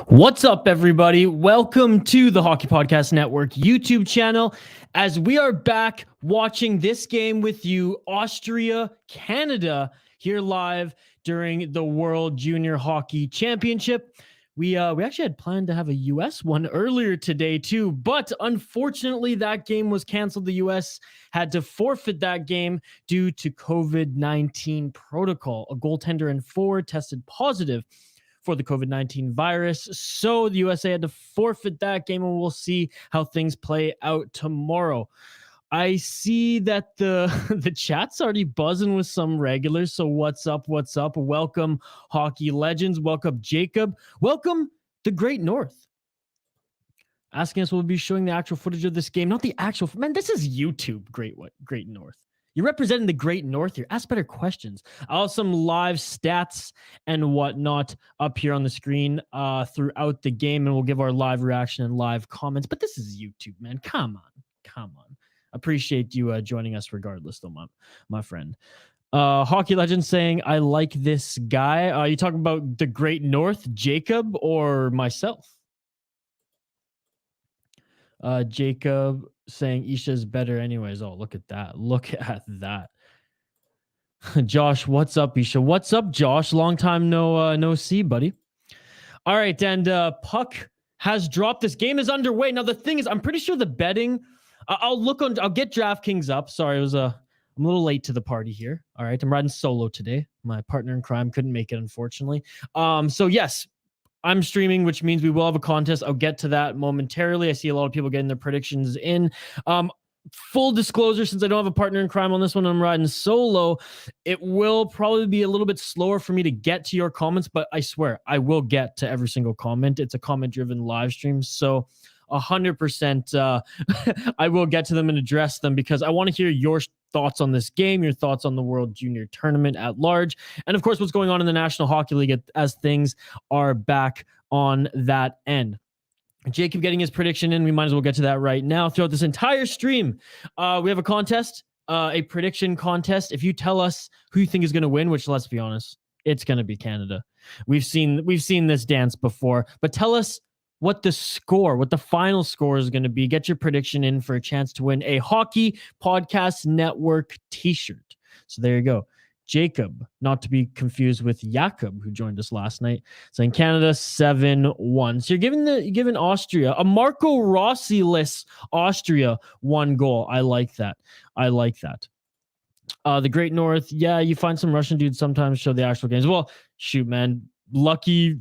What's up, everybody? Welcome to the Hockey Podcast Network YouTube channel as we are back watching this game with you, Austria, Canada, here live during the World Junior Hockey Championship. We actually had planned to have a U.S. one earlier today too, but unfortunately that game was canceled. The U.S. had to forfeit that game due to COVID-19 protocol. A goaltender and forward tested positive for the COVID-19 virus. So the USA had to forfeit that game, and we'll see how things play out tomorrow. I see that the chat's already buzzing with some regulars. So what's up? What's up? Welcome, Hockey Legends. Welcome, Jacob. Welcome, the Great North. Asking us, will we be showing the actual footage of this game? Not the actual, man, this is YouTube, Great North. You're representing the Great North here. Ask better questions. I'll have some live stats and whatnot up here on the screen throughout the game, and we'll give our live reaction and live comments. But this is YouTube, man. Come on. Appreciate you joining us regardless, though, my friend. Hockey Legend saying, I like this guy. You talking about the Great North, Jacob, or myself? Jacob saying Isha's better anyways. Oh, look at that. Look at that. Josh, what's up, Isha? What's up, Josh? Long time no see, buddy. All right, and puck has dropped. This game is underway. Now, the thing is, I'm pretty sure the betting, I'll get DraftKings up. Sorry, I'm a little late to the party here. All right, I'm riding solo today. My partner in crime couldn't make it, unfortunately. So yes, I'm streaming, which means we will have a contest. I'll get to that momentarily. I see a lot of people getting their predictions in. Full disclosure, since I don't have a partner in crime on this one, I'm riding solo. It will probably be a little bit slower for me to get to your comments, but I swear I will get to every single comment. It's a comment-driven live stream, so 100% I will get to them and address them because I want to hear your thoughts on this game, your thoughts on the World Junior Tournament at large, and of course what's going on in the National Hockey League as things are back on that end. Jacob getting his prediction in. We might as well get to that right now. Throughout this entire stream, we have a contest, a prediction contest. If you tell us who you think is going to win, which let's be honest, it's going to be Canada. We've seen this dance before, but tell us what the final score is going to be. Get your prediction in for a chance to win a Hockey Podcast Network t-shirt. So there you go. Jacob, not to be confused with Jakob, who joined us last night, saying Canada 7-1. So you're giving Austria a Marco Rossi-less Austria 1 goal. I like that. The Great North, yeah, you find some Russian dudes sometimes show the actual games. Well, shoot, man, lucky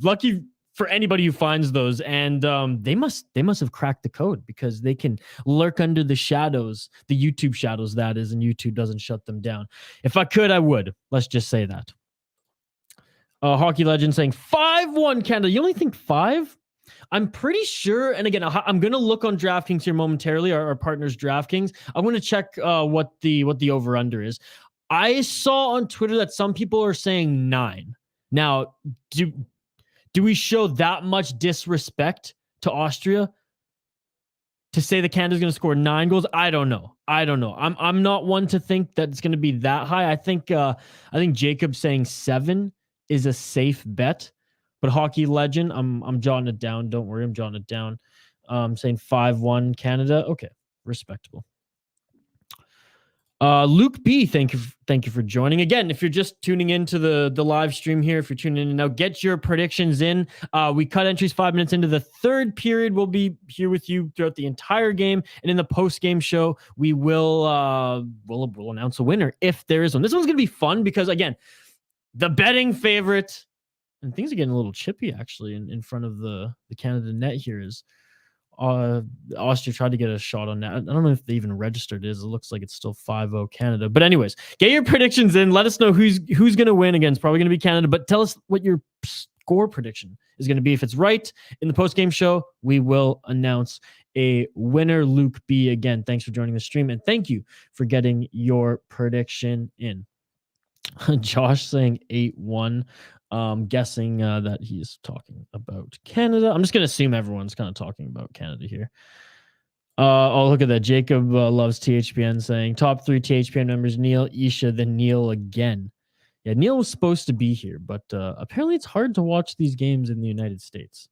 for anybody who finds those, and they must have cracked the code because they can lurk under the shadows, the YouTube shadows, that is, and YouTube doesn't shut them down. If I could, I would. Let's just say that. Hockey Legend saying 5-1 Canada. You only think 5? I'm pretty sure, and again, I'm going to look on DraftKings here momentarily, our partners DraftKings. I'm going to check what the over-under is. I saw on Twitter that some people are saying 9. Now, do we show that much disrespect to Austria to say that Canada's going to score 9 goals? I don't know. I'm not one to think that it's going to be that high. I think Jacob saying 7 is a safe bet. But Hockey Legend, I'm jotting it down. Don't worry, I'm jotting it down. Saying 5-1 Canada. Okay, respectable. Luke B, thank you for joining. Again, if you're just tuning into the live stream here, if you're tuning in now, get your predictions in. We cut entries 5 minutes into the third period. We'll be here with you throughout the entire game, and in the post-game show, we will we'll announce a winner if there is one. This one's gonna be fun because again, the betting favorite, and things are getting a little chippy actually in front of the Canada net here is. Austria tried to get a shot on that. I don't know if they even registered it. It looks like it's still 5-0 Canada. But anyways, get your predictions in. Let us know who's going to win again. It's probably going to be Canada, but tell us what your score prediction is going to be. If it's right in the post-game show, we will announce a winner. Luke B, again, thanks for joining the stream, and thank you for getting your prediction in. Josh saying 8-1. Guessing that he's talking about Canada. I'm just going to assume everyone's kind of talking about Canada here. Oh, look at that. Jacob loves THPN saying top 3 THPN members, Neil, Isha, then Neil again. Yeah, Neil was supposed to be here, but apparently it's hard to watch these games in the United States.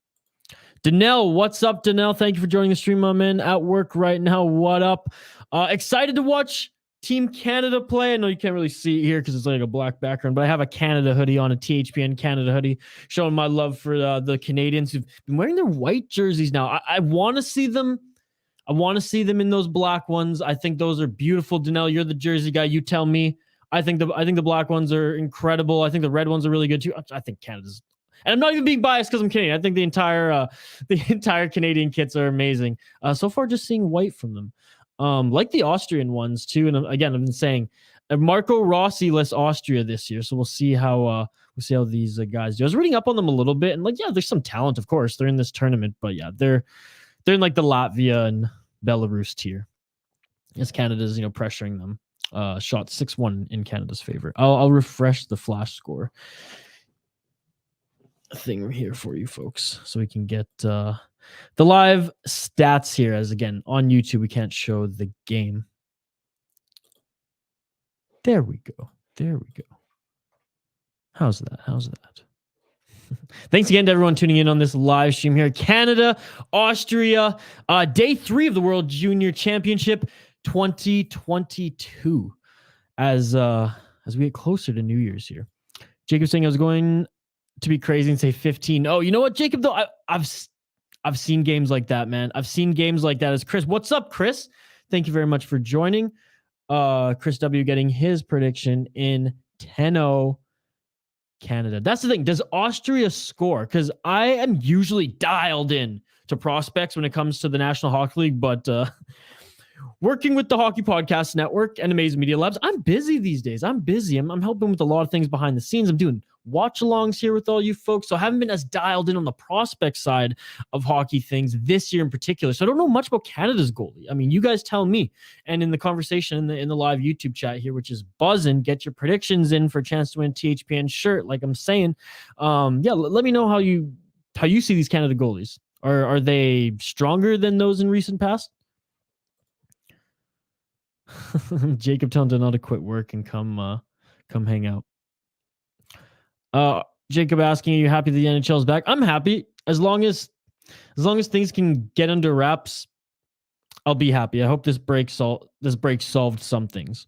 Danelle, what's up, Danelle? Thank you for joining the stream, my man. At work right now. What up? Excited to watch Team Canada play. I know you can't really see it here because it's like a black background, but I have a Canada hoodie on, a THPN Canada hoodie, showing my love for the Canadians who've been wearing their white jerseys now. I want to see them. I want to see them in those black ones. I think those are beautiful. Danelle, you're the jersey guy. You tell me. I think the black ones are incredible. I think the red ones are really good too. I think Canada's, and I'm not even being biased because I'm Canadian. I think the entire Canadian kits are amazing. So far, just seeing white from them. Like the Austrian ones too. And again, I've been saying Marco Rossi less Austria this year. So we'll see how these guys do. I was reading up on them a little bit, and like, yeah, there's some talent, of course. They're in this tournament, but yeah, they're in like the Latvia and Belarus tier. As Canada's, pressuring them. Shot 6-1 in Canada's favor. I'll refresh the flash score thing here for you folks so we can get the live stats here, as again on YouTube we can't show the game. There we go. How's that? Thanks again to everyone tuning in on this live stream here. Canada, Austria, day 3 of the World Junior Championship 2022 as we get closer to New Year's here. Jacob saying I was going to be crazy and say 15. Oh, you know what, Jacob, though? I've seen games like that, man. I've seen games like that as Chris. What's up, Chris? Thank you very much for joining. Chris W getting his prediction in 10-0 Canada. That's the thing. Does Austria score? Because I am usually dialed in to prospects when it comes to the National Hockey League, but working with the Hockey Podcast Network and Amazing Media Labs, I'm busy these days. I'm helping with a lot of things behind the scenes. I'm doing watchalongs here with all you folks, so I haven't been as dialed in on the prospect side of hockey things this year in particular. So I don't know much about Canada's goalie. I mean, you guys tell me. And in the conversation in the live YouTube chat here, which is buzzing, get your predictions in for a chance to win a THPN shirt. Like I'm saying, let me know how you see these Canada goalies. Are they stronger than those in recent past? Jacob telling to not to quit work and come hang out. Jacob asking, are you happy the NHL is back? I'm happy. As long as things can get under wraps, I'll be happy. I hope this break solved some things.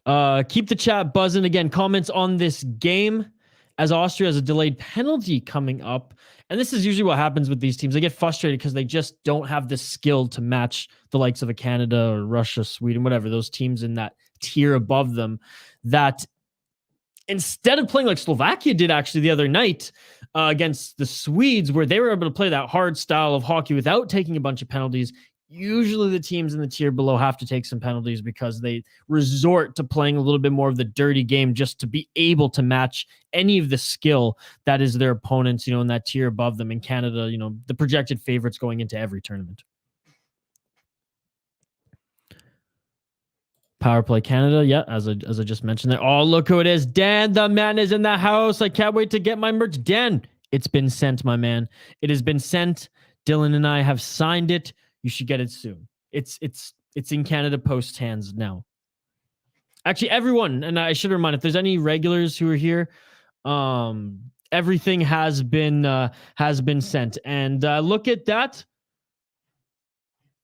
Keep the chat buzzing. Again, comments on this game, as Austria has a delayed penalty coming up. And this is usually what happens with these teams. They get frustrated because they just don't have the skill to match the likes of a Canada or Russia, Sweden, whatever, those teams in that tier above them, that instead of playing like Slovakia did actually the other night against the Swedes, where they were able to play that hard style of hockey without taking a bunch of penalties. Usually the teams in the tier below have to take some penalties because they resort to playing a little bit more of the dirty game just to be able to match any of the skill that is their opponents, in that tier above them. In Canada, the projected favorites going into every tournament. Power play Canada, yeah, as I just mentioned there. Oh, look who it is. Dan, the man is in the house. I can't wait to get my merch. Dan, it's been sent, my man. It has been sent. Dylan and I have signed it. You should get it soon. It's in Canada Post's hands now. Actually, everyone, and I should remind, if there's any regulars who are here, everything has been sent. And look at that.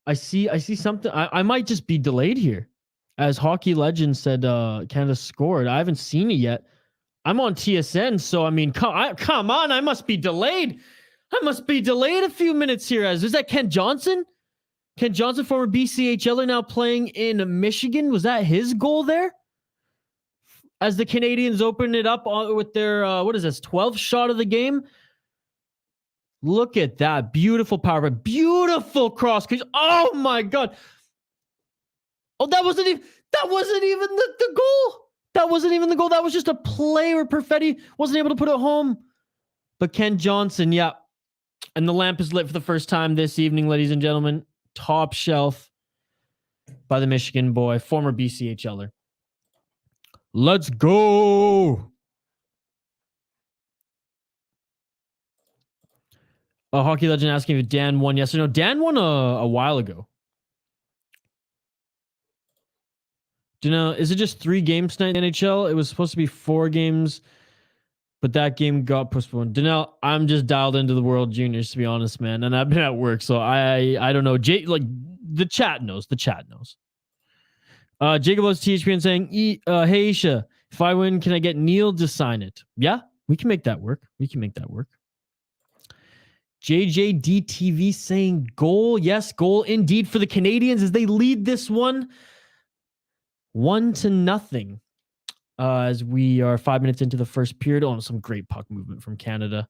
I see something. I might just be delayed here. As Hockey Legend said, Canada scored. I haven't seen it yet. I'm on TSN, so I mean, come on, I must be delayed. I must be delayed a few minutes here. Is that Ken Johnson? Ken Johnson, former BCHLer, now playing in Michigan. Was that his goal there? As the Canadians open it up with their, 12th shot of the game. Look at that. Beautiful power play. Beautiful cross. Oh my God. Oh, that wasn't even the goal. That wasn't even the goal. That was just a play where Perfetti wasn't able to put it home. But Ken Johnson, yeah. And the lamp is lit for the first time this evening, ladies and gentlemen. Top shelf by the Michigan boy, former BCHLer. Let's go. A Hockey Legend asking if Dan won. Yes or no. Dan won a while ago. Do you know, is it just 3 games tonight in the NHL? It was supposed to be 4 games, but that game got postponed. Danelle, I'm just dialed into the World Juniors, to be honest, man. And I've been at work, so I don't know. The chat knows. The chat knows. Jacob was THPN saying, hey, Isha, if I win, can I get Neil to sign it? Yeah, we can make that work. JJDTV saying goal. Yes, goal indeed for the Canadians as they lead this one 1-0. As we are 5 minutes into the first period. Oh, some great puck movement from Canada.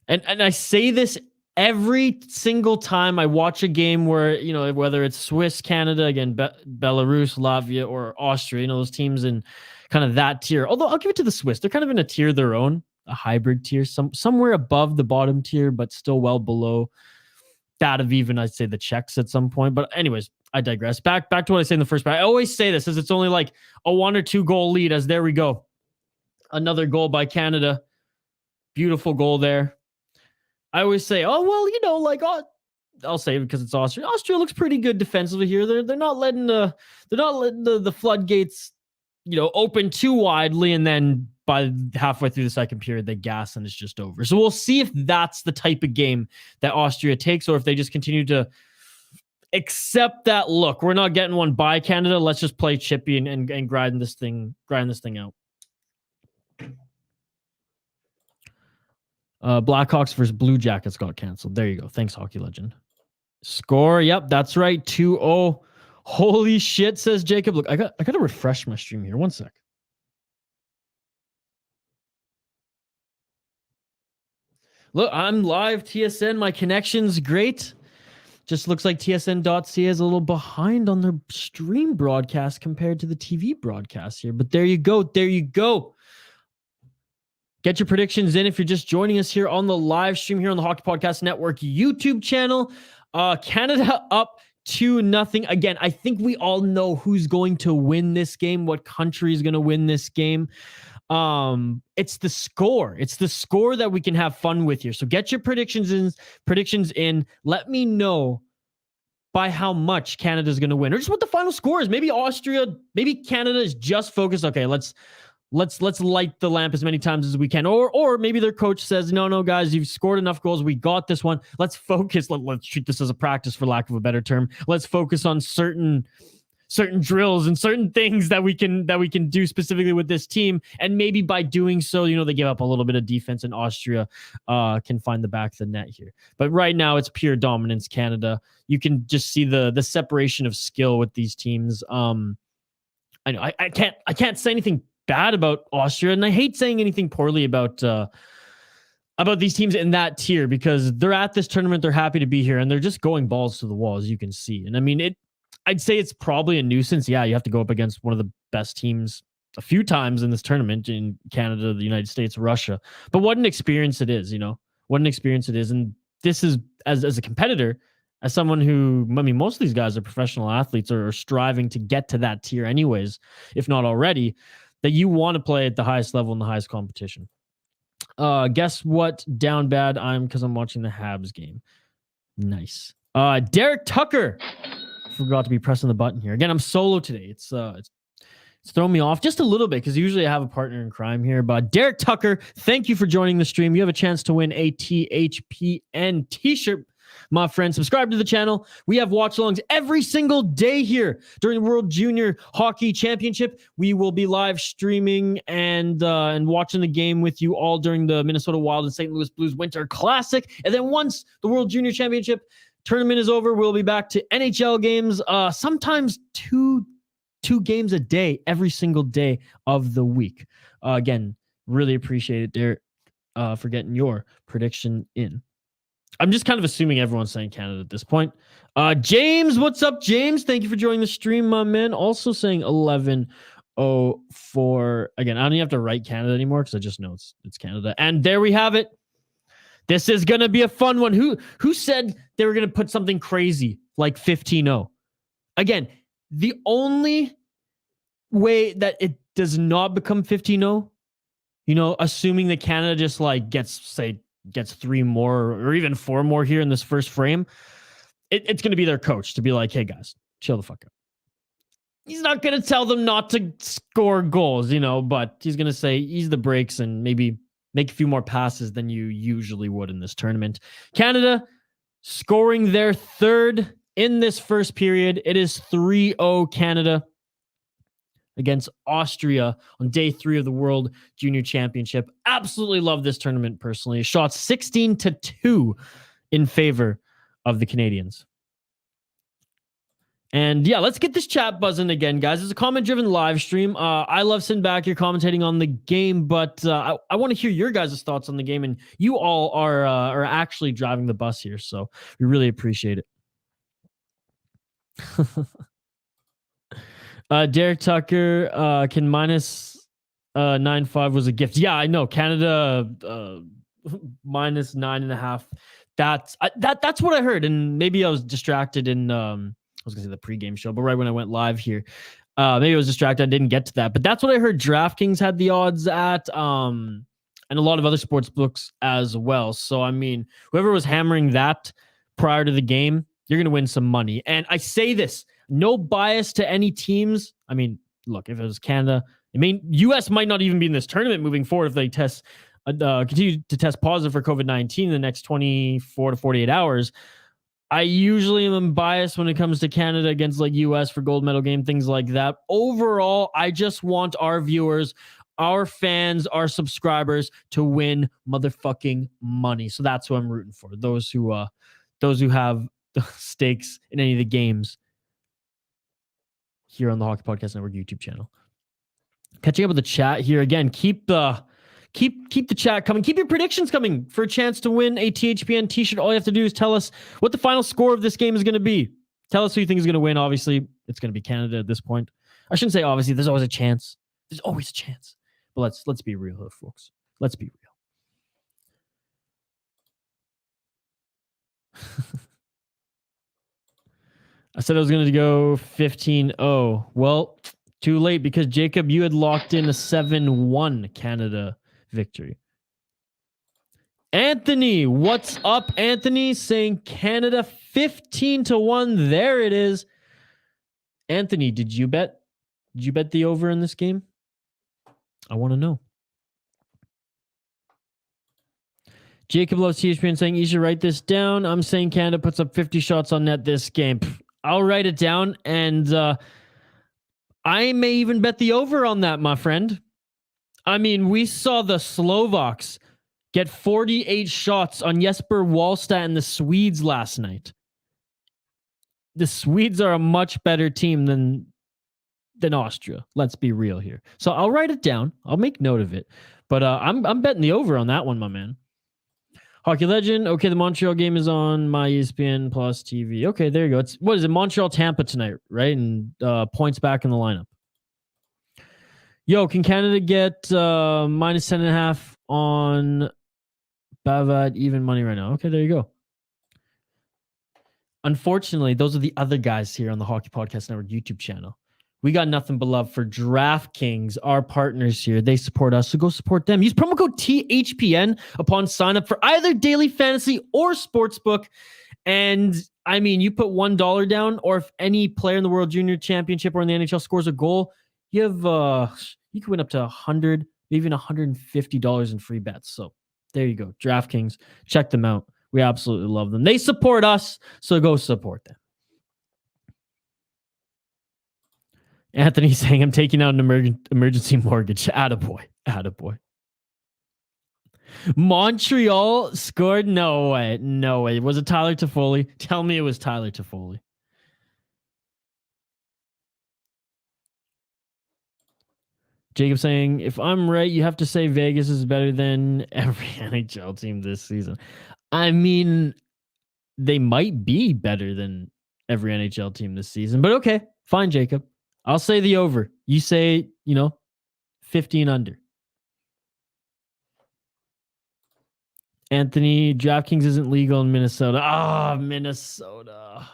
And I say this every single time I watch a game where, whether it's Swiss, Canada, again, Belarus, Latvia, or Austria, those teams in kind of that tier. Although I'll give it to the Swiss. They're kind of in a tier of their own, a hybrid tier, somewhere above the bottom tier, but still well below that of even, I'd say, the Czechs at some point. But anyways, I digress. Back to what I say in the first part. I always say this as it's only like a 1 or 2 goal lead, as there we go. Another goal by Canada. Beautiful goal there. I always say, I'll say it because it's Austria. Austria looks pretty good defensively here. They're not letting the floodgates, open too widely, and then by halfway through the second period, they gas and it's just over. So we'll see if that's the type of game that Austria takes, or if they just continue to accept that, look, we're not getting one by Canada. Let's just play chippy and grind this thing out. Blackhawks versus Blue Jackets got canceled. There you go. Thanks, Hockey Legend. Score. Yep, that's right. 2-0. Holy shit, says Jacob. Look, I got to refresh my stream here. 1 sec. Look, I'm live. TSN. My connection's great. Just looks like TSN.ca is a little behind on their stream broadcast compared to the TV broadcast here. But there you go. Get your predictions in if you're just joining us here on the live stream here on the Hockey Podcast Network YouTube channel. Canada up 2-0. Again, I think we all know who's going to win this game, what country is going to win this game. It's the score. It's the score that we can have fun with here. So get your predictions in. Let me know by how much Canada is going to win, or just what the final score is. Maybe Canada is just focused. Okay, let's light the lamp as many times as we can. Or maybe their coach says, no, guys, you've scored enough goals. We got this one. Let's focus. Let's treat this as a practice, for lack of a better term. Let's focus on certain drills and certain things that we can do specifically with this team. And maybe by doing so, they give up a little bit of defense, and Austria can find the back of the net here. But right now it's pure dominance, Canada. You can just see the separation of skill with these teams. I know I can't say anything bad about Austria, and I hate saying anything poorly about these teams in that tier, because they're at this tournament, they're happy to be here, and they're just going balls to the wall, as you can see. And I mean, I'd say it's probably a nuisance. Yeah, you have to go up against one of the best teams a few times in this tournament, in Canada, the United States, Russia. But what an experience it is, what an experience it is. And this is, as a competitor, as someone who, most of these guys are professional athletes or are striving to get to that tier anyways, if not already, that you want to play at the highest level in the highest competition. Guess what? Down bad. Because I'm watching the Habs game. Nice. Derek Tucker. Forgot to be pressing the button here. Again, I'm solo today. It's throwing me off just a little bit, because usually I have a partner in crime here. But Derek Tucker, thank you for joining the stream. You have a chance to win a THPN t-shirt my friend. Subscribe to the channel. We have watch-alongs every single day here during the World Junior Hockey Championship. We will be live streaming and watching the game with you all during the Minnesota Wild and St. Louis Blues Winter Classic. And then once the World Junior Championship tournament is over, we'll be back to NHL games, sometimes two games a day, every single day of the week. Again, really appreciate it there for getting your prediction in. I'm just kind of assuming everyone's saying Canada at this point. James, what's up, James? Thank you for joining the stream, my man. Also saying 11:04. Again, I don't even have to write Canada anymore because I just know it's Canada. And there we have it. This is going to be a fun one. Who said they were going to put something crazy like 15-0? Again, the only way that it does not become 15-0, assuming that Canada just like gets 3 more or even 4 more here in this first frame, it's going to be their coach to be like, hey guys, chill the fuck out. He's not going to tell them not to score goals, but he's going to say ease the brakes and maybe make a few more passes than you usually would in this tournament. Canada scoring their third in this first period. It is 3-0 Canada against Austria on day 3 of the World Junior Championship. Absolutely love this tournament personally. Shots 16-2 in favor of the Canadians. And yeah, let's get this chat buzzing again, guys. It's a comment-driven live stream. I love sitting back here commentating on the game, but I want to hear your guys' thoughts on the game, and you all are actually driving the bus here, so we really appreciate it. Derek Tucker, can minus 9.5 was a gift. Yeah, I know. Canada minus 9.5. That's what I heard, and maybe I was distracted in I was going to say the pregame show, but right when I went live here, maybe I was distracted. I didn't get to that, but that's what I heard DraftKings had the odds at, and a lot of other sports books as well. So, I mean, whoever was hammering that prior to the game, you're going to win some money. And I say this, no bias to any teams. I mean, look, if it was Canada, U.S. might not even be in this tournament moving forward if they continue to test positive for COVID-19 in the next 24 to 48 hours. I usually am biased when it comes to Canada against like US for gold medal game, things like that. Overall, I just want our viewers, our fans, our subscribers to win motherfucking money. So that's who I'm rooting for. Those who have the stakes in any of the games here on the Hockey Podcast Network YouTube channel. Catching up with the chat here again. Keep the chat coming. Keep your predictions coming for a chance to win a THPN t-shirt. All you have to do is tell us what the final score of this game is going to be. Tell us who you think is going to win. Obviously, it's going to be Canada at this point. I shouldn't say obviously. There's always a chance. There's always a chance. But let's be real here, folks. Let's be real. I said I was going to go 15-0. Well, too late because Jacob, you had locked in a 7-1 Canada victory. Anthony, what's up, Anthony? Saying Canada 15-1. There it is. Anthony, did you bet? Did you bet the over in this game? I want to know. Jacob loves THPN saying you should write this down. I'm saying Canada puts up 50 shots on net this game. I'll write it down, and I may even bet the over on that, my friend. I mean, we saw the Slovaks get 48 shots on Jesper Wallstedt and the Swedes last night. The Swedes are a much better team than Austria. Let's be real here. So I'll write it down. I'll make note of it. But I'm betting the over on that one, my man. Hockey Legend. Okay, the Montreal game is on my ESPN Plus TV. Okay, there you go. What is it? Montreal Tampa tonight, right? And points back in the lineup. Yo, can Canada get minus 10.5 on Bavad even money right now? Okay, there you go. Unfortunately, those are the other guys here on the Hockey Podcast Network YouTube channel. We got nothing but love for DraftKings, our partners here. They support us, so go support them. Use promo code THPN upon sign up for either daily fantasy or sportsbook. And I mean, you put $1 down, or if any player in the World Junior Championship or in the NHL scores a goal, you can win up to $100, even $150 in free bets. So there you go. DraftKings, check them out. We absolutely love them. They support us, so go support them. Anthony saying, I'm taking out an emergency mortgage. Attaboy. Attaboy. Montreal scored? No way. No way. Was it Tyler Toffoli? Tell me it was Tyler Toffoli. Jacob saying, if I'm right, you have to say Vegas is better than every NHL team this season. I mean, they might be better than every NHL team this season, but okay, fine, Jacob. I'll say the over. You say, 15 under. Anthony, DraftKings isn't legal in Minnesota. Minnesota.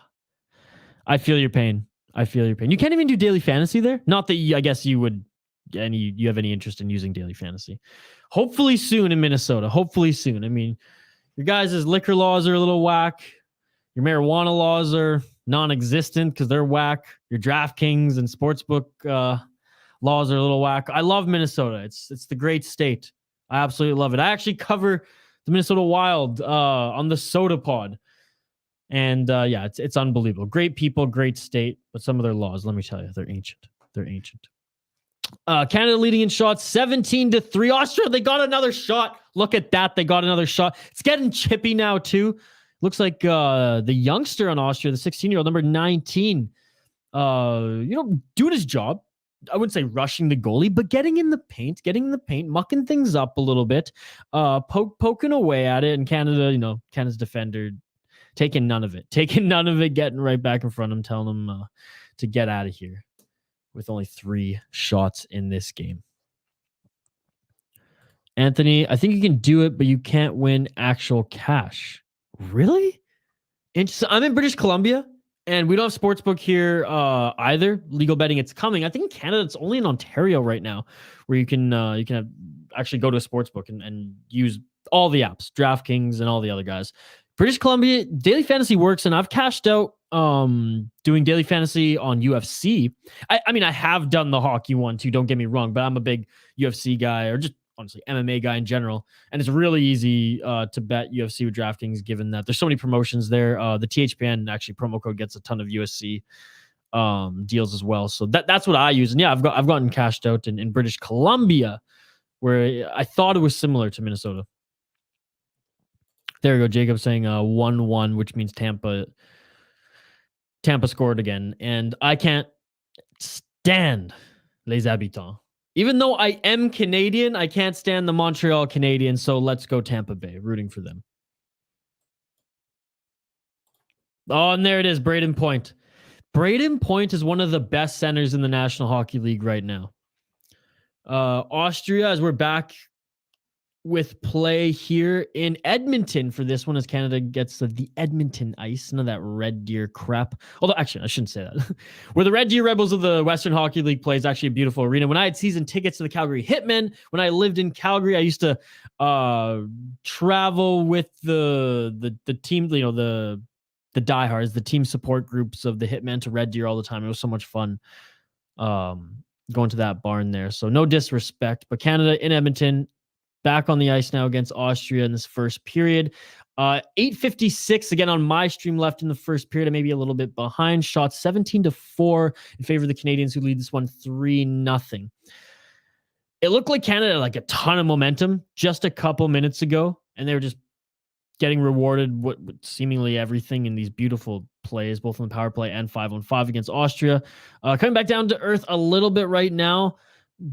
I feel your pain. You can't even do daily fantasy there. Not that I guess you would. You have any interest in using daily fantasy? Hopefully soon in Minnesota. Hopefully soon. I mean, your guys' liquor laws are a little whack. Your marijuana laws are non-existent because they're whack. Your DraftKings and sportsbook laws are a little whack. I love Minnesota. It's the great state. I absolutely love it. I actually cover the Minnesota Wild on the Soda Pod. And yeah, it's unbelievable. Great people, great state, but some of their laws, let me tell you, they're ancient. Canada leading in shots 17-3. Austria, they got another shot. Look at that. They got another shot. It's getting chippy now, too. Looks like the youngster on Austria, the 16-year-old, number 19, doing his job. I wouldn't say rushing the goalie, but getting in the paint, mucking things up a little bit, poking away at it. And Canada, Canada's defender, taking none of it, getting right back in front of him, telling him to get out of here with only 3 shots in this game. Anthony, I think you can do it, but you can't win actual cash. Really? I'm in British Columbia, and we don't have sportsbook here either. Legal betting, it's coming. I think in Canada, it's only in Ontario right now, where you can actually go to a sportsbook and use all the apps, DraftKings and all the other guys. British Columbia, daily fantasy works, and I've cashed out doing daily fantasy on UFC. I mean, I have done the hockey one too, don't get me wrong, but I'm a big UFC guy, or just honestly MMA guy in general, and it's really easy to bet UFC with DraftKings, given that there's so many promotions there. The THPN actually promo code gets a ton of UFC deals as well, so that's what I use. And yeah, I've gotten cashed out in British Columbia, where I thought it was similar to Minnesota. There you go, Jacob saying 1-1, which means Tampa scored again. And I can't stand Les Habitants. Even though I am Canadian, I can't stand the Montreal Canadiens, so let's go Tampa Bay, rooting for them. Oh, and there it is, Braden Point. Braden Point is one of the best centers in the National Hockey League right now. Austria, as we're back with play here in Edmonton for this one, as Canada gets the Edmonton ice. None of that Red Deer crap. Although, actually, I shouldn't say that. Where the Red Deer Rebels of the Western Hockey League play is actually a beautiful arena. When I had season tickets to the Calgary Hitmen, when I lived in Calgary, I used to travel with the team, the diehards, the team support groups of the Hitmen to Red Deer all the time. It was so much fun going to that barn there. So no disrespect, but Canada in Edmonton, back on the ice now against Austria in this first period. 8:56 again on my stream left in the first period. I may be a little bit behind. Shots 17-4 in favor of the Canadians, who lead this one 3-0. It looked like Canada had a ton of momentum just a couple minutes ago, and they were just getting rewarded with seemingly everything in these beautiful plays, both on the power play and 5-on-5 against Austria. Coming back down to earth a little bit right now,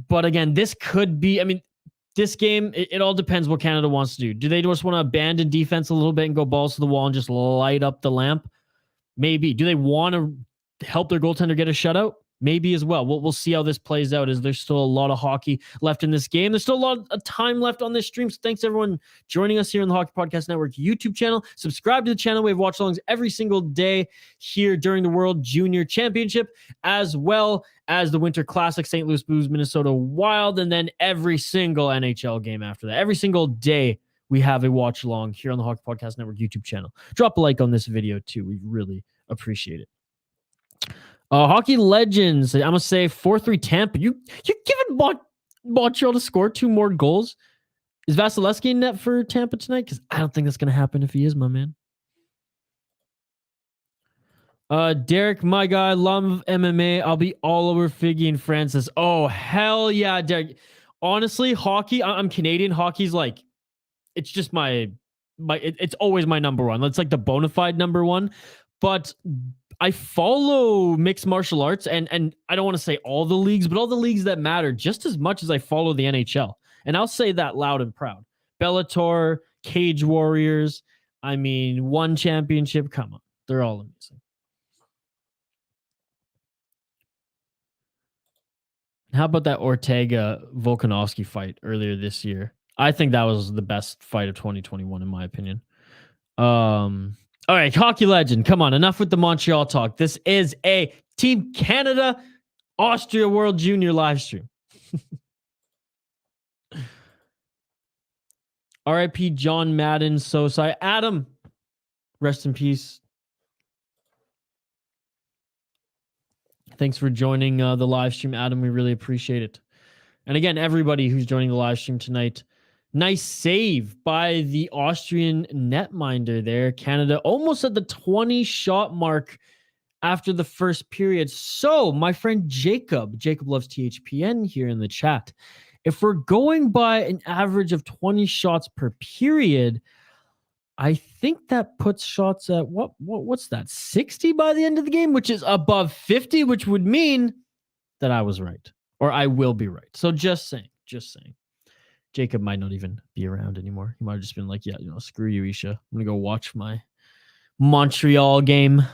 but again, this could be, this game, it all depends what Canada wants to do. Do they just want to abandon defense a little bit and go balls to the wall and just light up the lamp? Maybe. Do they want to help their goaltender get a shutout? Maybe as well. We'll see how this plays out, as there's still a lot of hockey left in this game. There's still a lot of time left on this stream. So thanks everyone joining us here on the Hockey Podcast Network YouTube channel. Subscribe to the channel. We have watchalongs every single day here during the World Junior Championship, as well as the Winter Classic, St. Louis Blues, Minnesota Wild, and then every single NHL game after that. Every single day we have a watch along here on the Hockey Podcast Network YouTube channel. Drop a like on this video too. We really appreciate it. Hockey Legends, I'm going to say 4-3 Tampa. You given Montreal to score 2 more goals? Is Vasilevsky in net for Tampa tonight? Because I don't think that's going to happen if he is, my man. Derek, my guy, love MMA. I'll be all over Figgy and Francis. Oh, hell yeah, Derek. Honestly, hockey, I'm Canadian. Hockey's like, it's just it's always my number one. It's like the bona fide number one. But I follow mixed martial arts and I don't want to say all the leagues, but all the leagues that matter just as much as I follow the NHL. And I'll say that loud and proud. Bellator, Cage Warriors, I mean, one championship. Come on. They're all amazing. How about that Ortega Volkanovski fight earlier this year? I think that was the best fight of 2021, in my opinion. All right, hockey legend. Come on, enough with the Montreal talk. This is a Team Canada Austria World Junior live stream. RIP John Madden. So sorry. Adam, rest in peace. Thanks for joining the live stream, Adam. We really appreciate it. And again, everybody who's joining the live stream tonight, nice save by the Austrian netminder there. Canada almost at the 20-shot mark after the first period. So, my friend Jacob loves THPN here in the chat. If we're going by an average of 20 shots per period, I think that puts shots at what's that? 60 by the end of the game, which is above 50, which would mean that I was right, or I will be right. So just saying. Jacob might not even be around anymore. He might have just been like, yeah, screw you, Isha. I'm going to go watch my Montreal game. A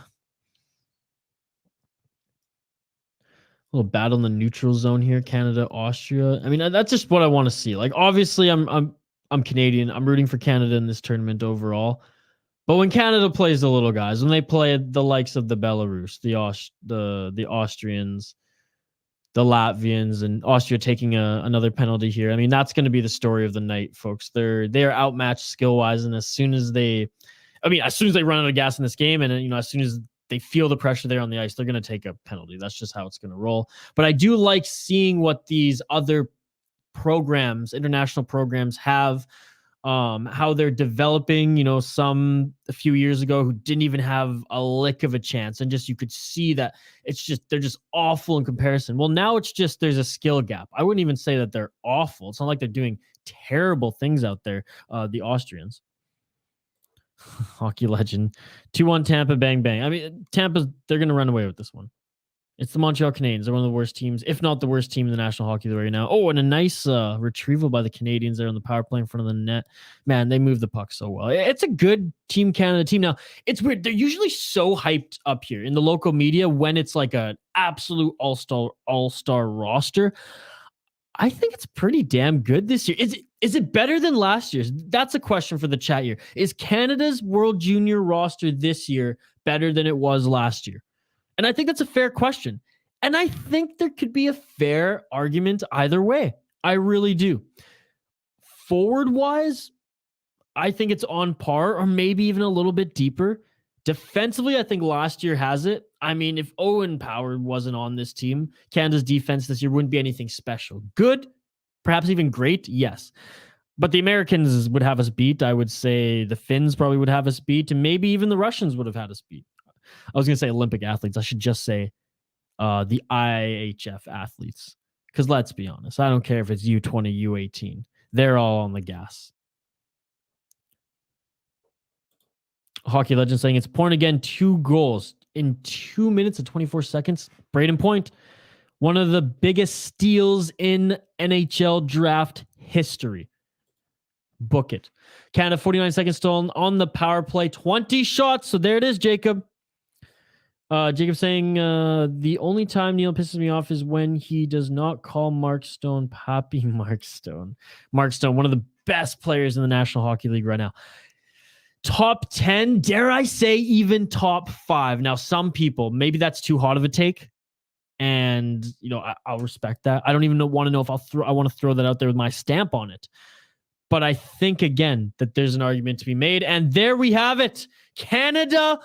little battle in the neutral zone here, Canada, Austria. I mean, that's just what I want to see. Like, obviously, I'm Canadian. I'm rooting for Canada in this tournament overall. But when Canada plays the little guys, when they play the likes of the Belarus, the Austrians, the Latvians, and Austria taking another penalty here, I mean, that's going to be the story of the night, folks. They're outmatched skill wise, and as soon as they run out of gas in this game, and as soon as they feel the pressure there on the ice, they're going to take a penalty. That's just how it's going to roll. But I do like seeing what these other programs, international programs, have, how they're developing. Some a few years ago who didn't even have a lick of a chance, and just you could see that they're just awful in comparison. Well, now it's just there's a skill gap. I wouldn't even say that they're awful. It's not like they're doing terrible things out there. The Austrians. Hockey legend. 2-1 Tampa, bang, bang. I mean, they're going to run away with this one. It's the Montreal Canadiens. They're one of the worst teams, if not the worst team in the National Hockey League right now. Oh, and a nice retrieval by the Canadiens there on the power play in front of the net. Man, they move the puck so well. It's a good Team Canada team. Now, it's weird. They're usually so hyped up here in the local media when it's like an absolute all-star roster. I think it's pretty damn good this year. Is it better than last year's? That's a question for the chat here. Is Canada's World Junior roster this year better than it was last year? And I think that's a fair question. And I think there could be a fair argument either way. I really do. Forward-wise, I think it's on par or maybe even a little bit deeper. Defensively, I think last year has it. I mean, if Owen Power wasn't on this team, Canada's defense this year wouldn't be anything special. Good, perhaps even great, yes. But the Americans would have us beat. I would say the Finns probably would have us beat, and maybe even the Russians would have had us beat. I was going to say Olympic athletes. I should just say the IHF athletes. Because let's be honest, I don't care if it's U20, U18. They're all on the gas. Hockey legend saying it's Point again, 2 goals in 2 minutes and 24 seconds. Braden Point, one of the biggest steals in NHL draft history. Book it. Canada, 49 seconds still on the power play. 20 shots. So there it is, Jacob. Jacob saying the only time Neil pisses me off is when he does not call Mark Stone Pappy Mark Stone. Mark Stone, one of the best players in the National Hockey League right now. Top 10, dare I say even top 5. Now, some people, maybe that's too hot of a take. And, I'll respect that. I don't even want to know if I want to throw that out there with my stamp on it. But I think, again, that there's an argument to be made. And there we have it. Canada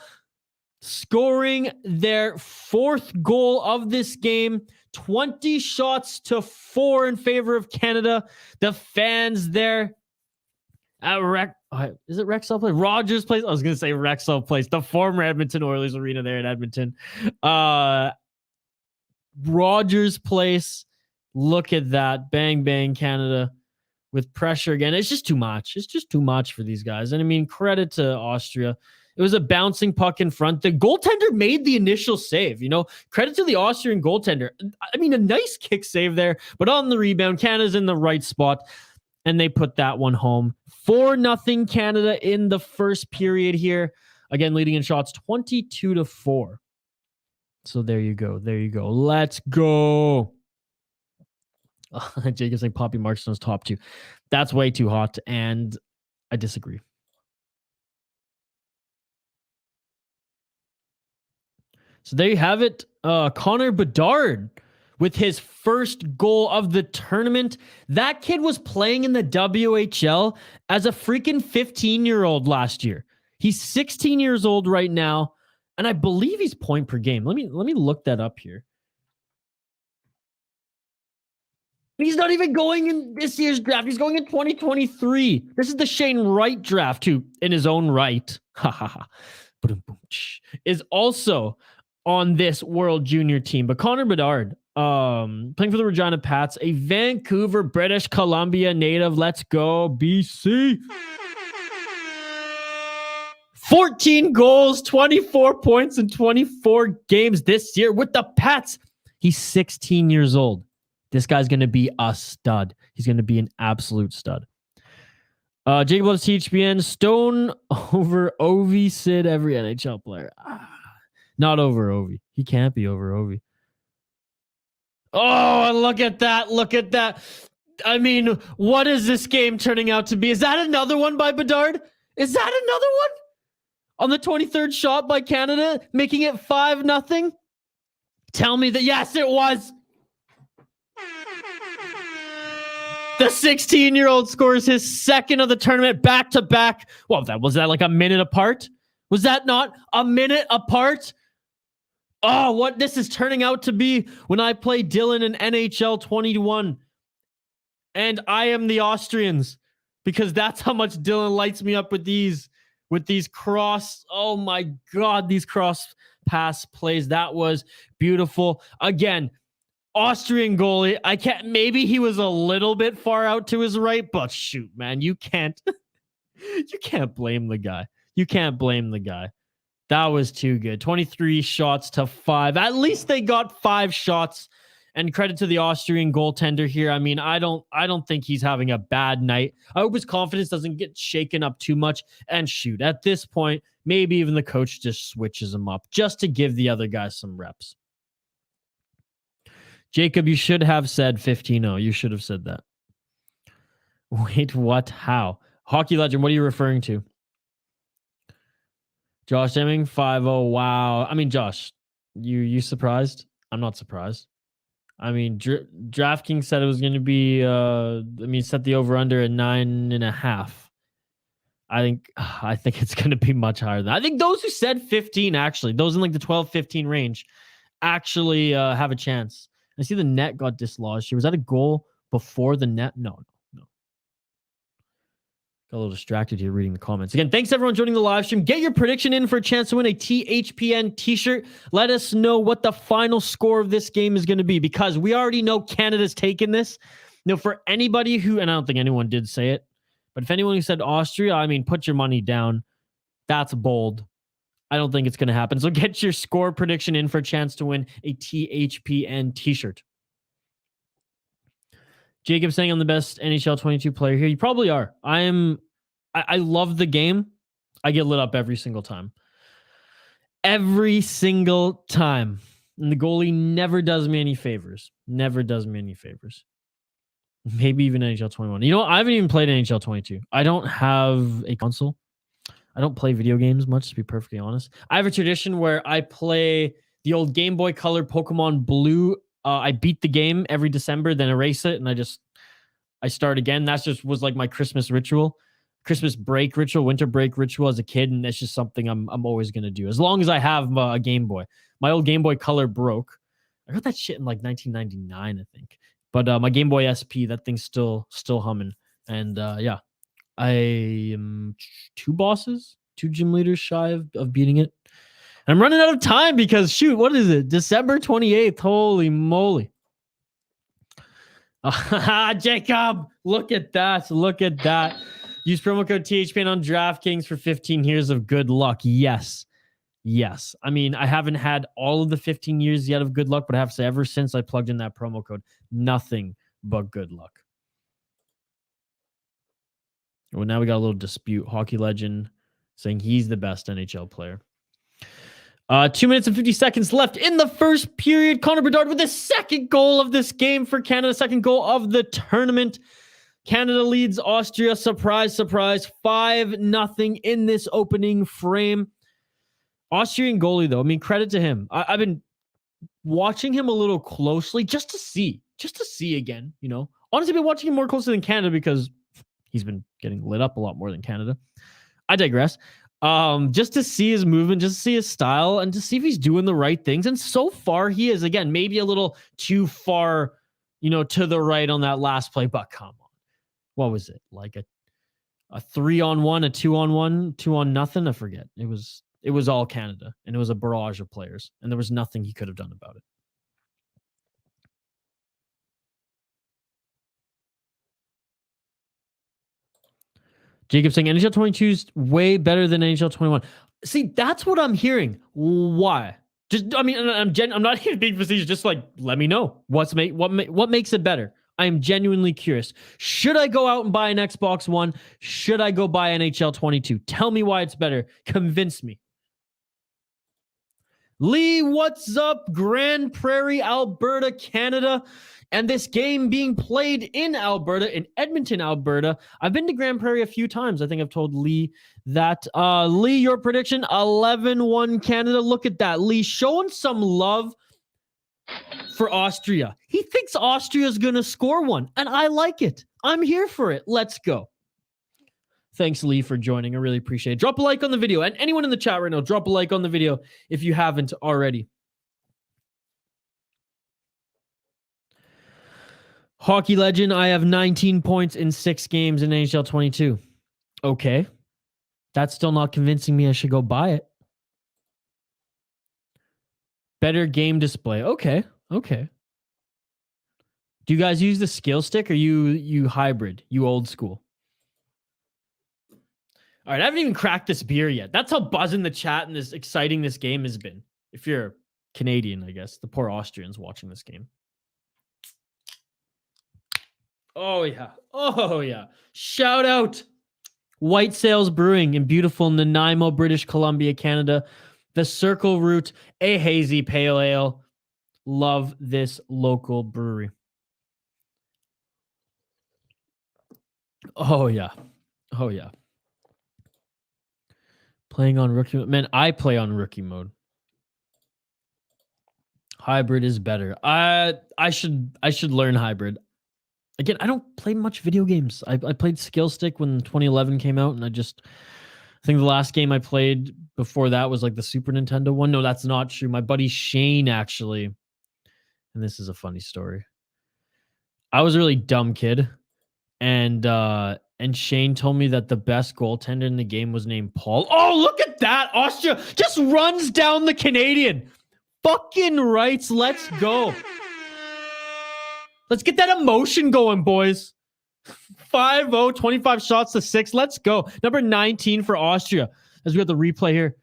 scoring their 4th goal of this game. 20 shots to 4 in favor of Canada. The fans there Is it Rexall Place? Rogers Place. I was gonna say Rexall Place, the former Edmonton Oilers arena there in Edmonton. Rogers Place. Look at that. Bang, bang, Canada with pressure again. It's just too much. It's just too much for these guys. And I mean, credit to Austria. It was a bouncing puck in front. The goaltender made the initial save. Credit to the Austrian goaltender. I mean, a nice kick save there, but on the rebound, Canada's in the right spot, and they put that one home. 4-0 Canada in the first period here. Again, leading in shots 22-4. So there you go. There you go. Let's go. Jacob's saying Poppy Marcheson's top 2. That's way too hot, and I disagree. So there you have it. Connor Bedard with his first goal of the tournament. That kid was playing in the WHL as a freaking 15-year-old last year. He's 16 years old right now, and I believe he's point per game. Let me look that up here. He's not even going in this year's draft. He's going in 2023. This is the Shane Wright draft, who, in his own right, is also on this World Junior team. But Connor Bedard, playing for the Regina Pats, a Vancouver, British Columbia native. Let's go, BC. 14 goals, 24 points in 24 games this year with the Pats. He's 16 years old. This guy's going to be a stud. He's going to be an absolute stud. Jacob loves THPN. Stone over Ovi. Sid, every NHL player. Not over Ovi. He can't be over Ovi. Oh, look at that. Look at that. I mean, what is this game turning out to be? Is that another one by Bedard? Is that another one? On the 23rd shot by Canada, making it 5-0? Tell me that, yes, it was. The 16-year-old scores his second of the tournament back-to-back. Well, was that like a minute apart? Was that not a minute apart? Oh, what this is turning out to be when I play Dylan in NHL 21. And I am the Austrians, because that's how much Dylan lights me up with these cross. Oh my God, these cross pass plays. That was beautiful. Again, Austrian goalie. Maybe he was a little bit far out to his right, but shoot, man, you can't blame the guy. You can't blame the guy. That was too good. 23 shots to 5. At least they got 5 shots. And credit to the Austrian goaltender here. I mean, I don't think he's having a bad night. I hope his confidence doesn't get shaken up too much. And shoot, at this point, maybe even the coach just switches him up just to give the other guys some reps. Jacob, you should have said 15-0. You should have said that. Wait, what? How? Hockey Legend, what are you referring to? Josh Hemming, 5-0. Wow. I mean, Josh, you surprised? I'm not surprised. I mean, DraftKings said it was going to be, set the over-under at 9.5. I think it's going to be much higher than that. I think those who said 15, actually, those in like the 12-15 range, actually have a chance. I see the net got dislodged here. Was that a goal before the net? No. Got a little distracted here reading the comments. Again, thanks everyone joining the live stream. Get your prediction in for a chance to win a THPN t-shirt. Let us know what the final score of this game is going to be, because we already know Canada's taken this. For anybody who, and I don't think anyone did say it, but if anyone who said Austria, I mean, put your money down. That's bold. I don't think it's going to happen. So get your score prediction in for a chance to win a THPN t-shirt. Jacob saying I'm the best NHL 22 player here. You probably are. I love the game. I get lit up every single time. Every single time. And the goalie never does me any favors. Never does me any favors. Maybe even NHL 21. You know what? I haven't even played NHL 22. I don't have a console. I don't play video games much, to be perfectly honest. I have a tradition where I play the old Game Boy Color Pokemon Blue. I beat the game every December, then erase it, and I start again. That just was like my Christmas ritual, Christmas break ritual, winter break ritual as a kid, and that's just something I'm always going to do. As long as I have a Game Boy. My old Game Boy Color broke. I got that shit in like 1999, I think. But my Game Boy SP, that thing's still humming. And yeah, I am 2 gym leaders shy of beating it. And I'm running out of time because shoot, what is it? December 28th. Holy moly. Jacob, look at that. Look at that. Use promo code THPN on DraftKings for 15 years of good luck. Yes. Yes. I mean, I haven't had all of the 15 years yet of good luck, but I have to say, ever since I plugged in that promo code, nothing but good luck. Well, now we got a little dispute. Hockey legend saying he's the best NHL player. 2 minutes and 50 seconds left in the first period. Connor Bedard with the second goal of this game for Canada, second goal of the tournament. Canada leads Austria. Surprise, surprise. 5-0 in this opening frame. Austrian goalie, though, I mean, credit to him. I've been watching him a little closely just to see again, you know. Honestly, I've been watching him more closely than Canada because he's been getting lit up a lot more than Canada. I digress. Just to see his movement, just to see his style, and to see if he's doing the right things. And so far, he is, again, maybe a little too far, you know, to the right on that last play, but come on. What was it? Like a 3-on-1, a 2-on-1, 2-on-0? I forget. It was all Canada, and it was a barrage of players, and there was nothing he could have done about it. Jacob saying NHL 22 is way better than NHL 21. See, that's what I'm hearing. Why? Just, I mean, I'm not here being facetious. Just like, let me know what makes it better. I am genuinely curious. Should I go out and buy an Xbox One? Should I go buy NHL 22? Tell me why it's better. Convince me. Lee, what's up? Grand Prairie, Alberta, Canada. And this game being played in Alberta, in Edmonton, Alberta. I've been to Grand Prairie a few times. I think I've told Lee that. Lee, your prediction, 11-1 Canada. Look at that. Lee showing some love for Austria. He thinks Austria's going to score one, and I like it. I'm here for it. Let's go. Thanks, Lee, for joining. I really appreciate it. Drop a like on the video. And anyone in the chat right now, drop a like on the video if you haven't already. Hockey legend, I have 19 points in 6 games in NHL 22. Okay. That's still not convincing me I should go buy it. Better game display. Okay. Okay. Do you guys use the skill stick or you hybrid? You old school? All right, I haven't even cracked this beer yet. That's how buzzing the chat and this exciting this game has been. If you're Canadian, I guess. The poor Austrians watching this game. Oh, yeah. Oh, yeah. Shout out White Sails Brewing in beautiful Nanaimo, British Columbia, Canada. The Circle Route, a hazy pale ale. Love this local brewery. Oh, yeah. Oh, yeah. Playing on rookie mode. Man, I play on rookie mode. Hybrid is better. I should learn hybrid. Again, I don't play much video games. I played Skill Stick when 2011 came out, and I think the last game I played before that was like the Super Nintendo one. No, that's not true. My buddy Shane, actually, and this is a funny story. I was a really dumb kid, and Shane told me that the best goaltender in the game was named Paul. Oh, look at that! Austria just runs down the Canadian. Fucking rights. Let's go. Let's get that emotion going, boys. 5-0, 25 shots to 6. Let's go. Number 19 for Austria. As we have the replay here.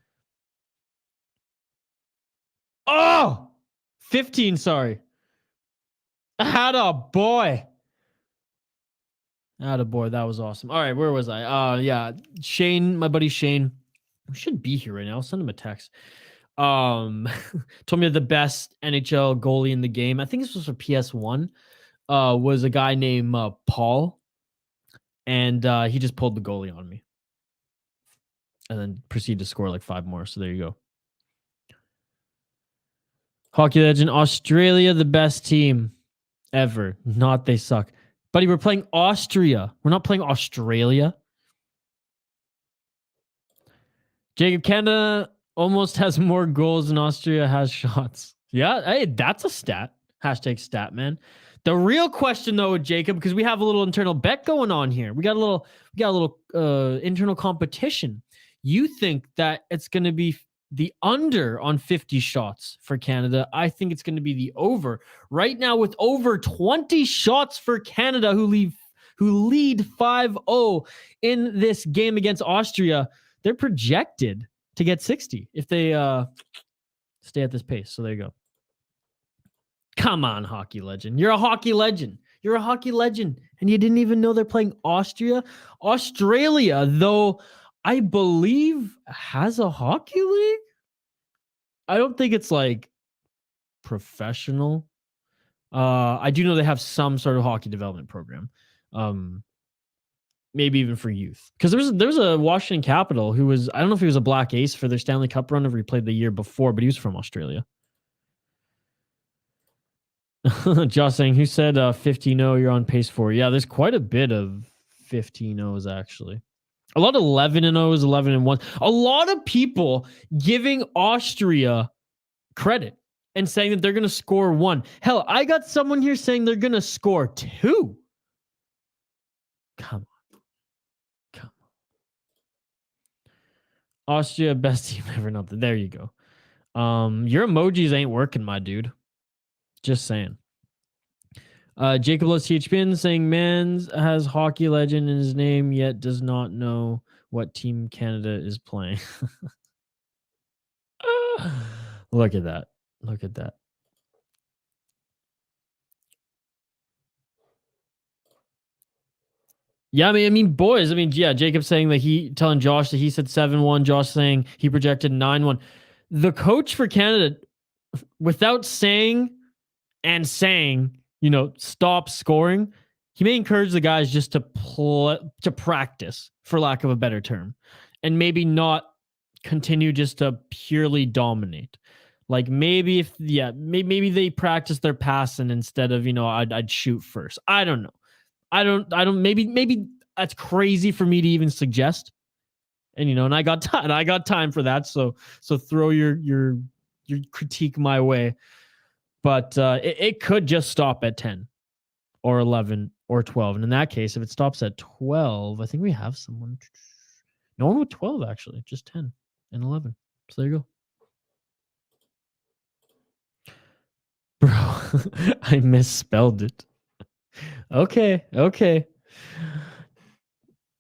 Oh! 15, sorry. Atta boy. That was awesome. All right, where was I? Yeah, Shane, my buddy Shane. We should be here right now. I'll send him a text. Told me the best NHL goalie in the game. I think this was for PS1. Was a guy named Paul, and he just pulled the goalie on me, and then proceeded to score like 5 more. So there you go. Hockey legend, Australia, the best team ever. Not they suck, buddy. We're playing Austria. We're not playing Australia. Jacob, Canada almost has more goals than Austria has shots. Yeah, hey, that's a stat. Hashtag stat, man. The real question, though, Jacob, because we have a little internal bet going on here. We got a little internal competition. You think that it's going to be the under on 50 shots for Canada. I think it's going to be the over. Right now, with over 20 shots for Canada, who lead 5-0 in this game against Austria, they're projected to get 60 if they stay at this pace. So there you go. Come on, hockey legend. You're a hockey legend. You're a hockey legend. And you didn't even know they're playing Austria. Australia, though, I believe has a hockey league. I don't think it's like professional. I do know they have some sort of hockey development program. Maybe even for youth. Because there's a Washington Capital who was, I don't know if he was a Black Ace for their Stanley Cup run or he played the year before, but he was from Australia. Josh saying, who said 15-0 you're on pace for? Yeah, there's quite a bit of 15-0s actually. A lot of 11-0s, 11-1. A lot of people giving Austria credit and saying that they're going to score 1. Hell, I got someone here saying they're going to score 2. Come on. Austria, best team ever. Nothing. There you go. Your emojis ain't working, my dude. Just saying. Jacob Loves THPN saying Mans has hockey legend in his name, yet does not know what team Canada is playing. Look at that. Look at that. Yeah, I mean, boys. I mean, yeah, Jacob saying that telling Josh that he said 7-1. Josh saying he projected 9-1. The coach for Canada, without saying, stop scoring, he may encourage the guys just to practice, for lack of a better term, and maybe not continue just to purely dominate. Like maybe maybe they practice their passing instead of, I'd shoot first. I don't know. I don't. Maybe that's crazy for me to even suggest. And and I got time for that. So throw your critique my way. But it could just stop at 10 or 11 or 12. And in that case, if it stops at 12, I think we have someone. No one with 12, actually. Just 10 and 11. So there you go. Bro, I misspelled it. Okay.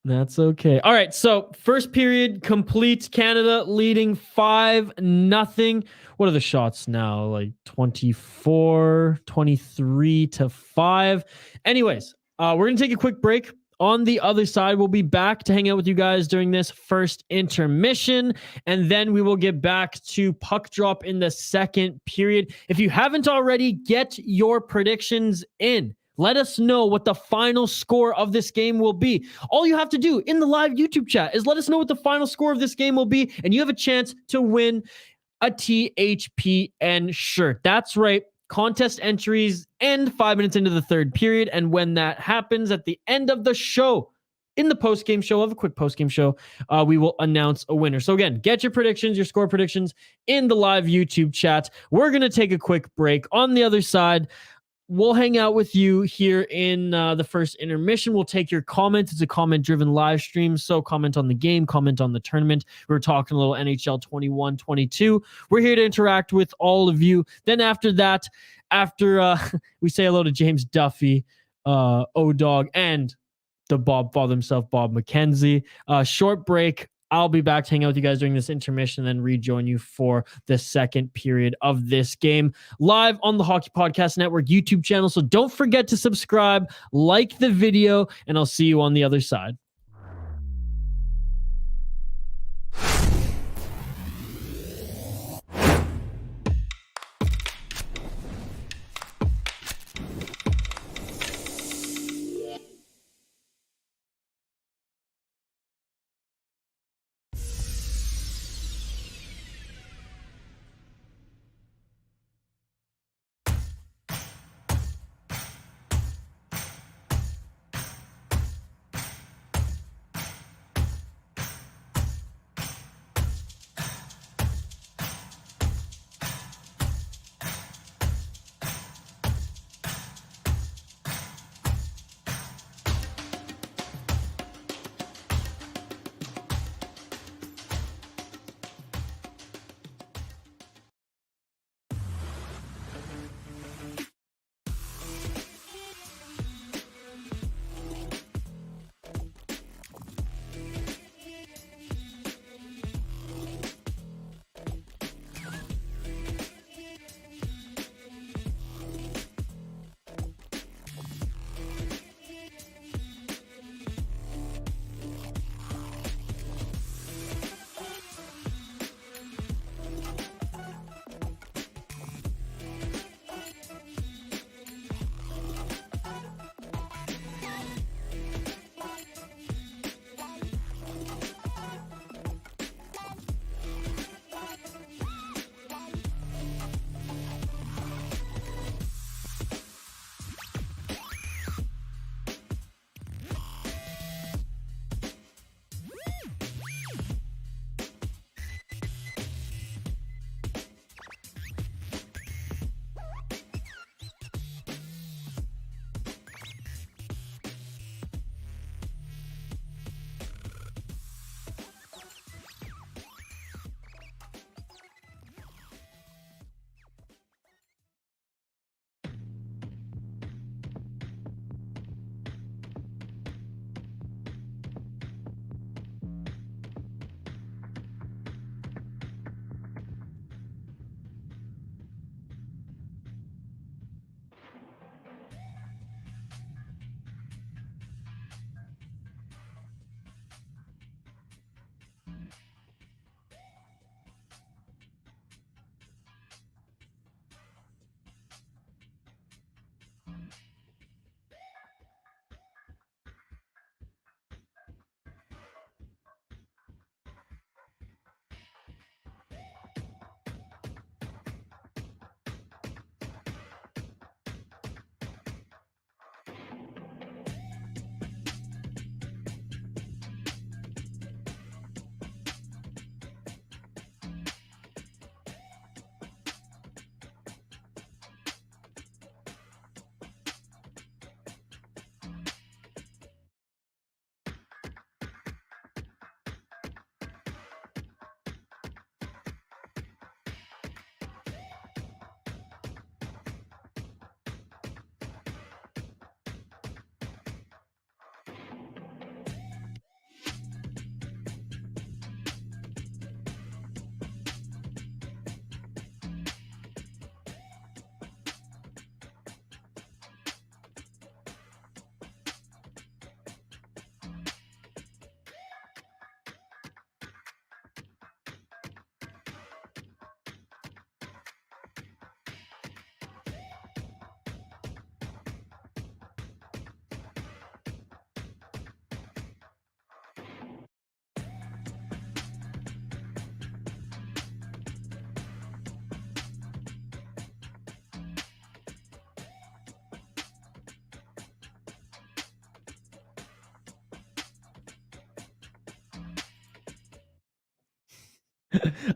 That's okay. All right, so first period complete. Canada leading 5-0. What are the shots now? Like 24, 23 to 5. Anyways, we're going to take a quick break. On the other side, we'll be back to hang out with you guys during this first intermission, and then we will get back to puck drop in the second period. If you haven't already, get your predictions in. Let us know what the final score of this game will be. All you have to do in the live YouTube chat is let us know what the final score of this game will be, and you have a chance to win a THPN shirt. That's right. Contest entries end 5 minutes into the third period, and when that happens at the end of the show, in the post-game show, of a quick post-game show, we will announce a winner. So again, get your predictions, your score predictions in the live YouTube chat. We're going to take a quick break. On the other side, we'll hang out with you here in the first intermission. We'll take your comments. It's a comment-driven live stream, so comment on the game, comment on the tournament. We're talking a little NHL 21-22. We're here to interact with all of you. Then after that, after we say hello to James Duffy, O-Dog, and the Bob father himself, Bob McKenzie. Short break. I'll be back to hang out with you guys during this intermission and then rejoin you for the second period of this game live on the Hockey Podcast Network YouTube channel. So don't forget to subscribe, like the video, and I'll see you on the other side.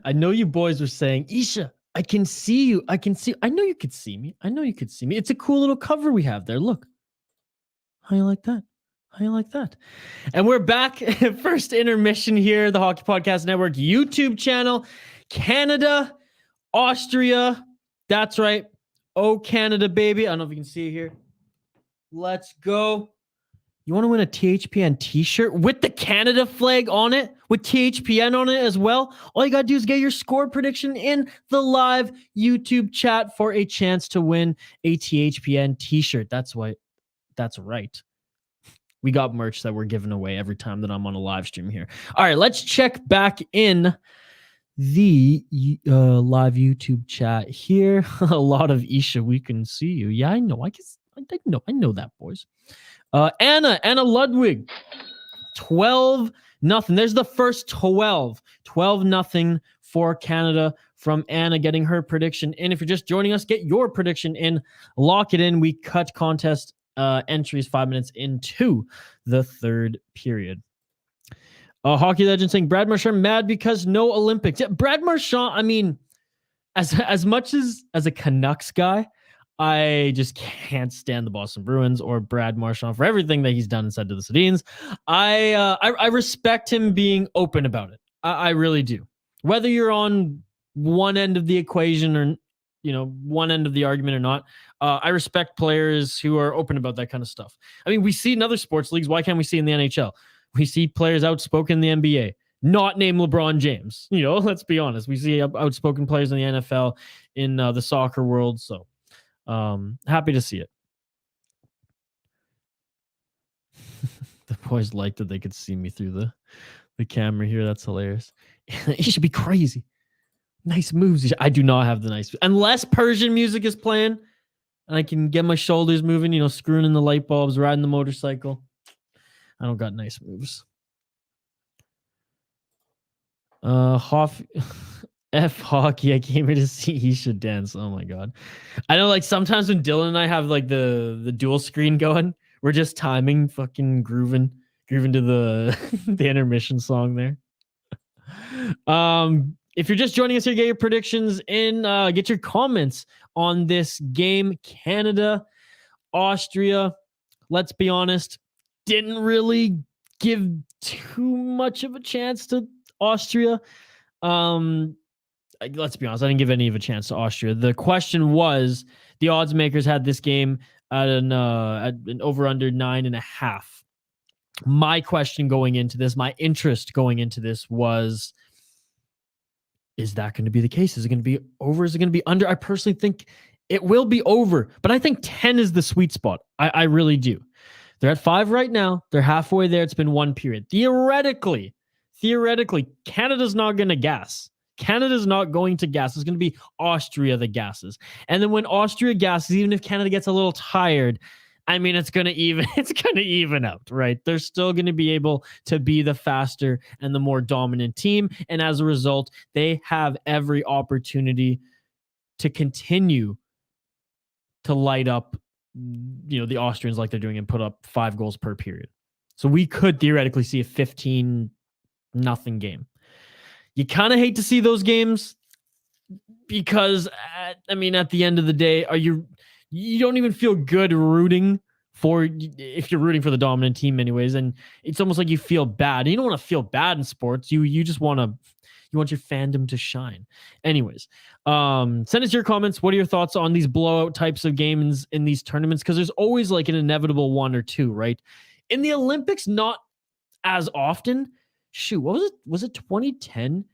I know you boys were saying, Isha, I can see you. I can see. I know you could see me. I know you could see me. It's a cool little cover we have there. Look. How you like that? How you like that? And we're back. First intermission here, the Hockey Podcast Network YouTube channel. Canada, Austria. That's right. Oh, Canada, baby. I don't know if you can see it here. Let's go. You want to win a THPN t-shirt with the Canada flag on it, with THPN on it as well? All you got to do is get your score prediction in the live YouTube chat for a chance to win a THPN t-shirt. That's right. We got merch that we're giving away every time that I'm on a live stream here. All right, let's check back in the live YouTube chat here. A lot of Isha, we can see you. Yeah, I know. I know that, boys. Anna Ludwig, 12-0. There's the first 12-0 for Canada from Anna getting her prediction in. If you're just joining us, get your prediction in, lock it in. We cut contest entries 5 minutes into the third period. Hockey Legend saying Brad Marchand mad because no Olympics. Yeah, Brad Marchand, I mean, as much as a Canucks guy, I just can't stand the Boston Bruins or Brad Marchand for everything that he's done and said to the Sedins. I respect him being open about it. I really do. Whether you're on one end of the equation or one end of the argument or not, I respect players who are open about that kind of stuff. I mean, we see in other sports leagues. Why can't we see in the NHL? We see players outspoken in the NBA, not named LeBron James. Let's be honest. We see outspoken players in the NFL, in the soccer world. So happy to see it. The boys liked that they could see me through the camera here. That's hilarious. It should be crazy. Nice moves. I do not have the nice, unless Persian music is playing and I can get my shoulders moving, screwing in the light bulbs, riding the motorcycle. I don't got nice moves. F hockey. I came here to see he should dance. Oh my god. I know, like, sometimes when Dylan and I have like the dual screen going, we're just timing, fucking grooving to the the intermission song there. If you're just joining us here, get your predictions in, get your comments on this game. Canada, Austria, let's be honest, didn't really give too much of a chance to Austria. Let's be honest, I didn't give any of a chance to Austria. The question was, the odds makers had this game at an over under 9.5. My question going into this, my interest going into this was, is that going to be the case? Is it going to be over? Is it going to be under? I personally think it will be over, but I think 10 is the sweet spot. I really do. They're at 5 right now. They're halfway there. It's been one period. Theoretically, Canada's not going to gas. Canada's not going to gas. It's going to be Austria that gasses. And then when Austria gasses, even if Canada gets a little tired, I mean, it's going to even out, right? They're still going to be able to be the faster and the more dominant team. And as a result, they have every opportunity to continue to light up, the Austrians like they're doing and put up 5 goals per period. So we could theoretically see a 15-0 game. You kind of hate to see those games because, at the end of the day, you don't even feel good rooting for, if you're rooting for the dominant team anyways, and it's almost like you feel bad. You don't want to feel bad in sports. You just want your fandom to shine. Anyways, send us your comments. What are your thoughts on these blowout types of games in these tournaments? Because there's always like an inevitable one or two, right? In the Olympics, not as often. Shoot, what was it? Was it 2010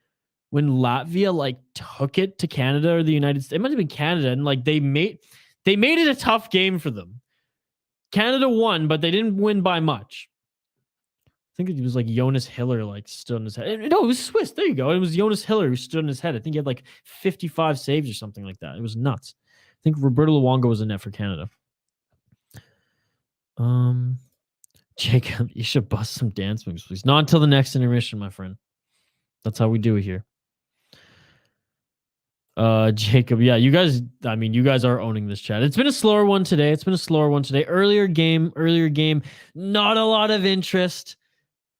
when Latvia like took it to Canada or the United States? It might have been Canada, and like they made it a tough game for them. Canada won, but they didn't win by much. I think it was like Jonas Hiller like stood on his head. No, it was Swiss. There you go. It was Jonas Hiller who stood on his head. I think he had like 55 saves or something like that. It was nuts. I think Roberto Luongo was in net for Canada. Jacob, you should bust some dance moves, please. Not until the next intermission, my friend. That's how we do it here. Jacob, yeah, you guys are owning this chat. It's been a slower one today. Earlier game, not a lot of interest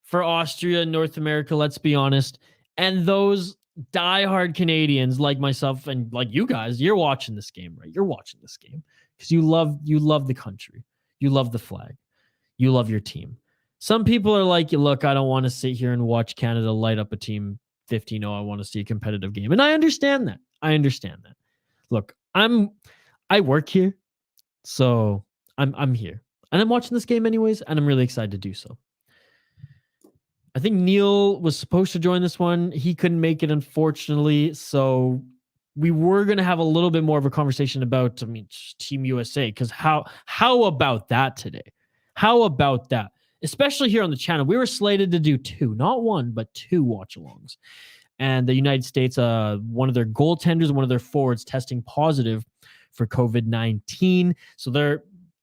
for Austria, North America, let's be honest. And those diehard Canadians like myself and like you guys, you're watching this game, right? You're watching this game because you love the country. You love the flag. You love your team. Some people are like, look, I don't want to sit here and watch Canada light up a team 15-0. I want to see a competitive game. And I understand that. Look, I work here, so I'm here. And I'm watching this game anyways, and I'm really excited to do so. I think Neil was supposed to join this one. He couldn't make it, unfortunately. So we were going to have a little bit more of a conversation about, Team USA. Because how about that today? How about that? Especially here on the channel. We were slated to do 2, not 1, but 2 watchalongs. And the United States, one of their goaltenders, one of their forwards testing positive for COVID-19. So they're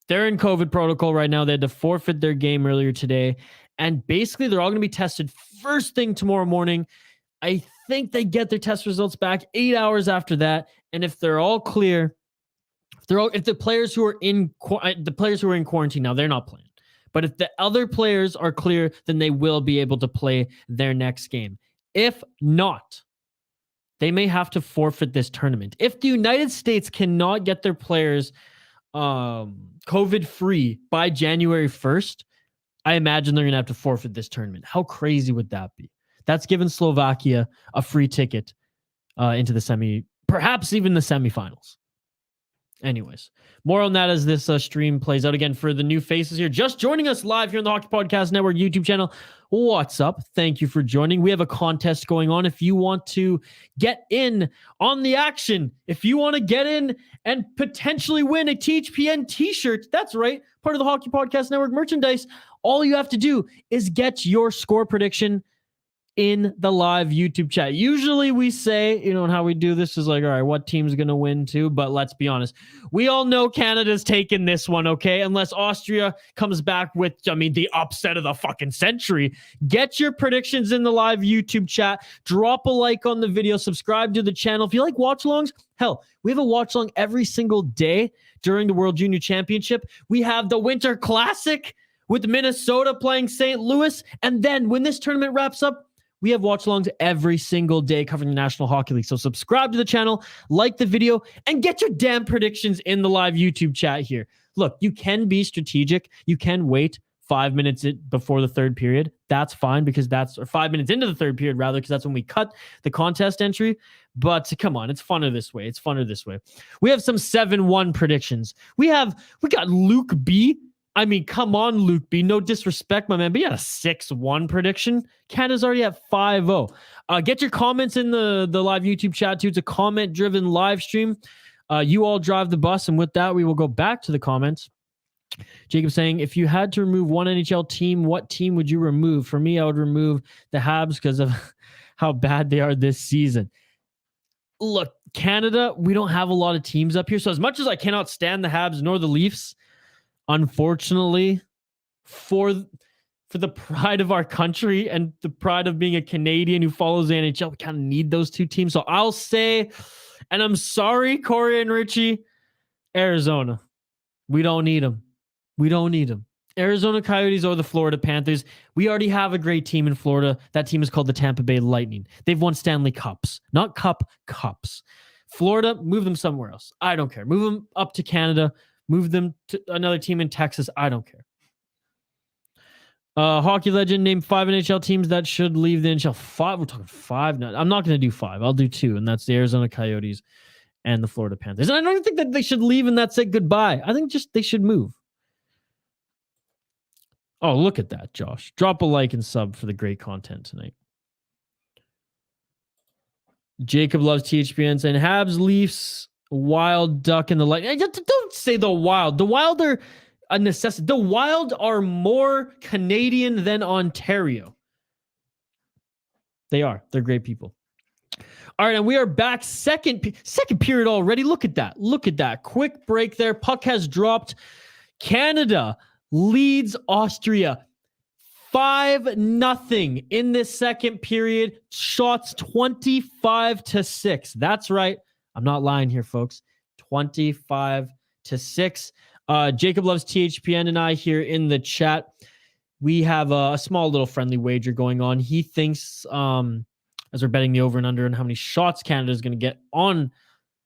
in COVID protocol right now. They had to forfeit their game earlier today. And basically, they're all going to be tested first thing tomorrow morning. I think they get their test results back 8 hours after that. And if they're all clear, if the players who are in quarantine now, they're not playing. But if the other players are clear, then they will be able to play their next game. If not, they may have to forfeit this tournament. If the United States cannot get their players COVID-free by January 1st, I imagine they're going to have to forfeit this tournament. How crazy would that be? That's given Slovakia a free ticket into the perhaps even the semifinals. Anyways, more on that as this stream plays out. Again, for the new faces here, just joining us live here on the Hockey Podcast Network YouTube channel, what's up? Thank you for joining. We have a contest going on. If you want to get in on the action, if you want to get in and potentially win a THPN t-shirt, that's right, part of the Hockey Podcast Network merchandise, all you have to do is get your score prediction in the live YouTube chat. Usually we say, and how we do this is like, all right, what team's going to win too? But let's be honest. We all know Canada's taking this one, okay? Unless Austria comes back with, the upset of the fucking century. Get your predictions in the live YouTube chat. Drop a like on the video. Subscribe to the channel. If you like watchalongs, hell, we have a watchalong every single day during the World Junior Championship. We have the Winter Classic with Minnesota playing St. Louis. And then when this tournament wraps up, we have watch-alongs every single day covering the National Hockey League. So subscribe to the channel, like the video, and get your damn predictions in the live YouTube chat here. Look, you can be strategic. You can wait 5 minutes before the third period. That's fine because or 5 minutes into the third period, rather, because that's when we cut the contest entry. But come on, it's funner this way. We have some 7-1 predictions. We got Luke B. Come on, Luke B. No disrespect, my man, but you had a 6-1 prediction. Canada's already at 5-0. Get your comments in the live YouTube chat, too. It's a comment-driven live stream. You all drive the bus, and with that, we will go back to the comments. Jacob saying, if you had to remove one NHL team, what team would you remove? For me, I would remove the Habs because of how bad they are this season. Look, Canada, we don't have a lot of teams up here, so as much as I cannot stand the Habs nor the Leafs, unfortunately, for the pride of our country and the pride of being a Canadian who follows the NHL, we kind of need those two teams. So I'll say, and I'm sorry, Corey and Richie, Arizona. We don't need them. Arizona Coyotes or the Florida Panthers. We already have a great team in Florida. That team is called the Tampa Bay Lightning. They've won Stanley Cups, not cups. Florida, move them somewhere else. I don't care. Move them up to Canada. Move them to another team in Texas. I don't care. Hockey legend, name 5 NHL teams that should leave the NHL. 5. We're talking 5 now. I'm not going to do 5. I'll do 2, and that's the Arizona Coyotes and the Florida Panthers. And I don't think that they should leave and that's it, goodbye. I think just they should move. Oh, look at that, Josh. Drop a like and sub for the great content tonight. Jacob loves THPN saying Habs, Leafs, Wild, Duck, and the Light. Don't say the Wild. The Wild are a necessity. The Wild are more Canadian than Ontario. They are. They're great people. All right, and we are back. Second period already. Look at that. Quick break there. Puck has dropped. Canada leads Austria 5-0 in this second period. Shots 25-6. That's right. I'm not lying here, folks. 25-6. Jacob loves THPN and I here in the chat. We have a small little friendly wager going on. He thinks as we're betting the over and under and how many shots Canada is going to get on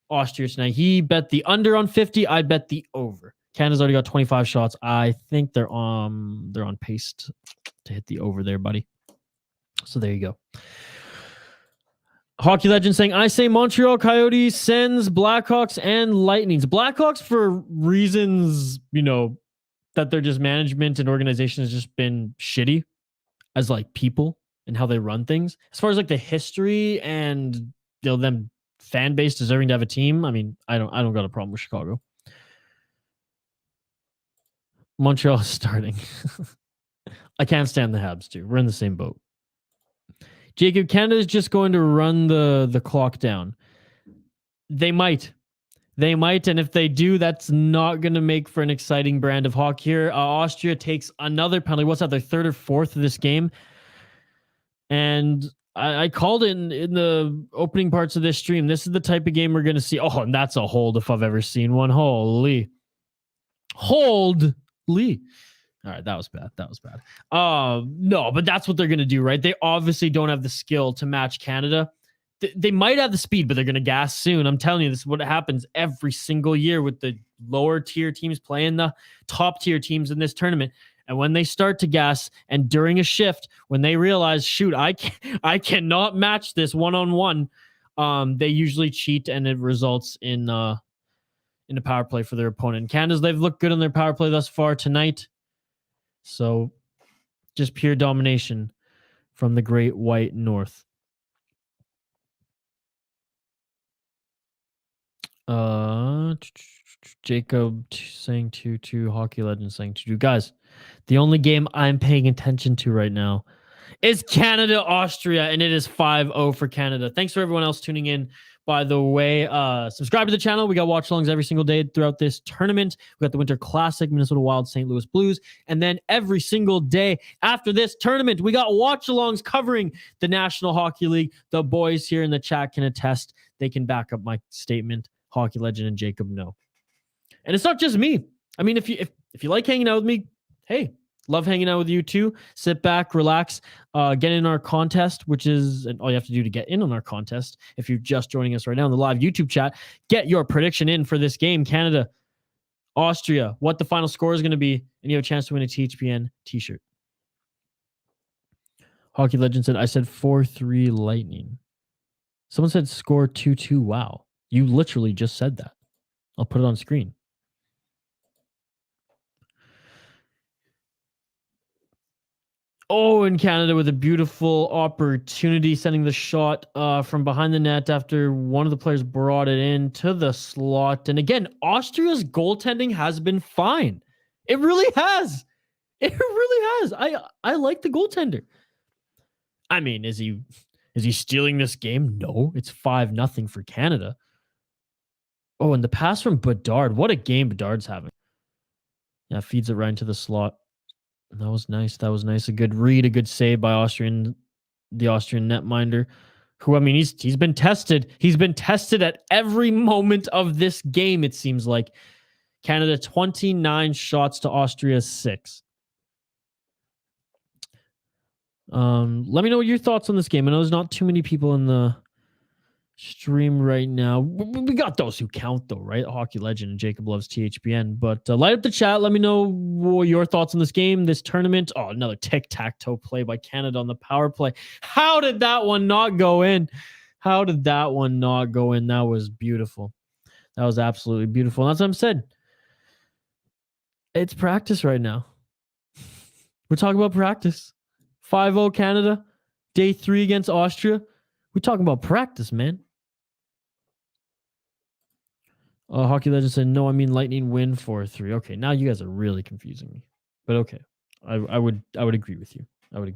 Austria tonight. He bet the under on 50. I bet the over. Canada's already got 25 shots. I think they're on pace to hit the over there, buddy. So there you go. Hockey Legend saying, I say Montreal Coyotes, Sens, Blackhawks, and Lightnings. Blackhawks for reasons, that their just management and organization has just been shitty as like people and how they run things. As far as like the history and them fan base deserving to have a team, I mean, I don't got a problem with Chicago. Montreal is starting. I can't stand the Habs too. We're in the same boat. Jacob, Canada is just going to run the clock down. They might. And if they do, that's not going to make for an exciting brand of hockey here. Austria takes another penalty. What's that, their third or fourth of this game? And I called it in the opening parts of this stream. This is the type of game we're going to see. Oh, and that's a hold if I've ever seen one. Holy. All right, that was bad. No, but that's what they're going to do, right? They obviously don't have the skill to match Canada. They might have the speed, but they're going to gas soon. I'm telling you, this is what happens every single year with the lower tier teams playing the top tier teams in this tournament. And when they start to gas and during a shift, when they realize, shoot, I cannot match this one-on-one, they usually cheat and it results in a power play for their opponent. Canada's, they've looked good on their power play thus far tonight. So just pure domination from the Great White North. Jacob saying 2-2, Hockey Legend saying 2-2. Guys, the only game I'm paying attention to right now is Canada, Austria, and it is 5-0 for Canada. Thanks for everyone else tuning in. By the way, subscribe to the channel. We got watchalongs every single day throughout this tournament. We got the Winter Classic, Minnesota Wild, St. Louis Blues. And then every single day after this tournament, we got watchalongs covering the National Hockey League. The boys here in the chat can attest. They can back up my statement. Hockey Legend and Jacob know. And it's not just me. I mean, if you like hanging out with me, hey, love hanging out with you too. Sit back, relax, get in our contest, which is all you have to do to get in on our contest. If you're just joining us right now in the live YouTube chat, get your prediction in for this game, Canada, Austria, what the final score is going to be, and you have a chance to win a THPN t-shirt. Hockey Legend said, I said 4-3 Lightning. Someone said score 2-2. Wow. You literally just said that. I'll put it on screen. Oh, in Canada with a beautiful opportunity, sending the shot from behind the net after one of the players brought it in to the slot. And again, Austria's goaltending has been fine. It really has. I like the goaltender. I mean, is he stealing this game? No, it's 5-0 for Canada. Oh, and the pass from Bedard. What a game Bedard's having. Yeah, feeds it right into the slot. That was nice. A good read, a good save by the Austrian netminder, who, I mean, he's been tested. He's been tested at every moment of this game, it seems like. Canada 29 shots to Austria 6. Let me know your thoughts on this game. I know there's not too many people in the stream right now. We got those who count though, right? Hockey Legend and Jacob loves THPN. But light up the chat. Let me know your thoughts on this game, this tournament. Oh, another tic-tac-toe play by Canada on the power play. How did that one not go in? That was beautiful. That was absolutely beautiful. And that's what I'm saying. It's practice right now. We're talking about practice. 5-0 Canada. Day 3 against Austria. We're talking about practice, man. Hockey Legend said, no, I mean Lightning win 4-3. Okay, now you guys are really confusing me. But okay, I would agree with you. It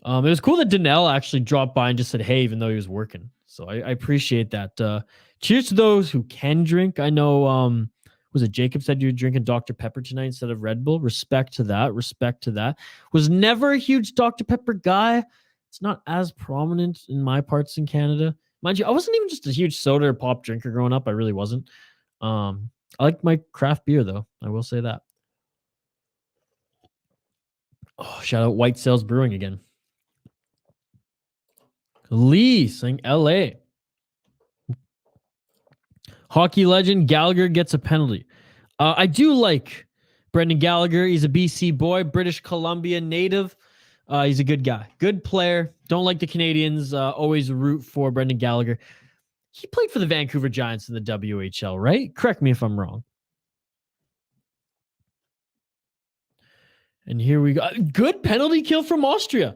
was cool that Danelle actually dropped by and just said, hey, even though he was working. So I appreciate that. Cheers to those who can drink. I know, was it Jacob said you were drinking Dr. Pepper tonight instead of Red Bull? Respect to that. Was never a huge Dr. Pepper guy. It's not as prominent in my parts in Canada. Mind you, I wasn't even just a huge soda or pop drinker growing up. I really wasn't. I like my craft beer, though. I will say that. Oh, shout out White Sails Brewing again. Lee saying LA. Hockey legend Gallagher gets a penalty. I do like Brendan Gallagher. He's a BC boy, British Columbia native. He's a good guy, good player. Don't like the Canadians. Always root for Brendan Gallagher. He played for the Vancouver Giants in the WHL, right? Correct me if I'm wrong. And here we go. Good penalty kill from Austria.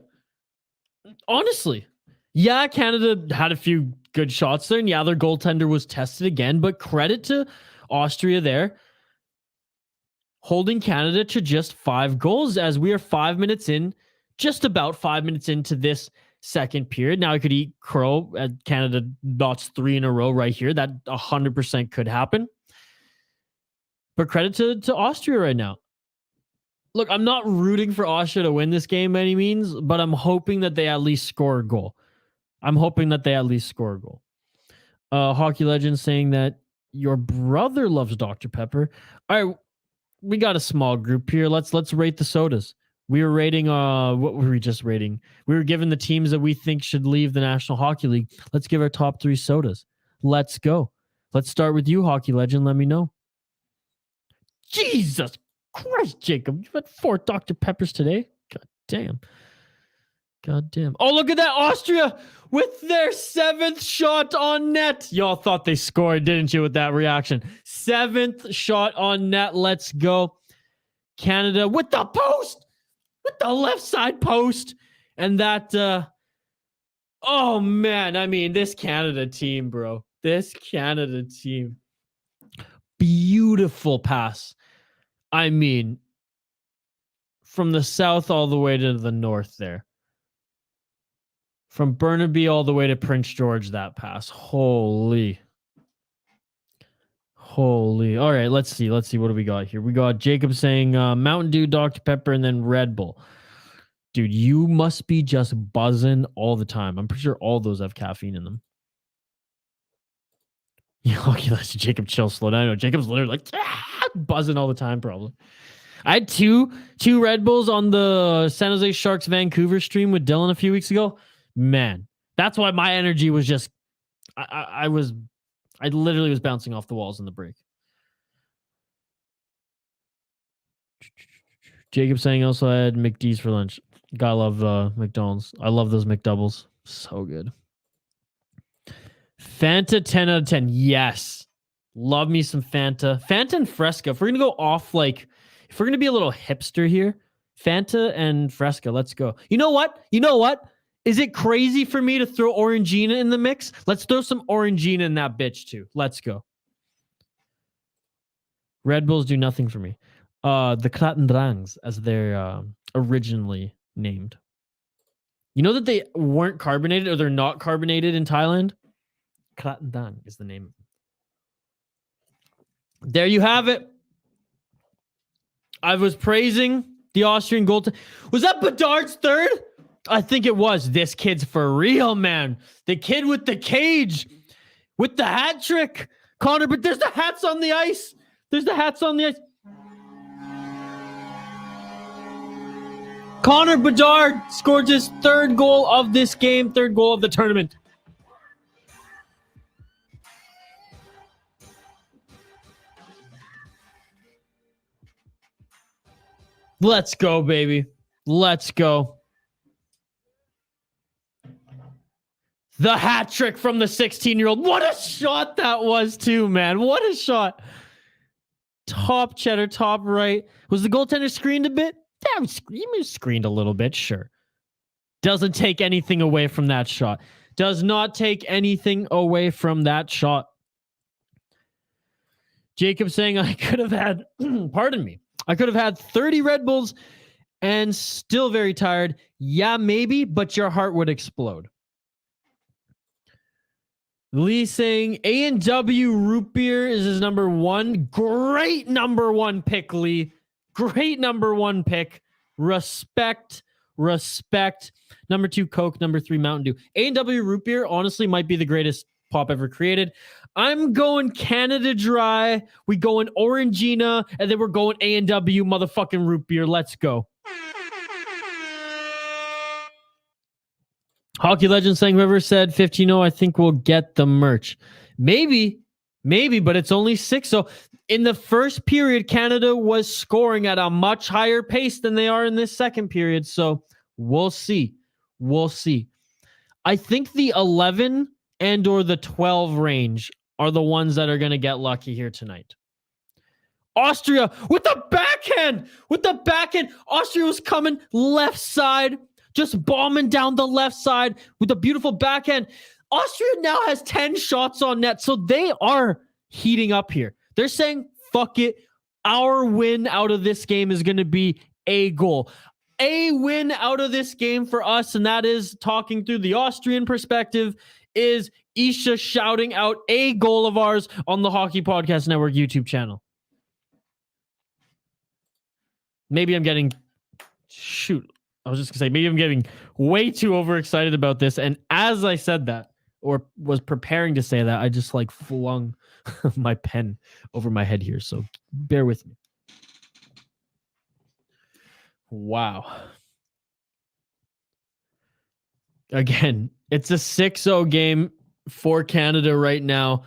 Honestly. Yeah, Canada had a few good shots there. And yeah, their goaltender was tested again. But credit to Austria there, holding Canada to just 5 goals as we are 5 minutes in, just about 5 minutes into this second period. Now I could eat crow at Canada dots 3 in a row right here. That 100% could happen. But credit to Austria right now. Look, I'm not rooting for Austria to win this game by any means, but I'm hoping that they at least score a goal. Hockey legend saying that your brother loves Dr. Pepper. All right, we got a small group here. Let's rate the sodas. We were rating what were we just rating? We were given the teams that we think should leave the National Hockey League. Let's give our top 3 sodas. Let's go. Let's start with you, hockey legend. Let me know. Jesus Christ, Jacob. You've had 4 Dr. Peppers today. God damn. Oh, look at that. Austria with their 7th shot on net. Y'all thought they scored, didn't you, with that reaction? 7th shot on net. Let's go. Canada with the post. With the left side post. And that, oh, man. I mean, this Canada team, bro. This Canada team. Beautiful pass. I mean, from the south all the way to the north there. From Burnaby all the way to Prince George, that pass. Holy. All right, let's see. What do we got here? We got Jacob saying Mountain Dew, Dr. Pepper, and then Red Bull. Dude, you must be just buzzing all the time. I'm pretty sure all those have caffeine in them. Yeah, okay, let's Jacob chill, slow down. I know Jacob's literally like buzzing all the time, probably. I had two Red Bulls on the San Jose Sharks Vancouver stream with Dylan a few weeks ago. Man, that's why my energy was just I literally was bouncing off the walls in the break. Jacob saying also I had McD's for lunch. Gotta love McDonald's. I love those McDoubles. So good. Fanta 10 out of 10. Yes. Love me some Fanta. Fanta and Fresca. If we're going to go off, like, if we're going to be a little hipster here, Fanta and Fresca, let's go. You know what? Is it crazy for me to throw Orangina in the mix? Let's throw some Orangina in that bitch too. Let's go. Red Bulls do nothing for me. The Klatendrangs, as they're originally named. You know that they weren't carbonated, or they're not carbonated in Thailand? Klatendrang is the name. There you have it. I was praising the Austrian goaltender. Was that Bedard's third? I think it was. This kid's for real, man. The kid with the cage, with the hat trick. Connor, but there's the hats on the ice. Connor Bedard scored his 3rd goal of this game, 3rd goal of the tournament. Let's go, baby. Let's go. The hat trick from the 16-year-old. What a shot that was, too, man. What a shot. Top cheddar, top right. Was the goaltender screened a bit? Yeah, he was screened a little bit, sure. Doesn't take anything away from that shot. Does not take anything away from that shot. Jacob saying I could have had, pardon me, I could have had 30 Red Bulls and still very tired. Yeah, maybe, but your heart would explode. Lee saying A&W root beer is his number 1. Great number 1 pick, Lee. Great number 1 pick. Respect. Number 2, Coke. Number 3, Mountain Dew. A&W root beer, honestly, might be the greatest pop ever created. I'm going Canada Dry. We going Orangina, and then we're going A&W motherfucking root beer. Let's go. Hockey Legend saying whoever said 15-0, I think we'll get the merch. Maybe, but it's only 6. So in the first period, Canada was scoring at a much higher pace than they are in this second period. So we'll see. I think the 11 and or the 12 range are the ones that are going to get lucky here tonight. Austria with the backhand. Austria was coming left side, just bombing down the left side with a beautiful backhand. Austria now has 10 shots on net, so they are heating up here. They're saying, fuck it. Our win out of this game is going to be a goal. A win out of this game for us, and that is, talking through the Austrian perspective, is Isha shouting out a goal of ours on the Hockey Podcast Network YouTube channel. Maybe I'm getting... I was just going to say, maybe I'm getting way too overexcited about this, and as I said that, or was preparing to say that, I just like flung my pen over my head here, so bear with me. Wow. Again, it's a 6-0 game for Canada right now.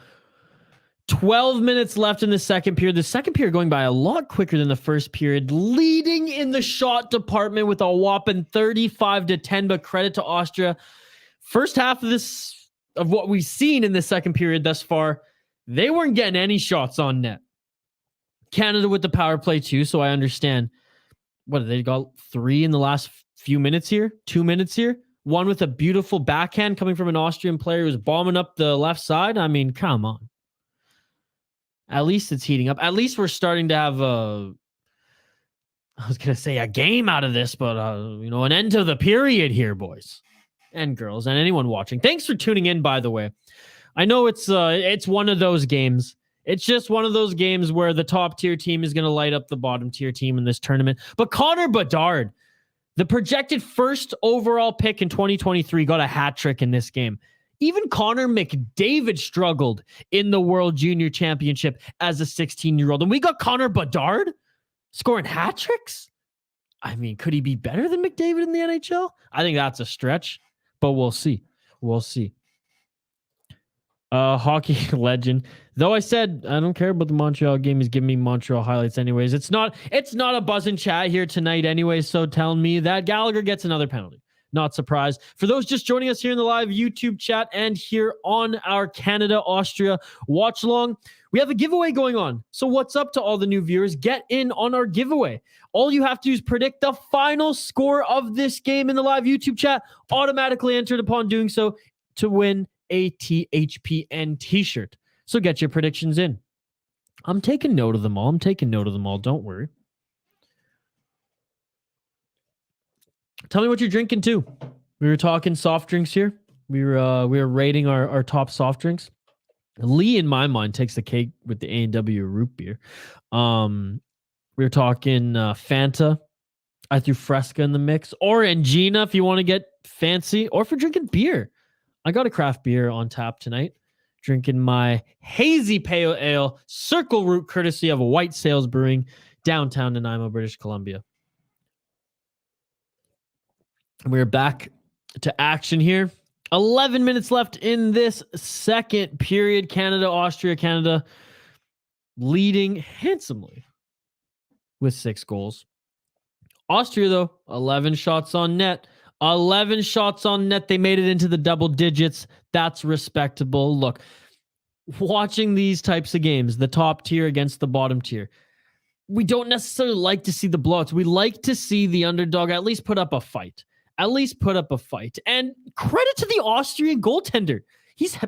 12 minutes left in the second period. The second period going by a lot quicker than the first period, leading in the shot department with a whopping 35-10, but credit to Austria. First half of what we've seen in the second period thus far, they weren't getting any shots on net. Canada with the power play too, so I understand. What, they got 3 in the last few minutes here? 2 minutes here? One with a beautiful backhand coming from an Austrian player who's bombing up the left side. I mean, come on. At least it's heating up. At least we're starting to have a game out of this, but an end to the period here, boys and girls, and anyone watching. Thanks for tuning in, by the way. I know it's one of those games. It's just one of those games where the top tier team is going to light up the bottom tier team in this tournament. But Connor Bedard, the projected first overall pick in 2023, got a hat trick in this game. Even Connor McDavid struggled in the World Junior Championship as a 16-year-old. And we got Connor Bedard scoring hat tricks? I mean, could he be better than McDavid in the NHL? I think that's a stretch, but we'll see. Hockey Legend. Though I said I don't care about the Montreal game, he's giving me Montreal highlights anyways. It's not a buzz and chat here tonight anyways, so telling me that Gallagher gets another penalty. Not surprised. For those just joining us here in the live YouTube chat and here on our Canada-Austria watch-along, we have a giveaway going on. So what's up to all the new viewers? Get in on our giveaway. All you have to do is predict the final score of this game in the live YouTube chat. Automatically entered upon doing so to win a THPN t-shirt. So get your predictions in. I'm taking note of them all. Don't worry. Tell me what you're drinking too. We were talking soft drinks here. We were rating our top soft drinks. Lee, in my mind, takes the cake with the A&W root beer. We were talking Fanta. I threw Fresca in the mix. Orangina if you want to get fancy. Or for drinking beer. I got a craft beer on tap tonight. Drinking my hazy pale ale, Circle Root, courtesy of White Sails Brewing, downtown Nanaimo, British Columbia. We're back to action here. 11 minutes left in this second period. Canada leading handsomely with 6 goals. Austria, though, 11 shots on net. 11 shots on net. They made it into the double digits. That's respectable. Look, watching these types of games, the top tier against the bottom tier, we don't necessarily like to see the blowouts. We like to see the underdog at least put up a fight. And credit to the Austrian goaltender. He's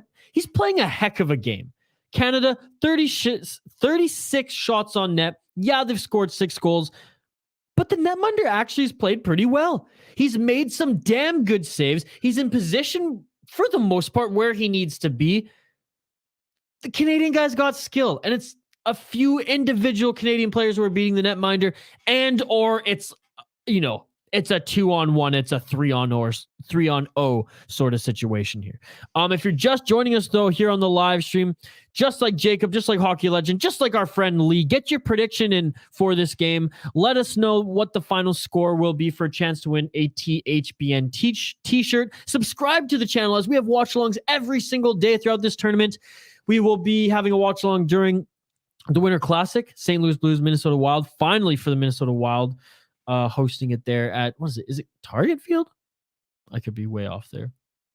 playing a heck of a game. Canada, 36 shots on net. Yeah, they've scored 6 goals. But the netminder actually has played pretty well. He's made some damn good saves. He's in position, for the most part, where he needs to be. The Canadian guys got skill. And it's a few individual Canadian players who are beating the netminder. And or it's, It's a 2-on-1. It's a 3-on-0 sort of situation here. If you're just joining us though here on the live stream, just like Jacob, just like Hockey Legend, just like our friend Lee, get your prediction in for this game. Let us know what the final score will be for a chance to win a THPN t-shirt. Subscribe to the channel as we have watch-alongs every single day throughout this tournament. We will be having a watch-along during the Winter Classic, St. Louis Blues, Minnesota Wild. Finally for the Minnesota Wild. Hosting it there at, what is it? Is it Target Field? I could be way off there.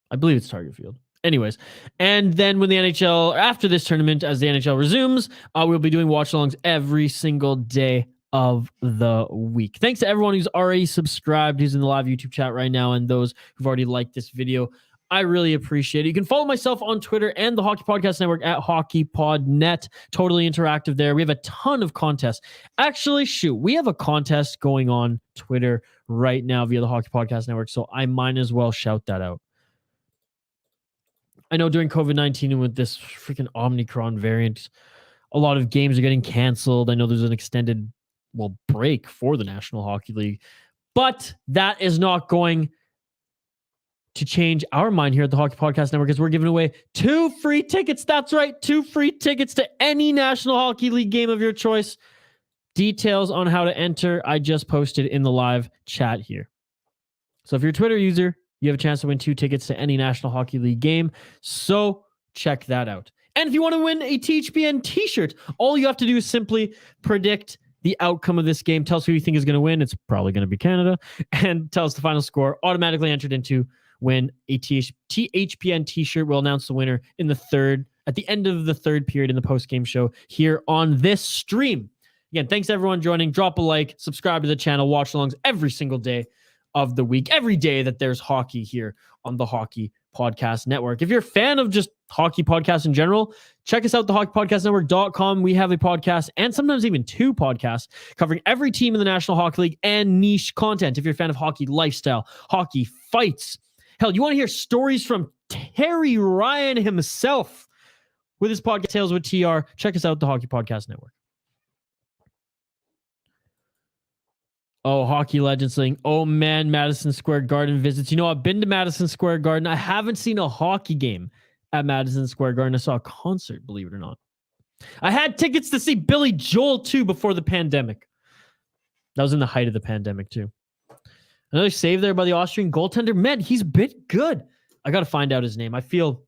I believe it's Target Field. Anyways, and then when the NHL, after this tournament, as the NHL resumes, we'll be doing watch-alongs every single day of the week. Thanks to everyone who's already subscribed, who's in the live YouTube chat right now, and those who've already liked this video. I really appreciate it. You can follow myself on Twitter and the Hockey Podcast Network at HockeyPodNet. Totally interactive there. We have a ton of contests. Actually, we have a contest going on Twitter right now via the Hockey Podcast Network, so I might as well shout that out. I know during COVID-19 and with this freaking Omicron variant, a lot of games are getting canceled. I know there's an extended, break for the National Hockey League, but that is not going to change our mind here at the Hockey Podcast Network, because we're giving away 2 free tickets. That's right, 2 free tickets to any National Hockey League game of your choice. Details on how to enter, I just posted in the live chat here. So if you're a Twitter user, you have a chance to win 2 tickets to any National Hockey League game. So check that out. And if you want to win a THPN t-shirt, all you have to do is simply predict the outcome of this game. Tell us who you think is going to win. It's probably going to be Canada. And tell us the final score. Automatically entered into win a THPN t-shirt. We'll announce the winner at the end of the third period in the post-game show here on this stream. Again, thanks to everyone joining. Drop a like, subscribe to the channel, watch alongs every single day of the week, every day that there's hockey here on the Hockey Podcast Network. If you're a fan of just hockey podcasts in general, check us out, thehockeypodcastnetwork.com. We have a podcast and sometimes even 2 podcasts covering every team in the National Hockey League and niche content. If you're a fan of hockey lifestyle, hockey fights, hell, you want to hear stories from Terry Ryan himself with his podcast, Tales with TR, check us out, the Hockey Podcast Network. Oh, Hockey Legend saying, oh man, Madison Square Garden visits. You know, I've been to Madison Square Garden. I haven't seen a hockey game at Madison Square Garden. I saw a concert, believe it or not. I had tickets to see Billy Joel too before the pandemic. That was in the height of the pandemic too. Another save there by the Austrian goaltender. Man, he's a bit good. I got to find out his name. I feel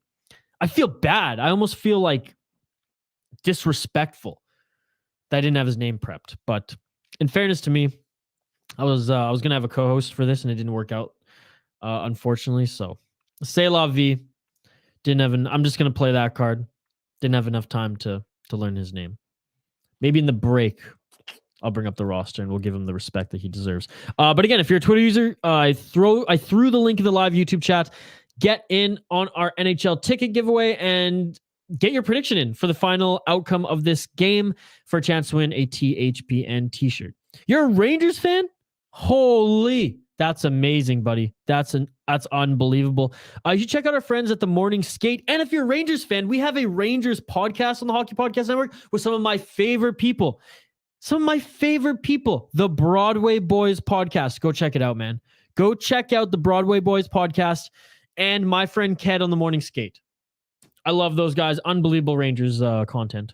bad. I almost feel like disrespectful that I didn't have his name prepped. But in fairness to me, I was going to have a co-host for this and it didn't work out, unfortunately. So, c'est la vie. I'm just going to play that card. Didn't have enough time to learn his name. Maybe in the break, I'll bring up the roster and we'll give him the respect that he deserves. But again, if you're a Twitter user, I threw the link in the live YouTube chat. Get in on our NHL ticket giveaway and get your prediction in for the final outcome of this game for a chance to win a THPN t-shirt. You're a Rangers fan? Holy, that's amazing, buddy. That's unbelievable. You should check out our friends at the Morning Skate. And if you're a Rangers fan, we have a Rangers podcast on the Hockey Podcast Network with some of my favorite people. The Broadway Boys podcast. Go check it out, man. Go check out the Broadway Boys podcast and my friend Ked on the Morning Skate. I love those guys. Unbelievable Rangers content.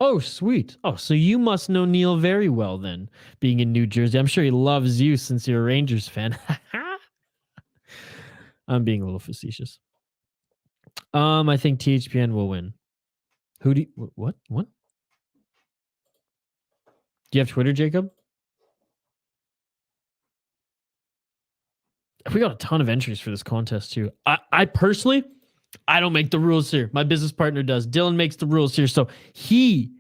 Oh, sweet. Oh, so you must know Neil very well then, being in New Jersey. I'm sure he loves you since you're a Rangers fan. I'm being a little facetious. I think THPN will win. What? Do you have Twitter, Jacob? We got a ton of entries for this contest too. I personally, I don't make the rules here. My business partner does. Dylan makes the rules here. So he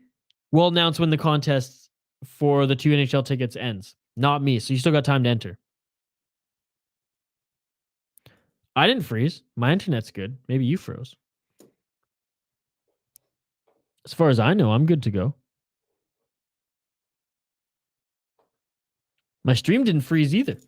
will announce when the contest for the 2 NHL tickets ends. Not me. So you still got time to enter. I didn't freeze. My internet's good. Maybe you froze. As far as I know, I'm good to go. My stream didn't freeze either.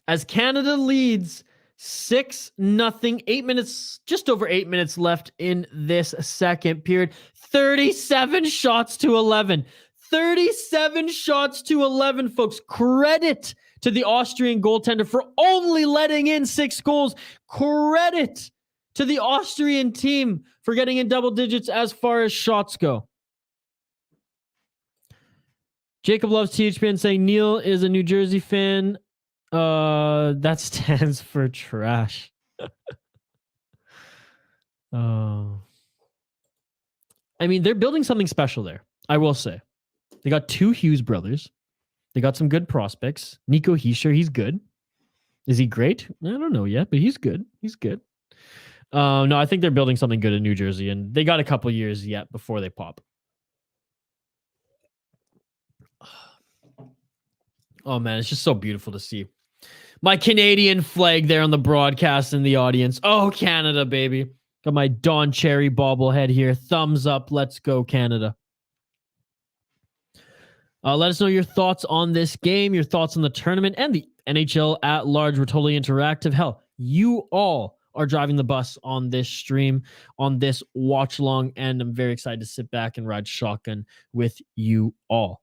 As Canada leads 6-0, 8 minutes, just over 8 minutes left in this second period. 37 shots to 11. 37 shots to 11, folks. Credit to the Austrian goaltender for only letting in 6 goals. Credit to the Austrian team for getting in double digits as far as shots go. Jacob loves THPN saying Neil is a New Jersey fan. That stands for trash. Oh. I mean, they're building something special there, I will say. They got 2 Hughes brothers. They got some good prospects. Nico Hischier, he's good. Is he great? I don't know yet, but he's good. He's good. No, I think they're building something good in New Jersey, and they got a couple years yet before they pop. Oh, man, it's just so beautiful to see. My Canadian flag there on the broadcast in the audience. Oh, Canada, baby. Got my Don Cherry bobblehead here. Thumbs up. Let's go, Canada. Let us know your thoughts on this game, your thoughts on the tournament, and the NHL at large. We're totally interactive. Hell, you all are driving the bus on this stream, on this watch along, and I'm very excited to sit back and ride shotgun with you all.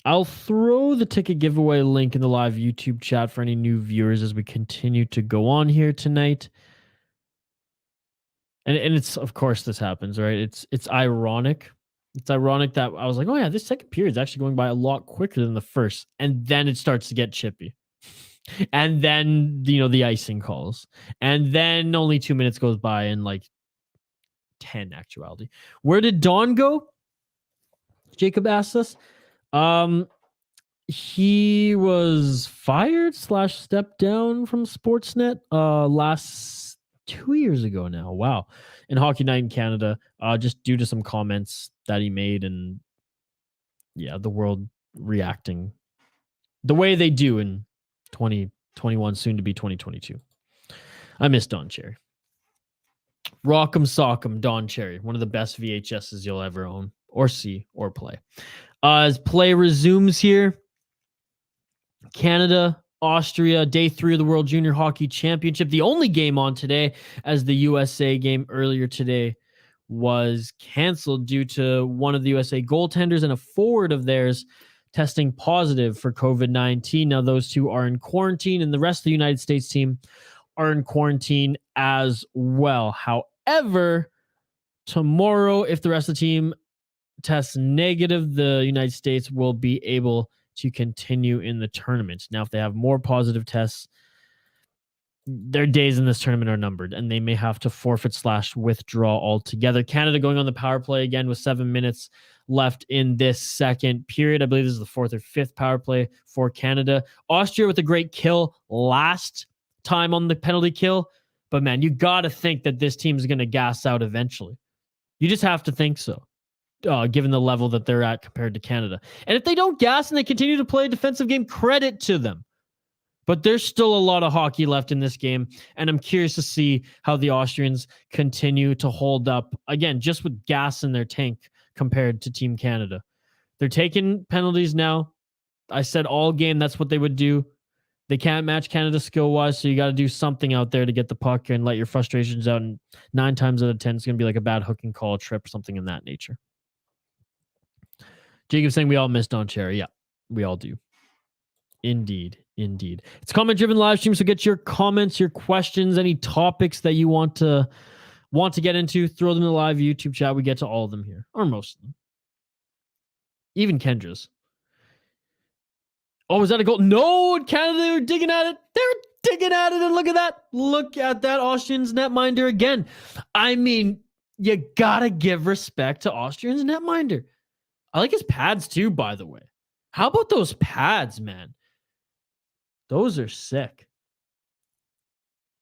I'll throw the ticket giveaway link in the live YouTube chat for any new viewers as we continue to go on here tonight. And it's, of course, this happens, right? It's ironic. It's ironic that I was like, oh yeah, this second period is actually going by a lot quicker than the first. And then it starts to get chippy. And then, the icing calls. And then only 2 minutes goes by in like 10 actuality. Where did Don go? Jacob asked us. He was fired / stepped down from Sportsnet last 2 years ago now. Wow. In Hockey Night in Canada, just due to some comments that he made, and the world reacting the way they do in 2021, soon to be 2022. I miss Don Cherry. Rock'em sock'em Don Cherry, one of the best VHSs you'll ever own or see or play. As play resumes here, Canada, Austria, day 3 of the World Junior Hockey Championship. The only game on today, as the USA game earlier today was canceled due to one of the USA goaltenders and a forward of theirs testing positive for COVID-19. Now those two are in quarantine, and the rest of the United States team are in quarantine as well. However, tomorrow, if the rest of the team tests negative, the United States will be able to continue in the tournament. Now, if they have more positive tests, their days in this tournament are numbered, and they may have to forfeit / withdraw altogether. Canada going on the power play again with 7 minutes left in this second period. I believe this is the 4th or 5th power play for Canada. Austria with a great kill last time on the penalty kill. But man, you got to think that this team is going to gas out eventually. You just have to think so, given the level that they're at compared to Canada. And if they don't gas and they continue to play a defensive game, credit to them. But there's still a lot of hockey left in this game, and I'm curious to see how the Austrians continue to hold up, again, just with gas in their tank compared to Team Canada. They're taking penalties now. I said all game that's what they would do. They can't match Canada skill-wise, so you got to do something out there to get the puck and let your frustrations out, and 9 times out of 10, it's going to be like a bad hooking call, trip, something in that nature. Jacob saying we all miss Don Cherry. Yeah, we all do. Indeed. It's comment-driven live stream, so get your comments, your questions, any topics that you want to get into, throw them in the live YouTube chat. We get to all of them here, or most of them. Even Kendra's. Oh, was that a goal? No, Canada, they were digging at it. They were digging at it, and look at that. Look at that Austrians netminder again. I mean, you gotta give respect to Austrians netminder. I like his pads too, by the way. How about those pads, man? Those are sick.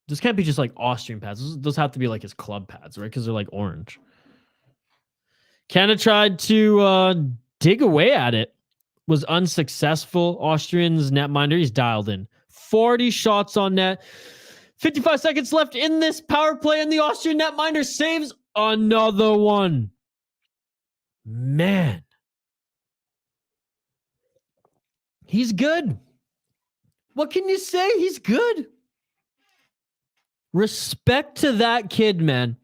This can't be just like Austrian pads. Those have to be like his club pads, right? Because they're like orange. Canada tried to dig away at it. Was unsuccessful. Austrians netminder, he's dialed in. 40 shots on net. 55 seconds left in this power play, and the Austrian netminder saves another one. Man. He's good. What can you say? He's good. Respect to that kid, man.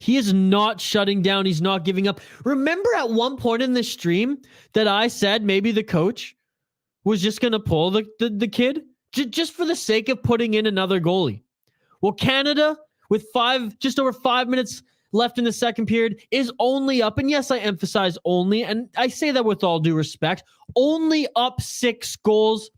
He is not shutting down. He's not giving up. Remember at one point in the stream that I said maybe the coach was just going to pull the kid just for the sake of putting in another goalie. Well, Canada, with just over 5 minutes left in the second period, is only up. And yes, I emphasize only, and I say that with all due respect, only up 6 goals.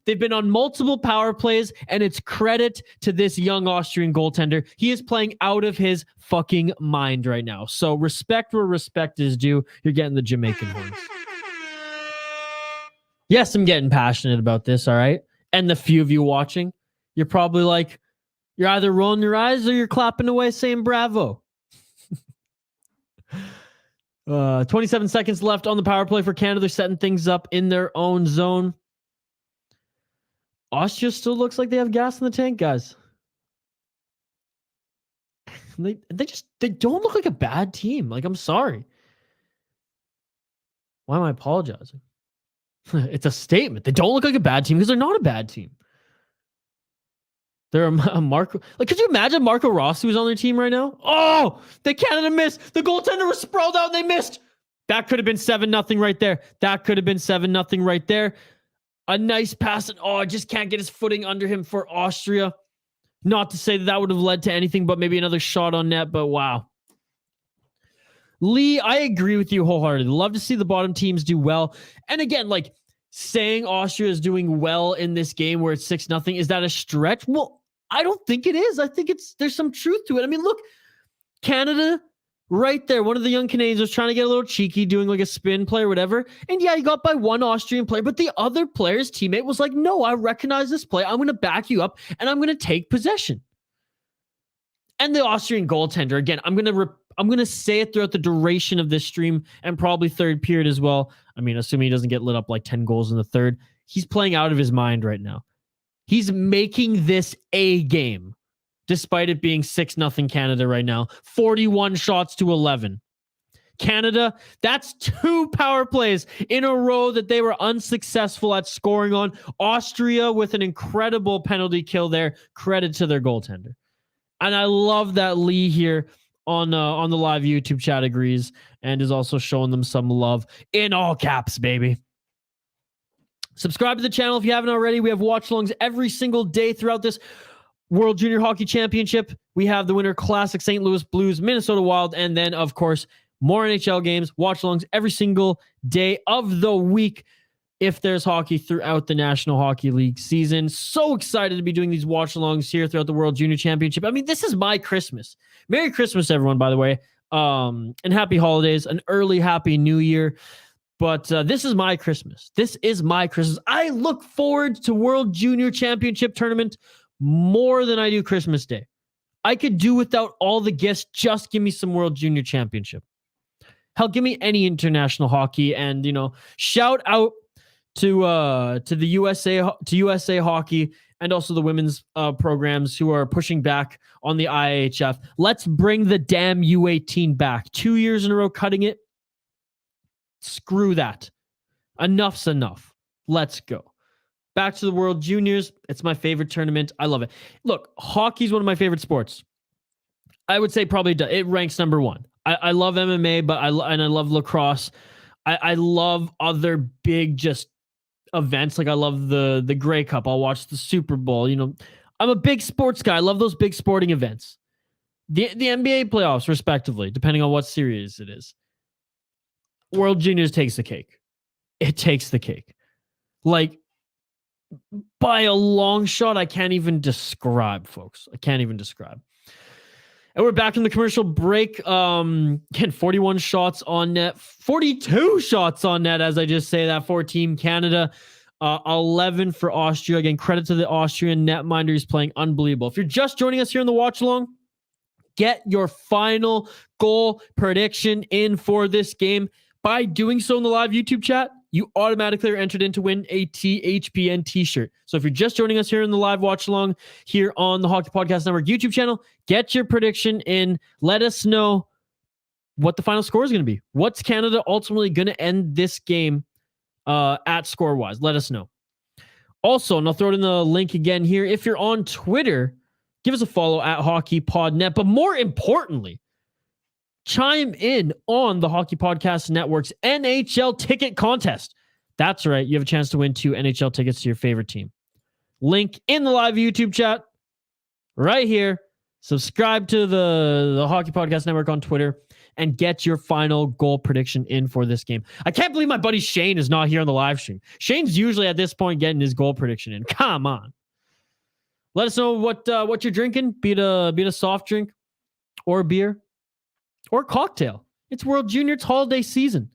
They've been on multiple power plays, and it's credit to this young Austrian goaltender. He is playing out of his fucking mind right now. So respect where respect is due. You're getting the Jamaican horns. Yes, I'm getting passionate about this, all right? And the few of you watching, you're probably like, you're either rolling your eyes or you're clapping away saying bravo. 27 seconds left on the power play for Canada. They're setting things up in their own zone. Austria still looks like they have gas in the tank, guys. They don't look like a bad team. Like, I'm sorry. Why am I apologizing? It's a statement. They don't look like a bad team because they're not a bad team. They're a Marco. Like, could you imagine Marco Rossi was on their team right now? Oh, the Canada missed. The goaltender was sprawled out and they missed. That could have been 7-0 right there. That could have been 7-0 right there. A nice pass. And I just can't get his footing under him for Austria. Not to say that would have led to anything but maybe another shot on net, but wow. Lee, I agree with you wholeheartedly. Love to see the bottom teams do well. And again, like, saying Austria is doing well in this game where it's 6-0, is that a stretch? Well, I don't think it is. I think there's some truth to it. I mean, look, Canada right there. One of the young Canadians was trying to get a little cheeky, doing like a spin play or whatever. And yeah, he got by one Austrian player, but the other player's teammate was like, no, I recognize this play. I'm going to back you up and I'm going to take possession. And the Austrian goaltender, again, I'm going to say it throughout the duration of this stream and probably third period as well. I mean, assuming he doesn't get lit up like 10 goals in the third, he's playing out of his mind right now. He's making this a game, despite it being 6-0 Canada right now. 41 shots to 11. Canada, that's 2 power plays in a row that they were unsuccessful at scoring on. Austria with an incredible penalty kill there. Credit to their goaltender. And I love that Lee here on the live YouTube chat agrees and is also showing them some love in all caps, baby. Subscribe to the channel if you haven't already. We have watchalongs every single day throughout this World Junior Hockey Championship. We have the Winter Classic, St. Louis Blues, Minnesota Wild, and then, of course, more NHL games, watchalongs every single day of the week if there's hockey throughout the National Hockey League season. So excited to be doing these watchalongs here throughout the World Junior Championship. I mean, this is my Christmas. Merry Christmas, everyone, by the way. And happy holidays, an early happy new year. But this is my Christmas. This is my Christmas. I look forward to World Junior Championship Tournament more than I do Christmas Day. I could do without all the gifts. Just give me some World Junior Championship. Hell, give me any international hockey. And, you know, shout out to the USA Hockey and also the women's programs who are pushing back on the IHF. Let's bring the damn U18 back. 2 years in a row cutting it. Screw that. Enough's enough. Let's go. Back to the World Juniors. It's my favorite tournament. I love it. Look, hockey's one of my favorite sports. I would say probably it ranks number 1. I love MMA, but I love lacrosse. I love other big just events. Like I love the Grey Cup. I'll watch the Super Bowl. You know, I'm a big sports guy. I love those big sporting events. The NBA playoffs, respectively, depending on what series it is. World Juniors takes the cake. It takes the cake. Like, by a long shot, I can't even describe, folks. I can't even describe. And we're back from the commercial break. Again, 41 shots on net, 42 shots on net, as I just say that, for Team Canada. 11 for Austria. Again, credit to the Austrian netminder. He's playing unbelievable. If you're just joining us here in the watch along, get your final goal prediction in for this game. By doing so in the live YouTube chat, you automatically are entered in to win a THPN t-shirt. So if you're just joining us here in the live watch along here on the Hockey Podcast Network YouTube channel, get your prediction in. Let us know what the final score is going to be. What's Canada ultimately going to end this game at score-wise? Let us know. Also, and I'll throw it in the link again here. If you're on Twitter, give us a follow at HockeyPodNet. But more importantly, chime in on the Hockey Podcast Network's NHL ticket contest. That's right. You have a chance to win 2 NHL tickets to your favorite team. Link in the live YouTube chat right here. Subscribe to the Hockey Podcast Network on Twitter and get your final goal prediction in for this game. I can't believe my buddy Shane is not here on the live stream. Shane's usually at this point getting his goal prediction in. Come on. Let us know what you're drinking. Be it a soft drink or beer or cocktail. It's World Junior. It's holiday season.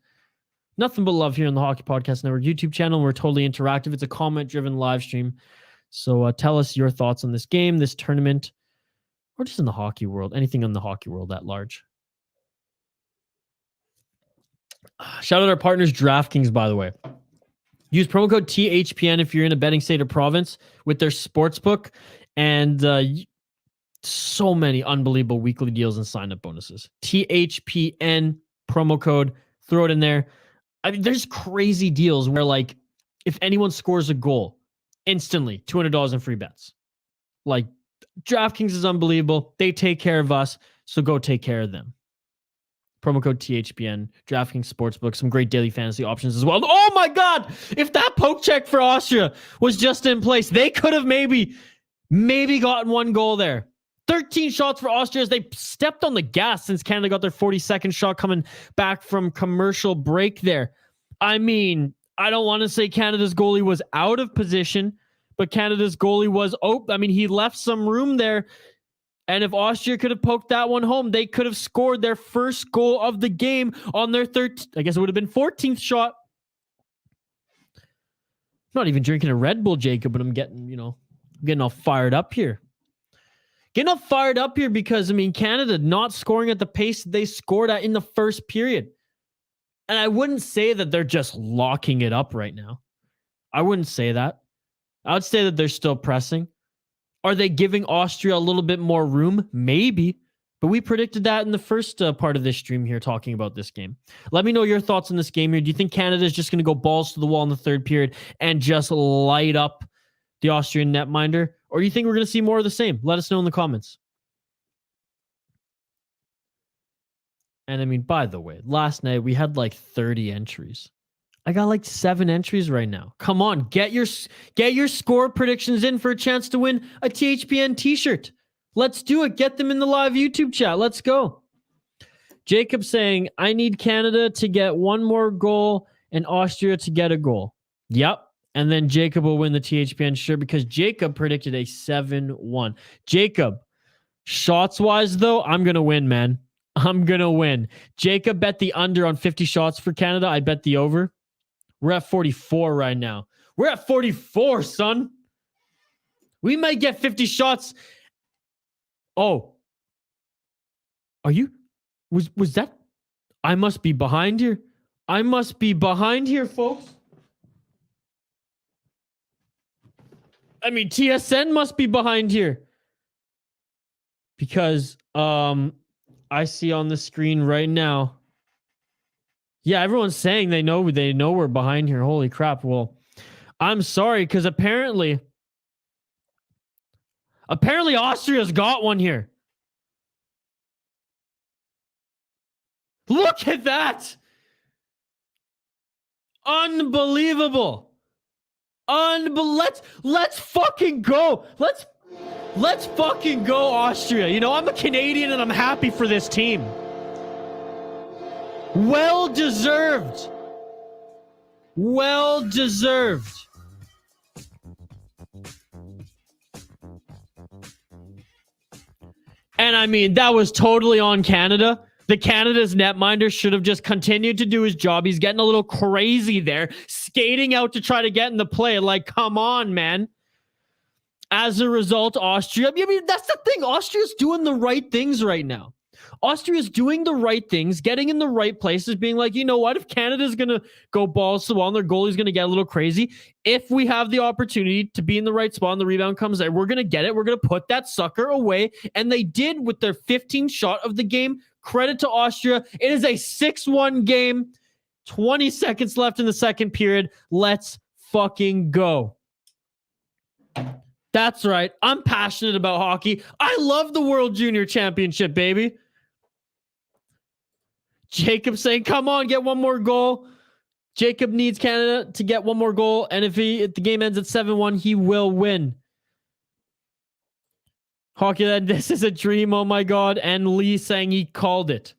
Nothing but love here on the Hockey Podcast Network YouTube channel. We're totally interactive. It's a comment-driven live stream. So tell us your thoughts on this game, this tournament, or just in the hockey world. Anything in the hockey world at large. Shout out our partners, DraftKings, by the way. Use promo code THPN if you're in a betting state or province with their sportsbook. And so many unbelievable weekly deals and sign-up bonuses. THPN promo code. Throw it in there. I mean, there's crazy deals where, like, if anyone scores a goal, instantly $200 in free bets. Like, DraftKings is unbelievable. They take care of us, so go take care of them. Promo code THPN, DraftKings Sportsbook, some great daily fantasy options as well. Oh my God! If that poke check for Austria was just in place, they could have maybe gotten 1 goal there. 13 shots for Austria as they stepped on the gas since Canada got their 42nd shot coming back from commercial break there. I mean, I don't want to say Canada's goalie was out of position, but Canada's goalie was open. I mean, he left some room there. And if Austria could have poked that one home, they could have scored their first goal of the game on their I guess it would have been 14th shot. I'm not even drinking a Red Bull, Jacob, but I'm getting all fired up here. Getting all fired up here because, I mean, Canada not scoring at the pace they scored at in the first period. And I wouldn't say that they're just locking it up right now. I wouldn't say that. I would say that they're still pressing. Are they giving Austria a little bit more room? Maybe. But we predicted that in the first part of this stream here talking about this game. Let me know your thoughts on this game here. Do you think Canada is just going to go balls to the wall in the third period and just light up the Austrian netminder? Or do you think we're going to see more of the same? Let us know in the comments. And I mean, by the way, last night we had like 30 entries. I got like 7 entries right now. Come on, get your score predictions in for a chance to win a THPN t-shirt. Let's do it. Get them in the live YouTube chat. Let's go. Jacob saying, I need Canada to get 1 more goal and Austria to get a goal. Yep. And then Jacob will win the THPN shirt because Jacob predicted a 7-1. Jacob, shots-wise though, I'm going to win, man. I'm going to win. Jacob bet the under on 50 shots for Canada. I bet the over. We're at 44 right now. We're at 44, son. We might get 50 shots. Oh. Are you? Was that? I must be behind here. I must be behind here, folks. I mean, TSN must be behind here. Because I see on the screen right now. Yeah, everyone's saying they know we're behind here. Holy crap. Well, I'm sorry because apparently Austria's got one here. Look at that. Unbelievable. Let's fucking go. Let's fucking go, Austria. You know, I'm a Canadian and I'm happy for this team. Well deserved. Well deserved. And I mean, that was totally on Canada. The Canada's netminder should have just continued to do his job. He's getting a little crazy there, skating out to try to get in the play. Like, come on, man. As a result, Austria, I mean, that's the thing. Austria's doing the right things right now. Austria's doing the right things, getting in the right places, being like, you know what? If Canada's going to go balls to the wall and their goalie's going to get a little crazy, if we have the opportunity to be in the right spot and the rebound comes there, we're going to get it. We're going to put that sucker away. And they did with their 15th shot of the game. Credit to Austria. It is a 6-1 game. 20 seconds left in the second period. Let's fucking go. That's right. I'm passionate about hockey. I love the World Junior Championship, baby. Jacob saying, come on, get one more goal. Jacob needs Canada to get one more goal. And if the game ends at 7-1, he will win. Hockeyland, this is a dream. Oh my God. And Lee saying he called it.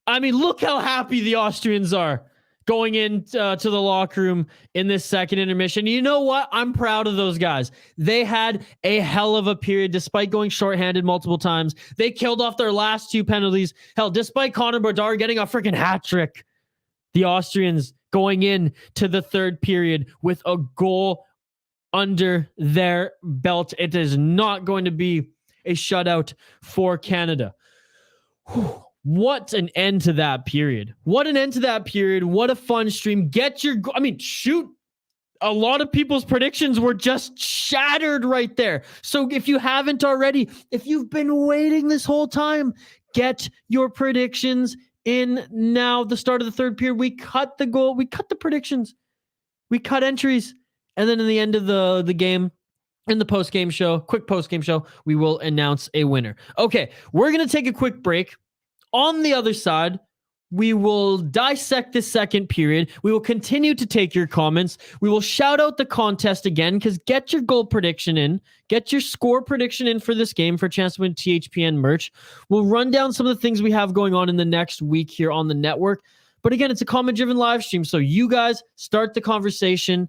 I mean, look how happy the Austrians are going into the locker room in this second intermission. You know what? I'm proud of those guys. They had a hell of a period despite going shorthanded multiple times. They killed off their last 2 penalties. Hell, despite Connor Bedard getting a freaking hat trick, the Austrians going in to the third period with a goal under their belt. It is not going to be a shutout for Canada. Whew. What an end to that period. What an end to that period. What a fun stream. Shoot. A lot of people's predictions were just shattered right there. So if you haven't already, if you've been waiting this whole time, get your predictions in now. The start of the third period, we cut the goal. We cut the predictions. We cut entries. And then in the end of the game, in the post-game show, quick post-game show, we will announce a winner. Okay, we're going to take a quick break. On the other side, we will dissect this second period. We will continue to take your comments. We will shout out the contest again, because get your goal prediction in. Get your score prediction in for this game for a chance to win THPN merch. We'll run down some of the things we have going on in the next week here on the network. But again, it's a comment-driven live stream, so you guys start the conversation.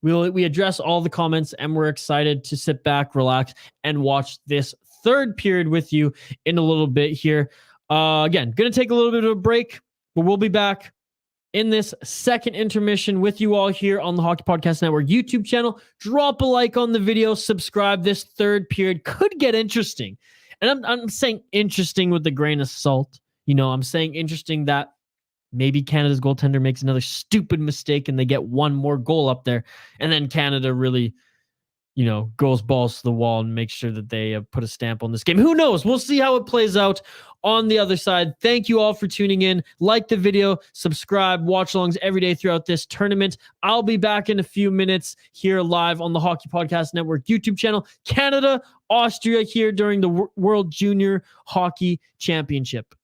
We address all the comments, and we're excited to sit back, relax, and watch this third period with you in a little bit here. Again, going to take a little bit of a break, but we'll be back in this second intermission with you all here on the Hockey Podcast Network YouTube channel. Drop a like on the video, subscribe. This third period could get interesting. And I'm saying interesting with a grain of salt. You know, I'm saying interesting that maybe Canada's goaltender makes another stupid mistake and they get one more goal up there. And then Canada really, goes balls to the wall and makes sure that they put a stamp on this game. Who knows? We'll see how it plays out on the other side. Thank you all for tuning in. Like the video, subscribe, watch alongs every day throughout this tournament. I'll be back in a few minutes here live on the Hockey Podcast Network YouTube channel. Canada, Austria here during the World Junior Hockey Championship.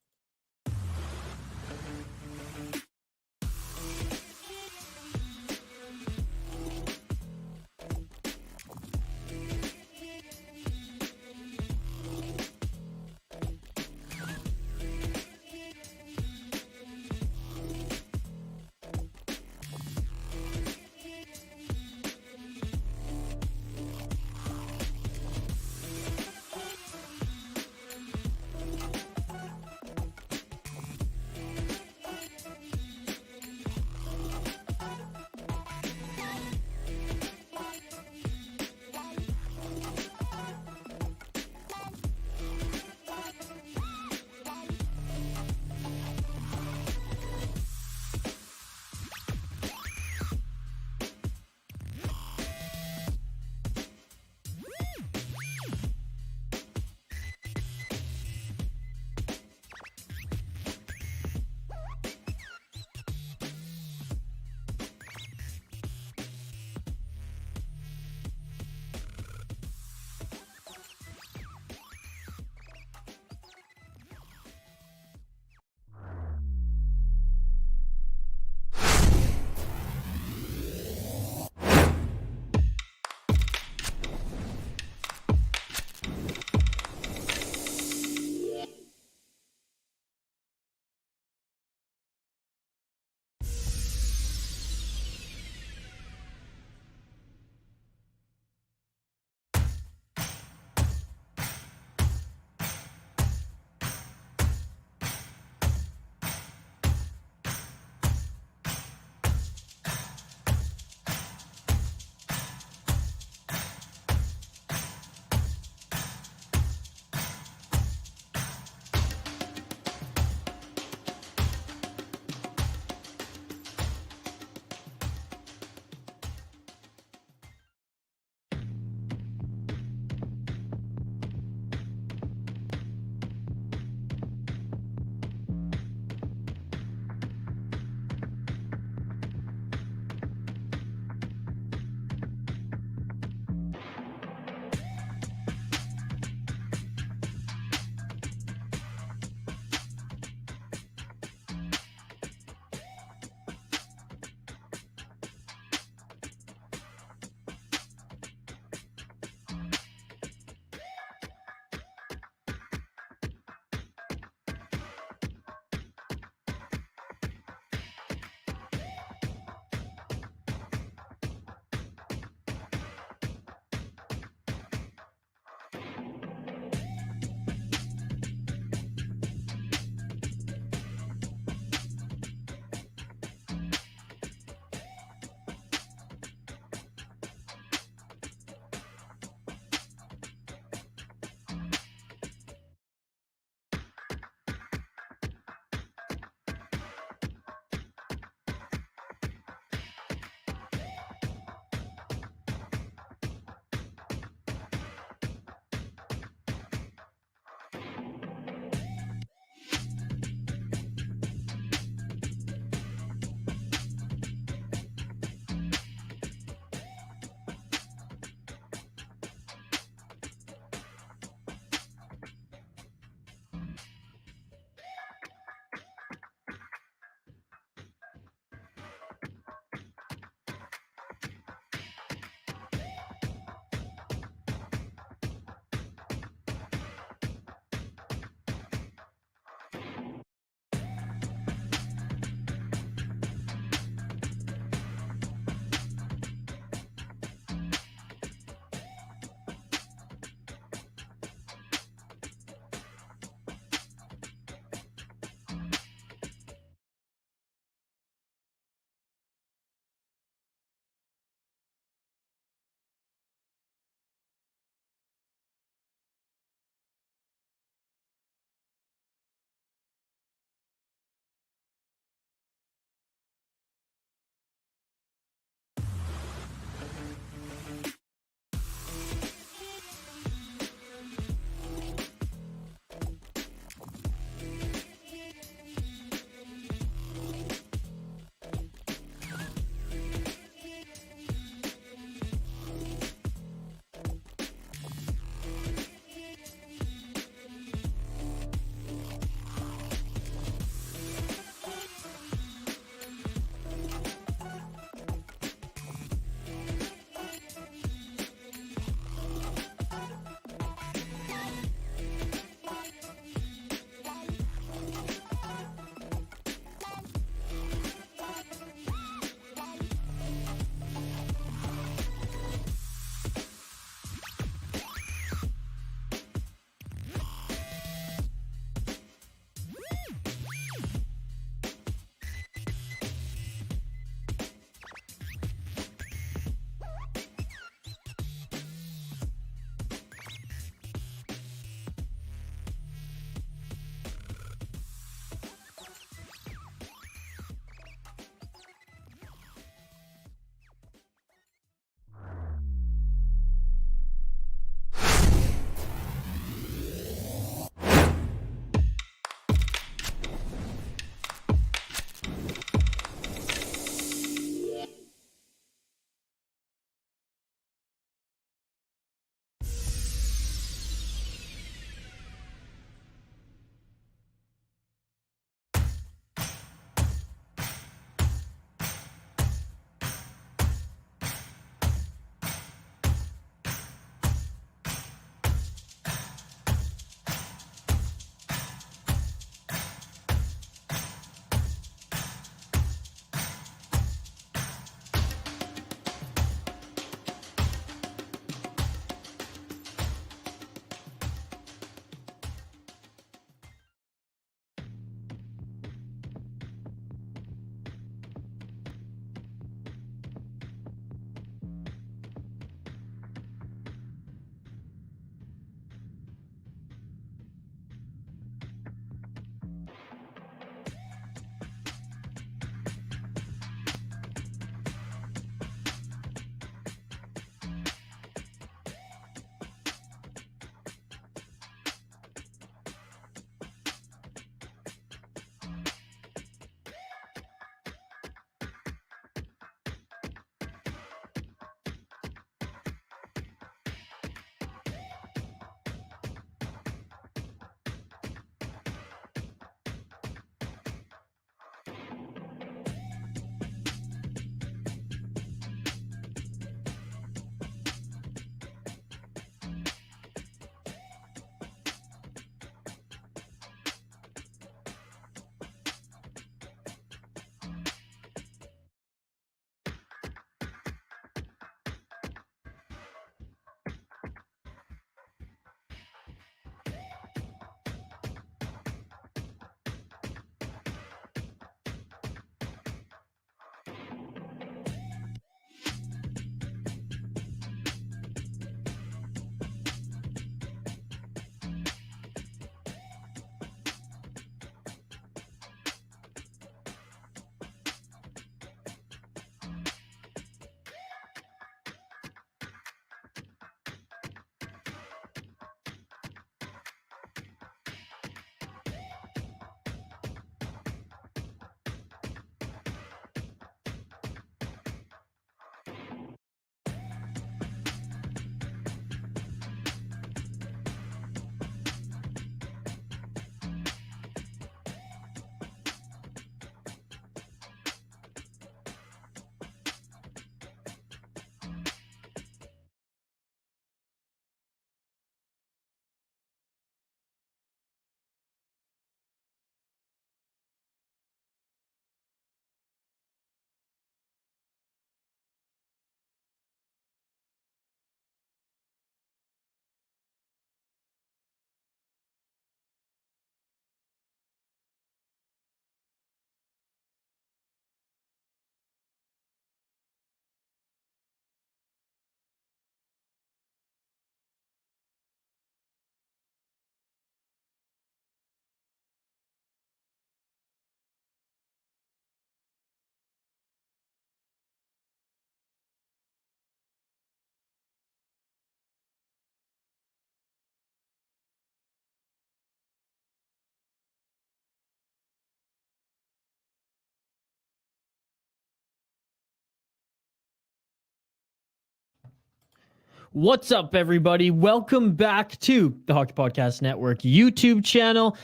What's up, everybody? Welcome back to the Hockey Podcast Network YouTube channel.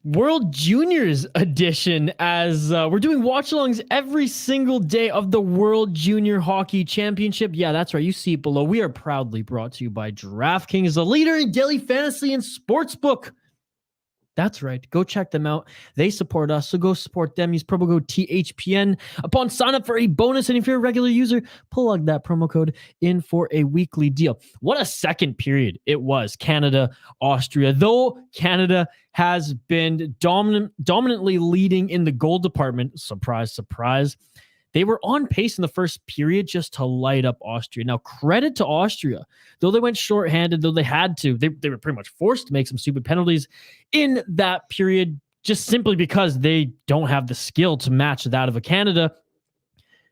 World Juniors edition, as we're doing watchalongs every single day of the World Junior Hockey Championship. Yeah, that's right. You see it below. We are proudly brought to you by DraftKings, the leader in daily fantasy and sportsbook. That's right. Go check them out. They support us, so go support them. Use promo code THPN upon sign up for a bonus. And if you're a regular user, plug that promo code in for a weekly deal. What a second period it was. Canada, Austria. Though Canada has been dominantly leading in the goal department, surprise, surprise, they were on pace in the first period just to light up Austria. Now, credit to Austria. Though they went shorthanded, though they had to, they were pretty much forced to make some stupid penalties in that period, just simply because they don't have the skill to match that of a Canada.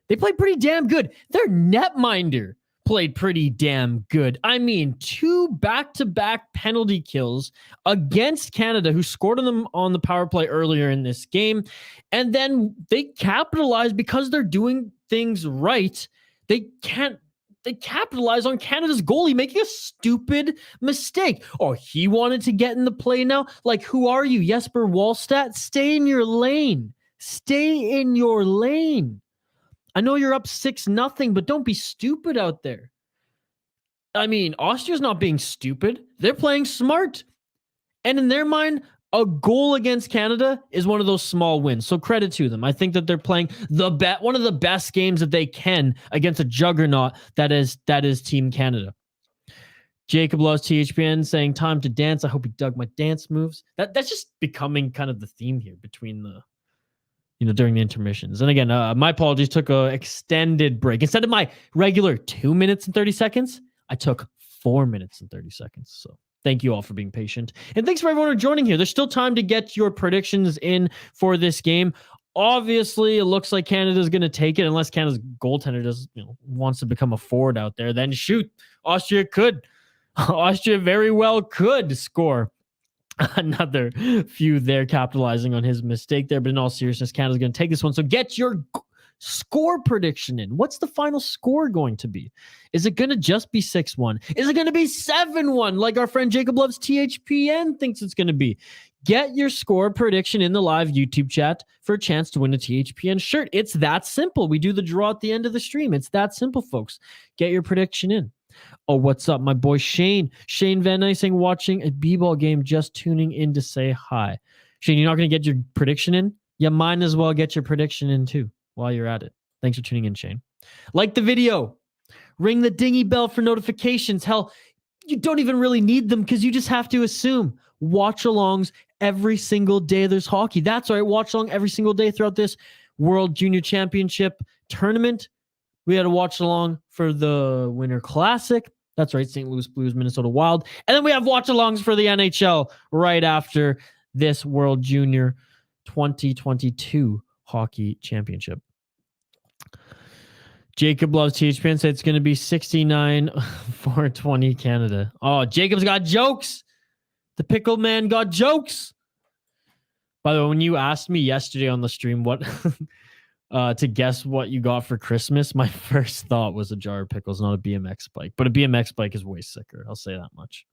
They played pretty damn good. Their netminder played pretty damn good. I mean, 2 back-to-back penalty kills against Canada, who scored on them on the power play earlier in this game. And then they capitalized because they're doing things right. They capitalize on Canada's goalie making a stupid mistake. Oh, he wanted to get in the play now? Like, who are you, Jesper Wallstedt? Stay in your lane. Stay in your lane. I know you're up 6-0, but don't be stupid out there. I mean, Austria's not being stupid. They're playing smart. And in their mind, a goal against Canada is one of those small wins. So credit to them. I think that they're playing one of the best games that they can against a juggernaut that is Team Canada. Jacob loves THPN saying, time to dance. I hope he dug my dance moves. That's just becoming kind of the theme here between during the intermissions. And again, my apologies, took an extended break. Instead of my regular 2 minutes and 30 seconds, I took 4 minutes and 30 seconds. So thank you all for being patient. And thanks for everyone for joining here. There's still time to get your predictions in for this game. Obviously, it looks like Canada's going to take it unless Canada's goaltender wants to become a forward out there. Then shoot, Austria very well could score another few there, capitalizing on his mistake there. But in all seriousness, Canada's going to take this one. So get your score prediction in. What's the final score going to be? Is it going to just be 6-1? Is it going to be 7-1 like our friend Jacob Loves THPN thinks it's going to be? Get your score prediction in the live YouTube chat for a chance to win a THPN shirt. It's that simple. We do the draw at the end of the stream. It's that simple, folks. Get your prediction in. Oh, what's up, my boy Shane? Shane Van Nysing watching a b-ball game, just tuning in to say hi. Shane, you're not going to get your prediction in? You might as well get your prediction in too while you're at it. Thanks for tuning in, Shane. Like the video. Ring the dingy bell for notifications. Hell, you don't even really need them because you just have to assume watch-alongs every single day there's hockey. That's right, watch-along every single day throughout this World Junior Championship tournament. We had a watch-along for the Winter Classic. That's right, St. Louis Blues, Minnesota Wild. And then we have watch-alongs for the NHL right after this World Junior 2022 Hockey Championship. Jacob loves THPN, said it's going to be 69-420 Canada. Oh, Jacob's got jokes. The pickle man got jokes. By the way, when you asked me yesterday on the stream what... to guess what you got for Christmas, my first thought was a jar of pickles, not a BMX bike. But a BMX bike is way sicker. I'll say that much.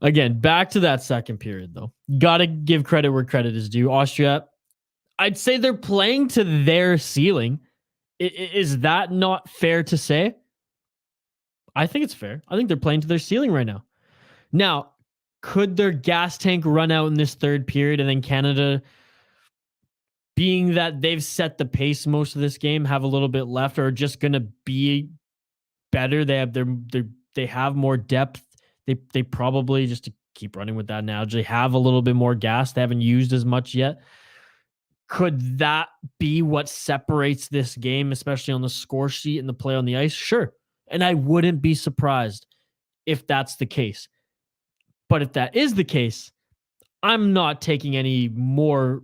Again, back to that second period, though. Got to give credit where credit is due. Austria, I'd say they're playing to their ceiling. Is that not fair to say? I think it's fair. I think they're playing to their ceiling right now. Now, could their gas tank run out in this third period and then Canada, being that they've set the pace most of this game, have a little bit left, or just going to be better? They have more depth. They probably, just to keep running with that analogy, have a little bit more gas. They haven't used as much yet. Could that be what separates this game, especially on the score sheet and the play on the ice? Sure. And I wouldn't be surprised if that's the case. But if that is the case, I'm not taking any more,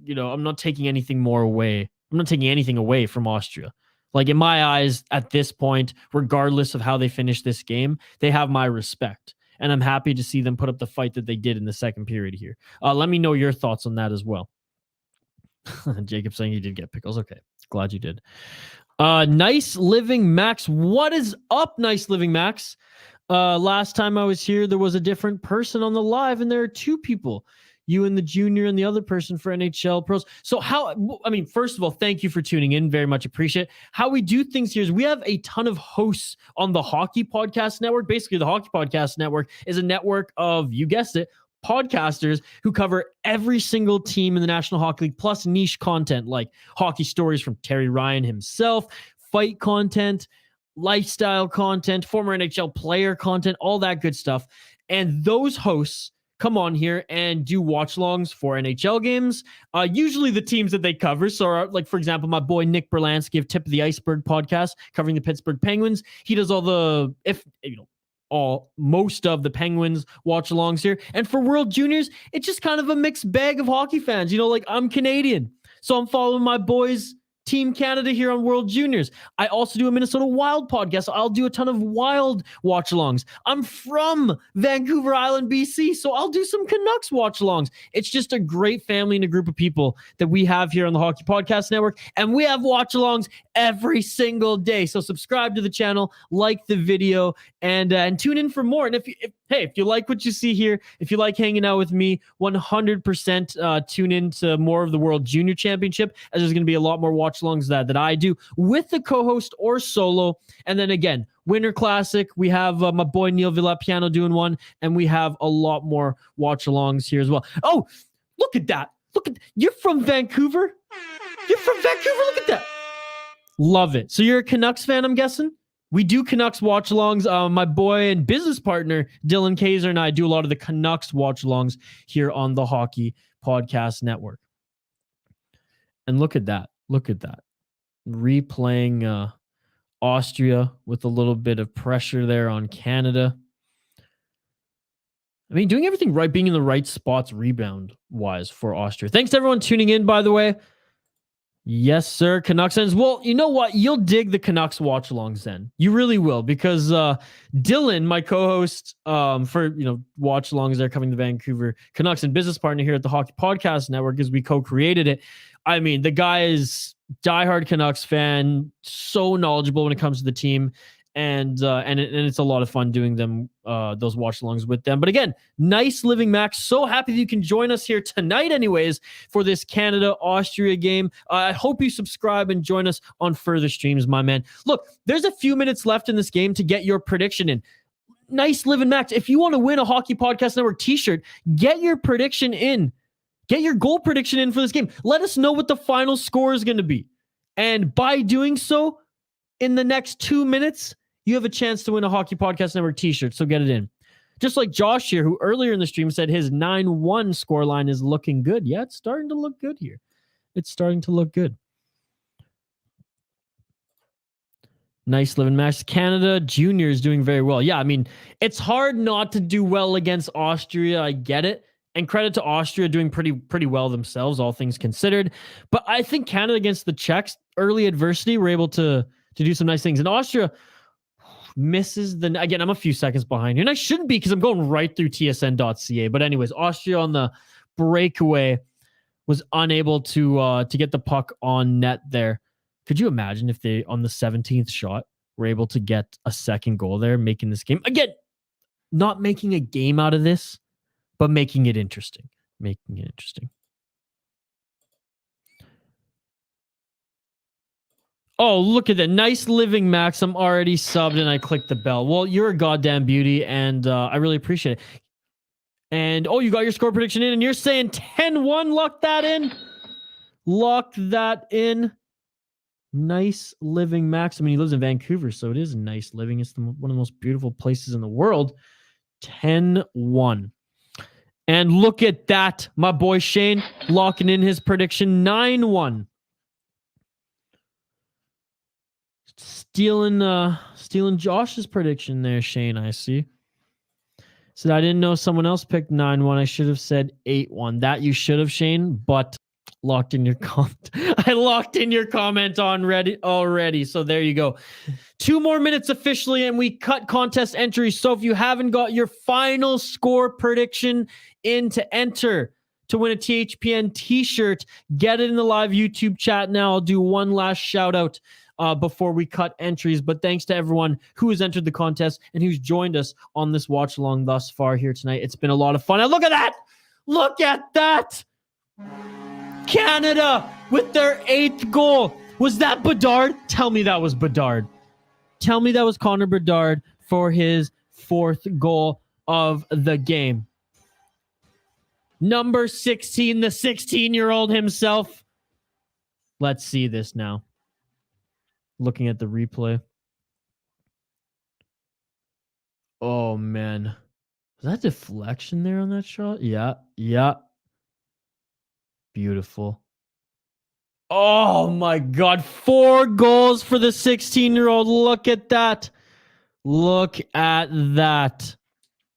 I'm not taking anything more away. I'm not taking anything away from Austria. Like, in my eyes, at this point, regardless of how they finish this game, they have my respect. And I'm happy to see them put up the fight that they did in the second period here. Let me know your thoughts on that as well. Jacob saying he did get pickles. Okay, Glad you did. Nice Living Max. What is up, Nice Living Max? Last time I was here, there was a different person on the live, and there are two people. You and the junior and the other person for NHL Pros. So first of all, thank you for tuning in. Very much appreciate it. How we do things here is we have a ton of hosts on the Hockey Podcast Network. Basically, the Hockey Podcast Network is a network of, you guessed it, podcasters who cover every single team in the National Hockey League, plus niche content like hockey stories from Terry Ryan himself, fight content, lifestyle content, former NHL player content, all that good stuff. And those hosts come on here and do watch-alongs for NHL games, usually the teams that they cover. So, like, for example, my boy Nick Berlansky of Tip of the Iceberg podcast covering the Pittsburgh Penguins. He does most of the Penguins watch-alongs here. And for World Juniors, it's just kind of a mixed bag of hockey fans. Like, I'm Canadian, so I'm following my boys Team Canada here on World Juniors. I also do a Minnesota Wild podcast, so I'll do a ton of Wild watch-alongs. I'm from Vancouver Island, BC, so I'll do some Canucks watch-alongs. It's just a great family and a group of people that we have here on the Hockey Podcast Network, and we have watch-alongs every single day. So subscribe to the channel, like the video, and tune in for more. And if you like what you see here, if you like hanging out with me, 100% tune in to more of the World Junior Championship, as there's going to be a lot more watch-alongs that I do with the co-host or solo. And then again, Winter Classic, we have my boy Neil Villapiano doing one, and we have a lot more watch-alongs here as well. Oh, look at that. You're from Vancouver? Look at that. Love it. So you're a Canucks fan, I'm guessing? We do Canucks watch-alongs. My boy and business partner, Dylan Kaiser, and I do a lot of the Canucks watch-alongs here on the Hockey Podcast Network. And look at that. Replaying Austria with a little bit of pressure there on Canada. I mean, doing everything right, being in the right spots rebound-wise for Austria. Thanks to everyone tuning in, by the way. Yes, sir. Canucks fans. Well, you know what? You'll dig the Canucks watch-alongs then. You really will, because Dylan, my co-host for watch-alongs there, covering the Vancouver Canucks and business partner here at the Hockey Podcast Network, as we co-created it. I mean, the guy is diehard Canucks fan, so knowledgeable when it comes to the team, and it's a lot of fun doing them those watch-alongs with them. But again, Nice Living Max, so happy that you can join us here tonight anyways for this Canada-Austria game. I hope you subscribe and join us on further streams, my man. Look, there's a few minutes left in this game to get your prediction in. Nice Living Max, if you want to win a Hockey Podcast Network t-shirt, get your prediction in. Get your goal prediction in for this game. Let us know what the final score is going to be. And by doing so, in the next 2 minutes, you have a chance to win a Hockey Podcast Network t-shirt, so get it in. Just like Josh here, who earlier in the stream said his 9-1 scoreline is looking good. Yeah, it's starting to look good here. Nice Living Max. Canada Junior is doing very well. Yeah, I mean, it's hard not to do well against Austria. I get it. And credit to Austria doing pretty well themselves, all things considered. But I think Canada against the Czechs, early adversity, were able to do some nice things. And Austria misses again, I'm a few seconds behind here, and I shouldn't be because I'm going right through tsn.ca. But anyways, Austria on the breakaway was unable to get the puck on net there. Could you imagine if they, on the 17th shot, were able to get a second goal there, making this game, again, not making a game out of this, but making it interesting. Oh, look at that. Nice Living Max. I'm already subbed and I clicked the bell. Well, you're a goddamn beauty, and I really appreciate it. And, you got your score prediction in, and you're saying 10-1. Lock that in. Nice Living Max. I mean, he lives in Vancouver, so it is nice living. It's one of the most beautiful places in the world. 10-1. And look at that. My boy Shane locking in his prediction. 9-1. Stealing Josh's prediction there, Shane, I see. Said, I didn't know someone else picked 9-1. I should have said 8-1. That you should have, Shane, but locked in your comment. I locked in your comment already. So there you go. 2 more minutes officially, and we cut contest entries. So if you haven't got your final score prediction in to enter to win a THPN t-shirt. Get it in the live YouTube chat now. I'll do one last shout out before we cut entries. But thanks to everyone who has entered the contest and who's joined us on this watch along thus far here tonight. It's been a lot of fun. And look at that. Look at that. Canada with their 8th goal. Was that Bedard? Tell me that was Bedard. Tell me that was Connor Bedard for his 4th goal of the game. Number 16, the 16-year-old himself. Let's see this now. Looking at the replay. Oh, man. Was that deflection there on that shot? Yeah. Beautiful. Oh, my God. 4 goals for the 16-year-old. Look at that. Look at that.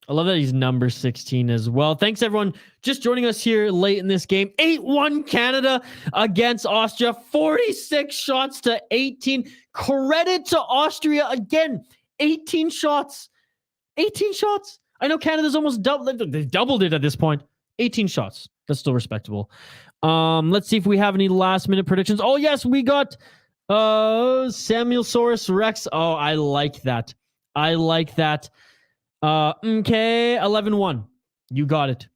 I love that he's number 16 as well. Thanks, everyone, just joining us here late in this game. 8-1 Canada against Austria. 46 shots to 18. Credit to Austria again. 18 shots. 18 shots. I know Canada's almost doubled. They doubled it at this point. 18 shots. That's still respectable. Let's see if we have any last-minute predictions. Oh, yes, we got Samuel Soros Rex. Oh, I like that. Okay, 11-1. You got it.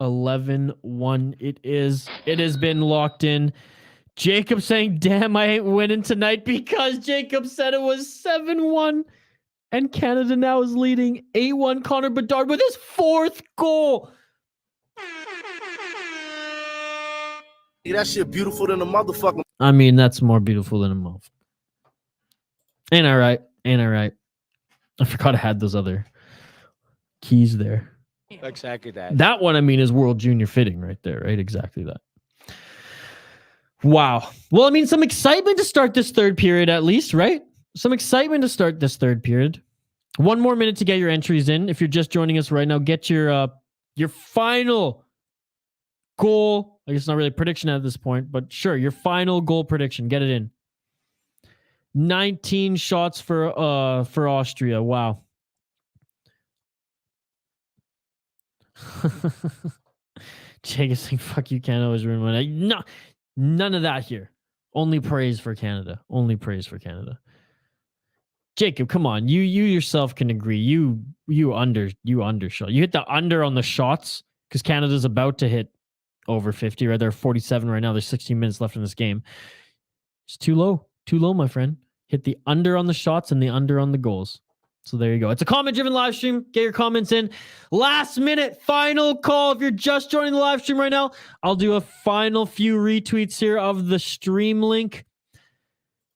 $11-1. It is. It has been locked in. Jacob saying, damn, I ain't winning tonight, because Jacob said it was 7-1. And Canada now is leading 8-1. Connor Bedard with his 4th goal. That shit beautiful than a motherfucker. I mean, that's more beautiful than a motherfucker. Ain't I right? I forgot I had those other keys there. Exactly that. That one, I mean, is World Junior fitting right there, right? Exactly that. Wow. Well, I mean, some excitement to start this 3rd period at least, right? Some excitement to start this 3rd period. One more minute to get your entries in. If you're just joining us right now, get your final goal. I guess it's not really a prediction at this point, but sure, your final goal prediction. Get it in. 19 shots for Austria. Wow. Jake is saying, fuck you, Canada always ruin my night. No, none of that here. Only praise for Canada. Only praise for Canada. Jacob, come on. You yourself can agree. You undershot. You hit the under on the shots because Canada's about to hit over 50, right? They're 47 right now. There's 16 minutes left in this game. It's too low. Too low, my friend. Hit the under on the shots and the under on the goals. So there you go. It's a comment-driven live stream. Get your comments in. Last minute, final call. If you're just joining the live stream right now, I'll do a final few retweets here of the stream link.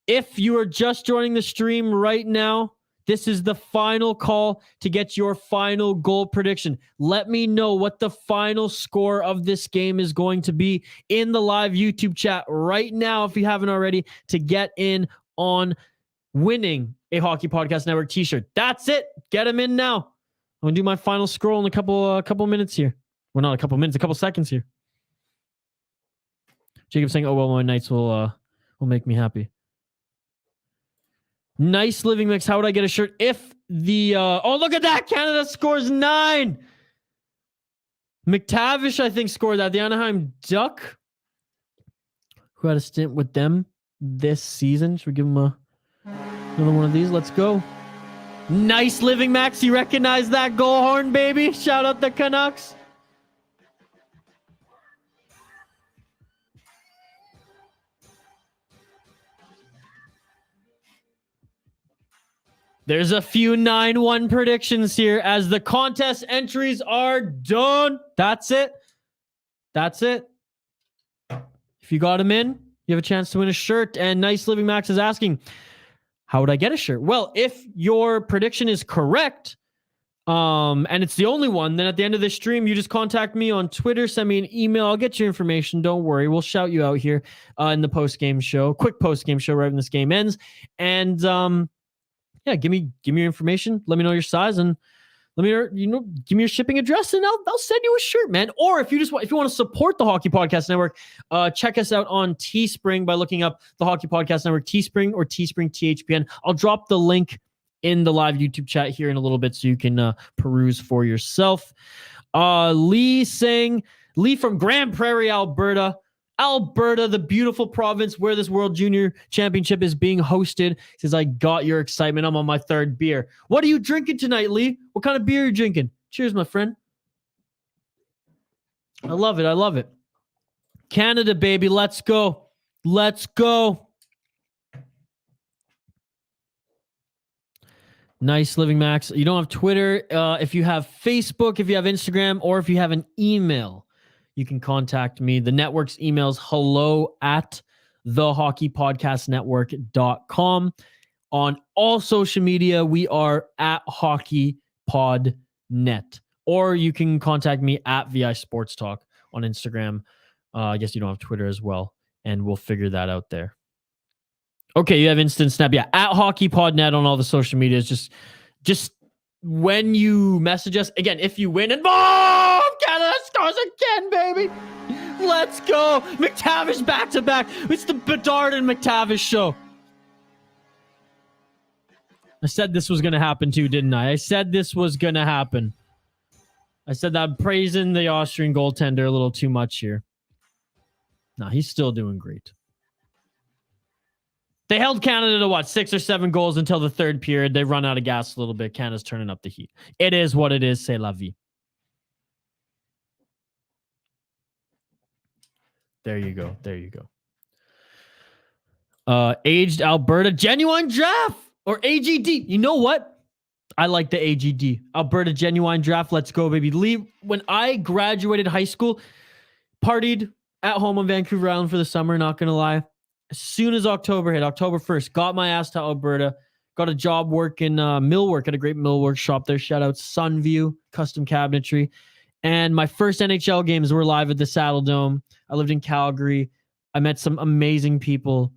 If you are just joining the stream right now, this is the final call to get your final goal prediction. Let me know what the final score of this game is going to be in the live YouTube chat right now, if you haven't already, to get in on winning a Hockey Podcast Network t-shirt. That's it. Get them in now. I'm going to do my final scroll in a couple minutes here. Well, not a couple minutes, a couple seconds here. Jacob saying, oh, well, my nights will make me happy. Nice living mix. How would I get a shirt if the... oh, look at that. Canada scores 9. McTavish, I think, scored that. The Anaheim Duck, who had a stint with them this season. Should we give him another one of these? Let's go. Nice living, Max. You recognize that goal horn, baby? Shout out the Canucks. There's a few 9-1 predictions here as the contest entries are done. That's it. If you got them in, you have a chance to win a shirt. And Nice Living Max is asking, how would I get a shirt? Well, if your prediction is correct, and it's the only one, then at the end of this stream, you just contact me on Twitter, send me an email. I'll get your information. Don't worry. We'll shout you out here in the post-game show. Quick post-game show right when this game ends. And yeah, give me your information. Let me know your size, and let me give me your shipping address, and I'll send you a shirt, man. Or if you want to support the Hockey Podcast Network, check us out on Teespring by looking up the Hockey Podcast Network Teespring or Teespring THPN. I'll drop the link in the live YouTube chat here in a little bit so you can peruse for yourself. Lee from Grand Prairie, Alberta. Alberta, the beautiful province where this World Junior Championship is being hosted, says, I got your excitement. I'm on my third beer. What are you drinking tonight, Lee? What kind of beer are you drinking? Cheers, my friend. I love it. I love it. Canada, baby. Let's go. Let's go. Nice living, Max. You don't have Twitter. If you have Facebook, if you have Instagram, or if you have an email, you can contact me. The network's email is hello@thehockeypodcastnetwork.com. On all social media, we are at hockeypodnet. Or you can contact me at VI Sports Talk on Instagram. I guess you don't have Twitter as well, and we'll figure that out there. Okay, you have Instant Snap. Yeah, at HockeyPodNet on all the social medias. Just when you message us, again, if you win, and boom! Canada scores again, baby! Let's go! McTavish back-to-back. It's the Bedard and McTavish show. I said this was going to happen too, didn't I? I said this was going to happen. I said that I'm praising the Austrian goaltender a little too much here. No, he's still doing great. They held Canada to 6 or 7 goals until the third period. They run out of gas a little bit. Canada's turning up the heat. It is what it is. C'est la vie. There you go. There you go. Aged Alberta Genuine Draft or AGD. You know what? I like the AGD. Alberta Genuine Draft. Let's go, baby. Lee, when I graduated high school, partied at home on Vancouver Island for the summer, not going to lie. As soon as October hit, October 1st, got my ass to Alberta, got a job working millwork at a great millwork shop there. Shout out Sunview Custom Cabinetry. And my first NHL games were live at the Saddle Dome. I lived in Calgary. I met some amazing people.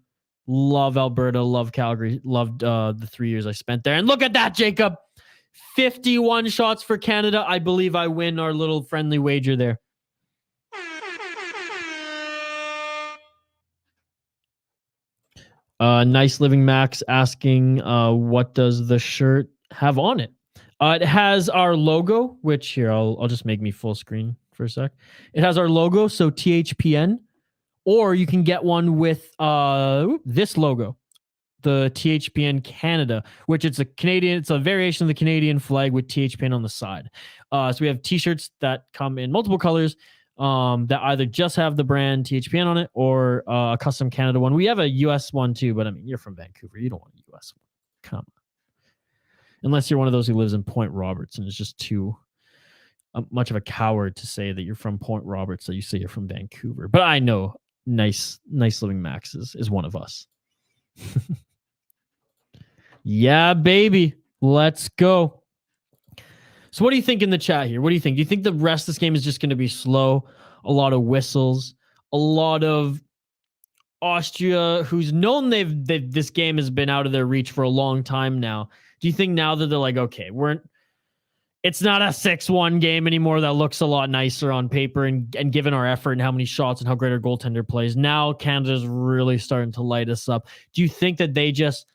Love Alberta, love Calgary, loved the 3 years I spent there. And look at that, Jacob. 51 shots for Canada. I believe I win our little friendly wager there. Nice Living Max asking, what does the shirt have on it? It has our logo, which here, I'll just make me full screen for a sec. It has our logo, so THPN, or you can get one with this logo, the THPN Canada, which it's a variation of the Canadian flag with THPN on the side. So we have t-shirts that come in multiple colors, that either just have the brand THPN on it or a custom Canada one. We have a US one too, but I mean, you're from Vancouver. You don't want a US one. Come on. Unless you're one of those who lives in Point Roberts and is just too much of a coward to say that you're from Point Roberts, that you say you're from Vancouver. But I know Nice Living Max is one of us. Yeah, baby. Let's go. So what do you think in the chat here? What do you think? Do you think the rest of this game is just going to be slow? A lot of whistles, a lot of Austria, who's known this game has been out of their reach for a long time now. Do you think now that they're like, okay, it's not a 6-1 game anymore that looks a lot nicer on paper and given our effort and how many shots and how great our goaltender plays, now Canada's really starting to light us up. Do you think that they just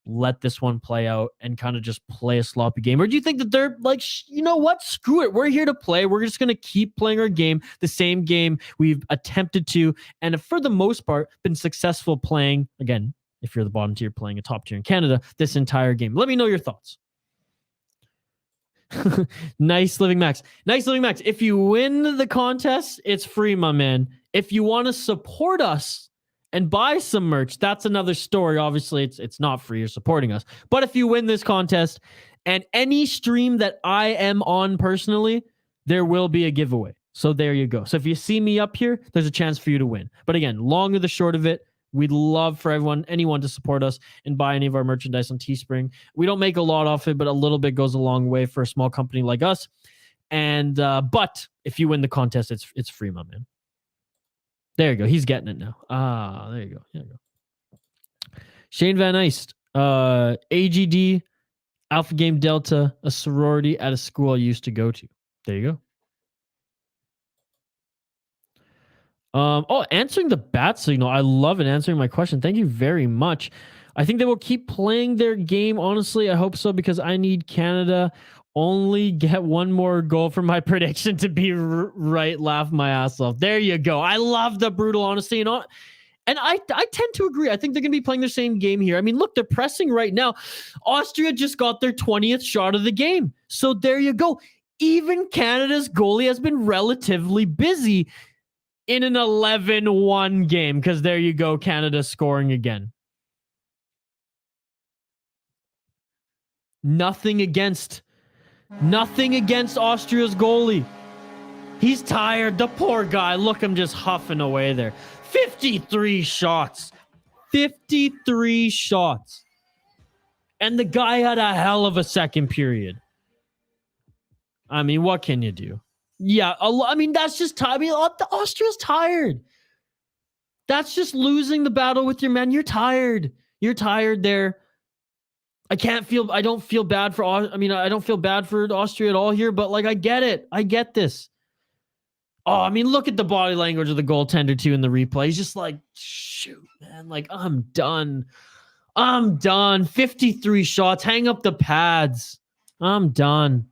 let this one play out and kind of just play a sloppy game? Or do you think that they're like, you know what? Screw it. We're here to play. We're just going to keep playing our game, the same game we've attempted to, and for the most part, been successful playing, again, if you're the bottom tier, playing a top tier in Canada, this entire game. Let me know your thoughts. Nice Living Max. Nice Living Max. If you win the contest, it's free, my man. If you want to support us and buy some merch, that's another story. Obviously, it's not free. You're supporting us. But if you win this contest and any stream that I am on personally, there will be a giveaway. So there you go. So if you see me up here, there's a chance for you to win. But again, long or the short of it, we'd love for anyone to support us and buy any of our merchandise on Teespring. We don't make a lot off it, but a little bit goes a long way for a small company like us. And but if you win the contest, it's free, my man. There you go. He's getting it now. There you go. There you go. Shane Van Eist, AGD, Alpha Game Delta, a sorority at a school I used to go to. There you go. Answering the bat signal. I love it. Answering my question. Thank you very much. I think they will keep playing their game. Honestly, I hope so because I need Canada only get one more goal for my prediction to be right. Laugh my ass off. There you go. I love the brutal honesty. And I tend to agree. I think they're going to be playing the same game here. I mean, look, they're pressing right now. Austria just got their 20th shot of the game. So there you go. Even Canada's goalie has been relatively busy in an 11-1 game because there you go. Canada scoring again. Nothing against Austria's goalie. He's tired. The poor guy. Look him just huffing away there. 53 shots. 53 shots. And the guy had a hell of a second period. I mean, what can you do? Yeah, I mean, that's just I mean, Austria's tired. That's just losing the battle with your men. You're tired. You're tired there. I don't feel bad for I don't feel bad for Austria at all here, but like I get it. I get this. Oh, I mean, look at the body language of the goaltender too in the replay. He's just like, shoot, man. Like, I'm done. 53 shots. Hang up the pads. I'm done.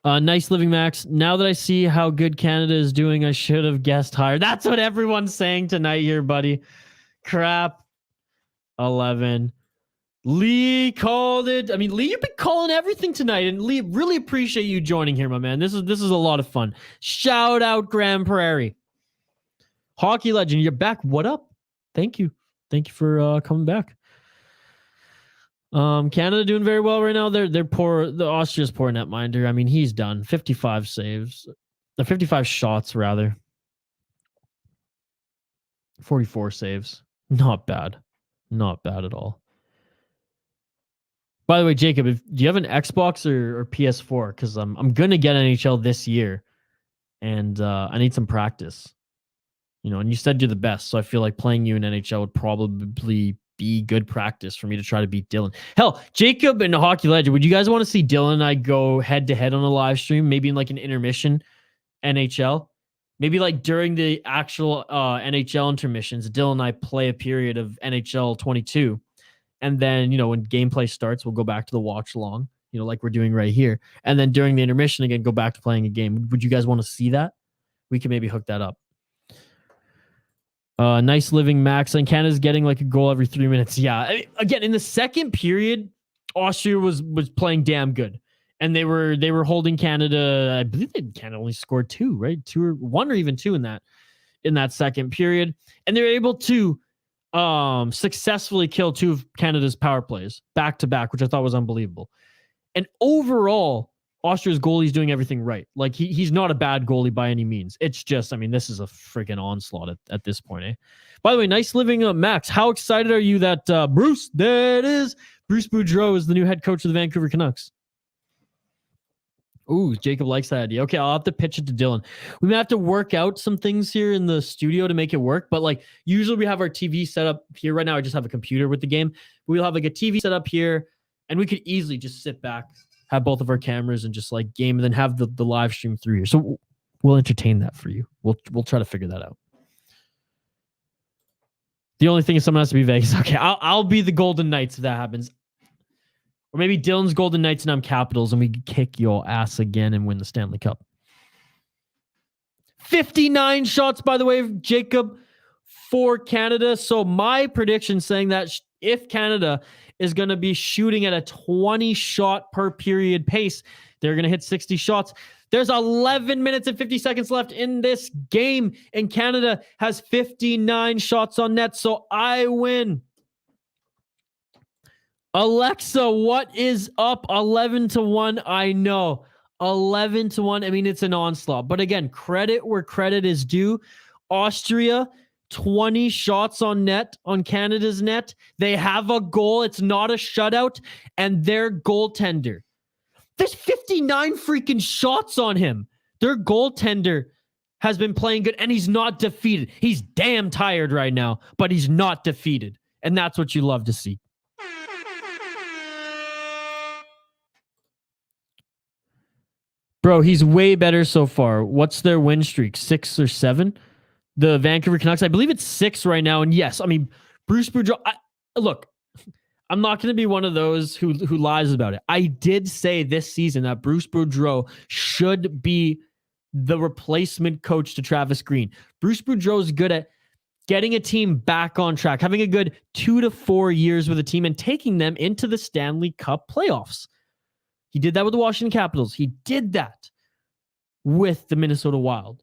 Nice living, Max. Now that I see how good Canada is doing, I should have guessed higher. That's what everyone's saying tonight here, buddy. Crap. 11. Lee called it. I mean, Lee, you've been calling everything tonight, and Lee, really appreciate you joining here, my man. This is a lot of fun. Shout out Grand Prairie. Hockey legend, you're back. What up? Thank you for coming back. Canada doing very well right now. They're poor. The Austria's poor netminder. I mean, he's done 55 saves, the 55 shots rather. 44 saves. Not bad. Not bad at all. By the way, Jacob, do you have an Xbox or PS4? Because I'm gonna get NHL this year, and I need some practice. You know, and you said you're the best, so I feel like playing you in NHL would probably be good practice for me to try to beat Dylan. Hell, Jacob and Hockey Legend, would you guys want to see Dylan and I go head to head on a live stream? Maybe in like an intermission NHL. Maybe like during the actual NHL intermissions, Dylan and I play a period of NHL 22. And then, you know, when gameplay starts, we'll go back to the watch-along, you know, like we're doing right here. And then during the intermission, again, go back to playing a game. Would you guys want to see that? We can maybe hook that up. Nice living, Max. And Canada's getting like a goal every 3 minutes. Yeah. I mean, again, in the second period, Austria was playing damn good. And they were holding Canada. I believe Canada only scored 2, right? 1 or even 2 in that second period. And they were able to successfully kill 2 of Canada's power plays back to back, which I thought was unbelievable. And overall, Austria's goalie's doing everything right. Like he's not a bad goalie by any means. It's just, I mean, this is a freaking onslaught at this point, eh? By the way, nice living, Max. How excited are you that Bruce Boudreau is the new head coach of the Vancouver Canucks? Ooh, Jacob likes that idea. Okay, I'll have to pitch it to Dylan. We may have to work out some things here in the studio to make it work, but like usually we have our TV set up here. Right now I just have a computer with the game. We'll have like a TV set up here, and we could easily just sit back, have both of our cameras, and just like game, and then have the live stream through here. So we'll entertain that for you. We'll try to figure that out. The only thing is someone has to be Vegas. Okay, I'll be the Golden Knights if that happens. Or maybe Dylan's Golden Knights and I'm Capitals, and we kick your ass again and win the Stanley Cup. 59 shots, by the way, Jacob, for Canada. So my prediction saying that if Canada is going to be shooting at a 20 shot per period pace, they're going to hit 60 shots. There's 11 minutes and 50 seconds left in this game, and Canada has 59 shots on net. So I win. Alexa, what is up? 11-1. I know. 11-1. I mean, it's an onslaught. But again, credit where credit is due. Austria, 20 shots on net, on Canada's net. They have a goal. It's not a shutout. And their goaltender. There's 59 freaking shots on him. Their goaltender has been playing good, and he's not defeated. He's damn tired right now, but he's not defeated. And that's what you love to see. Bro, he's way better so far. What's their win streak? 6 or 7? the Vancouver Canucks. I believe it's 6 right now. And yes, I mean, Bruce Boudreau, look, I'm not going to be one of those who lies about it. I did say this season that Bruce Boudreau should be the replacement coach to Travis Green. Bruce Boudreau is good at getting a team back on track, having a good 2 to 4 years with a team and taking them into the Stanley Cup playoffs. He did that with the Washington Capitals. He did that with the Minnesota Wild.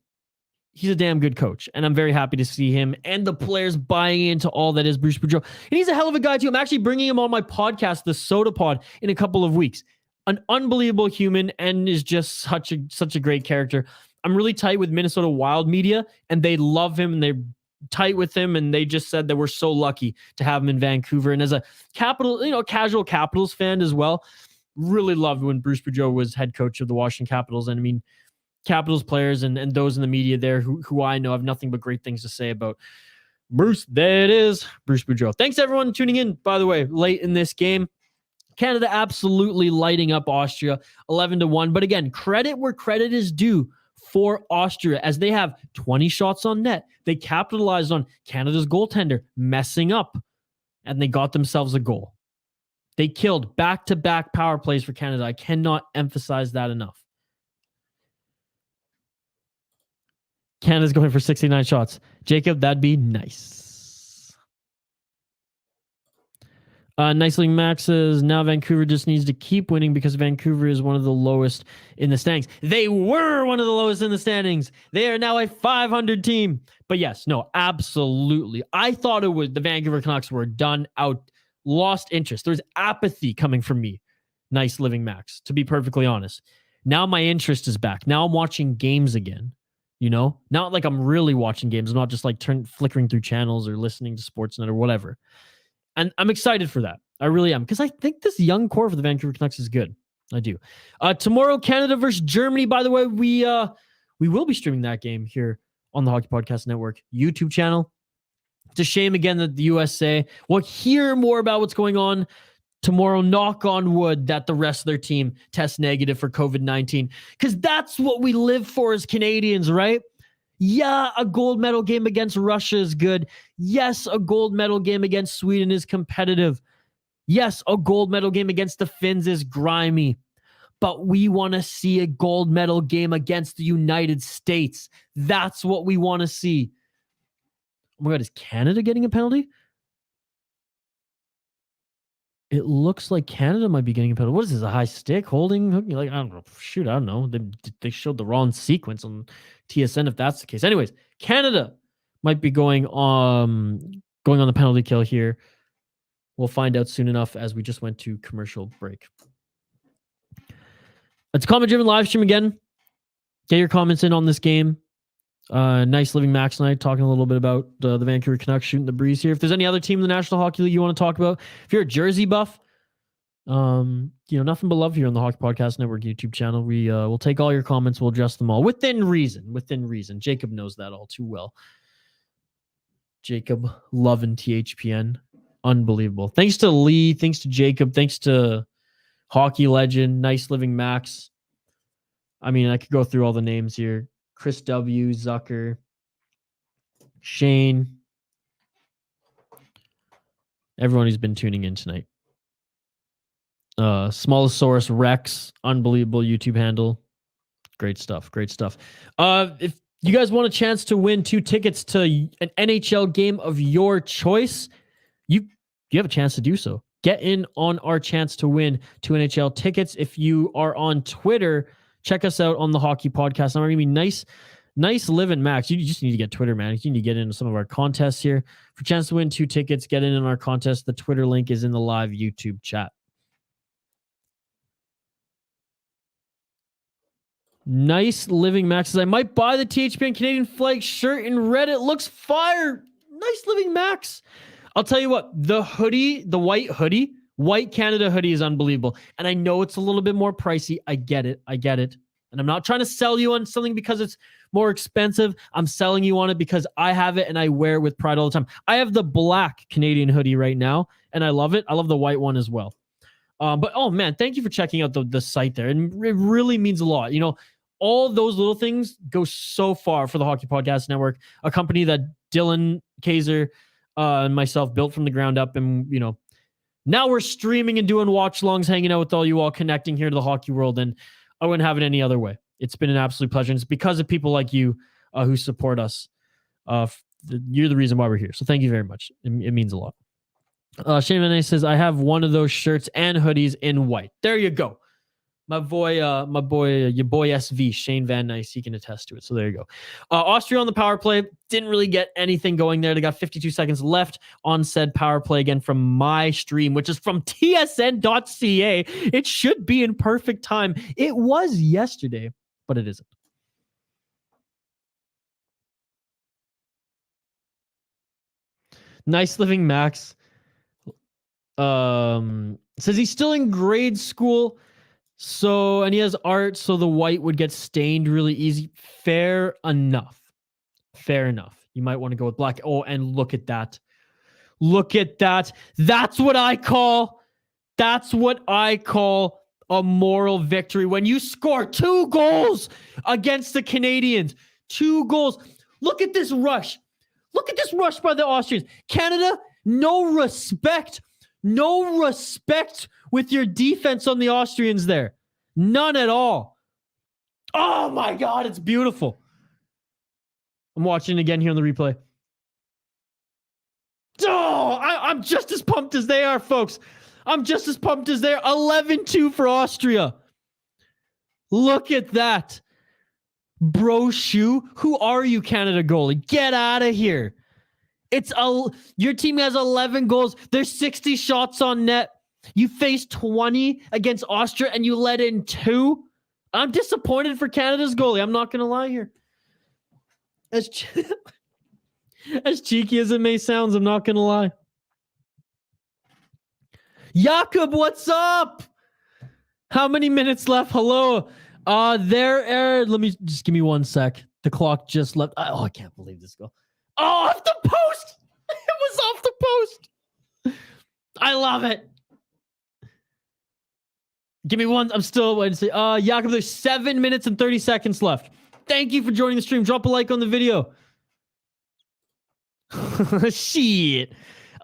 He's a damn good coach, and I'm very happy to see him and the players buying into all that is Bruce Boudreau. And he's a hell of a guy, too. I'm actually bringing him on my podcast, The Soda Pod, in a couple of weeks. An unbelievable human and is just such a great character. I'm really tight with Minnesota Wild media, and they love him, and they're tight with him, and they just said that we're so lucky to have him in Vancouver. And as a casual Capitals fan as well, really loved when Bruce Boudreau was head coach of the Washington Capitals. And I mean, Capitals players and those in the media there who I know have nothing but great things to say about Bruce. There it is, Bruce Boudreau. Thanks everyone tuning in, by the way, late in this game. Canada absolutely lighting up Austria 11-1. But again, credit where credit is due for Austria as they have 20 shots on net. They capitalized on Canada's goaltender messing up and they got themselves a goal. They killed back-to-back power plays for Canada. I cannot emphasize that enough. Canada's going for 69 shots. Jacob, that'd be nice. Nice League Max says, now Vancouver just needs to keep winning because Vancouver is one of the lowest in the standings. They were one of the lowest in the standings. They are now a 500 team. But yes, no, absolutely. I thought it was the Vancouver Canucks were done out, lost interest. There's apathy coming from me. Nice Living Max, to be perfectly honest. Now my interest is back. Now I'm watching games again. You know, not like I'm really watching games. I'm not just like flickering through channels or listening to Sportsnet or whatever. And I'm excited for that. I really am. Because I think this young core for the Vancouver Canucks is good. I do. Tomorrow, Canada versus Germany. By the way, we will be streaming that game here on the Hockey Podcast Network YouTube channel. It's a shame again that the USA will hear more about what's going on tomorrow, knock on wood, that the rest of their team tests negative for COVID-19. Because that's what we live for as Canadians, right? Yeah, a gold medal game against Russia is good. Yes, a gold medal game against Sweden is competitive. Yes, a gold medal game against the Finns is grimy. But we want to see a gold medal game against the United States. That's what we want to see. Oh my God, is Canada getting a penalty? It looks like Canada might be getting a penalty. What is this? A high stick holding? Like, I don't know. Shoot, I don't know. They showed the wrong sequence on TSN if that's the case. Anyways, Canada might be going on the penalty kill here. We'll find out soon enough as we just went to commercial break. It's a comment-driven live stream again. Get your comments in on this game. Nice Living Max and I talking a little bit about the Vancouver Canucks shooting the breeze here. If there's any other team in the National Hockey League you want to talk about, if you're a Jersey buff, nothing but love here on the Hockey Podcast Network YouTube channel. We'll take all your comments. We'll address them all within reason. Jacob knows that all too well. Jacob loving THPN. Unbelievable. Thanks to Lee. Thanks to Jacob. Thanks to Hockey Legend. Nice Living Max. I mean, I could go through all the names here. Chris W, Zucker, Shane, everyone who's been tuning in tonight. Smallosaurus Rex, unbelievable YouTube handle. Great stuff. If you guys want a chance to win 2 tickets to an NHL game of your choice, you have a chance to do so. Get in on our chance to win 2 NHL tickets. If you are on Twitter, check us out on the Hockey Podcast. I'm going to be nice living, Max. You just need to get Twitter, man. You need to get into some of our contests here. For a chance to win 2 tickets, get in on our contest. The Twitter link is in the live YouTube chat. Nice Living Max says, I might buy the THPN Canadian flag shirt in red. It looks fire. Nice Living Max. I'll tell you what, the hoodie, the white Canada hoodie is unbelievable. And I know it's a little bit more pricey. I get it. And I'm not trying to sell you on something because it's more expensive. I'm selling you on it because I have it and I wear it with pride all the time. I have the black Canadian hoodie right now, and I love it. I love the white one as well. But oh man, thank you for checking out the site there. And it really means a lot. all those little things go so far for the Hockey Podcast Network, a company that Dylan Kaiser and myself built from the ground up. And, you know, now we're streaming and doing watchalongs, hanging out with all you all, connecting here to the hockey world. And I wouldn't have it any other way. It's been an absolute pleasure. And it's because of people like you who support us. You're the reason why we're here. So thank you very much. It means a lot. Shane Van says, I have one of those shirts and hoodies in white. There you go. Your boy SV, Shane Van Nice, he can attest to it. So there you go. Austria on the power play. Didn't really get anything going there. They got 52 seconds left on said power play, again from my stream, which is from tsn.ca. It should be in perfect time. It was yesterday, but it isn't. Nice Living Max says he's still in grade school. So, and he has art, so the white would get stained really easy. Fair enough. Fair enough. You might want to go with black. Oh, and look at that. Look at that. That's what I call a moral victory. When you score 2 goals against the Canadians. 2 goals. Look at this rush. Look at this rush by the Austrians. Canada, no respect. No respect with your defense on the Austrians there. None at all. Oh my God, it's beautiful. I'm watching it again here on the replay. Oh, I'm just as pumped as they are, folks. I'm just as pumped as they are. 11-2 for Austria. Look at that. Bro Shoe, who are you, Canada goalie? Get out of here. Your team has 11 goals. There's 60 shots on net. You faced 20 against Austria and you let in 2. I'm disappointed for Canada's goalie. I'm not going to lie here. As cheeky as it may sound, I'm not going to lie. Jakob, what's up? How many minutes left? Hello. Let me just give me 1 sec. The clock just left. Oh, I can't believe this goal. Oh, off the post. It was off the post. I love it. Give me one. I'm still waiting to say, Jakob, there's 7 minutes and 30 seconds left. Thank you for joining the stream. Drop a like on the video. Shit.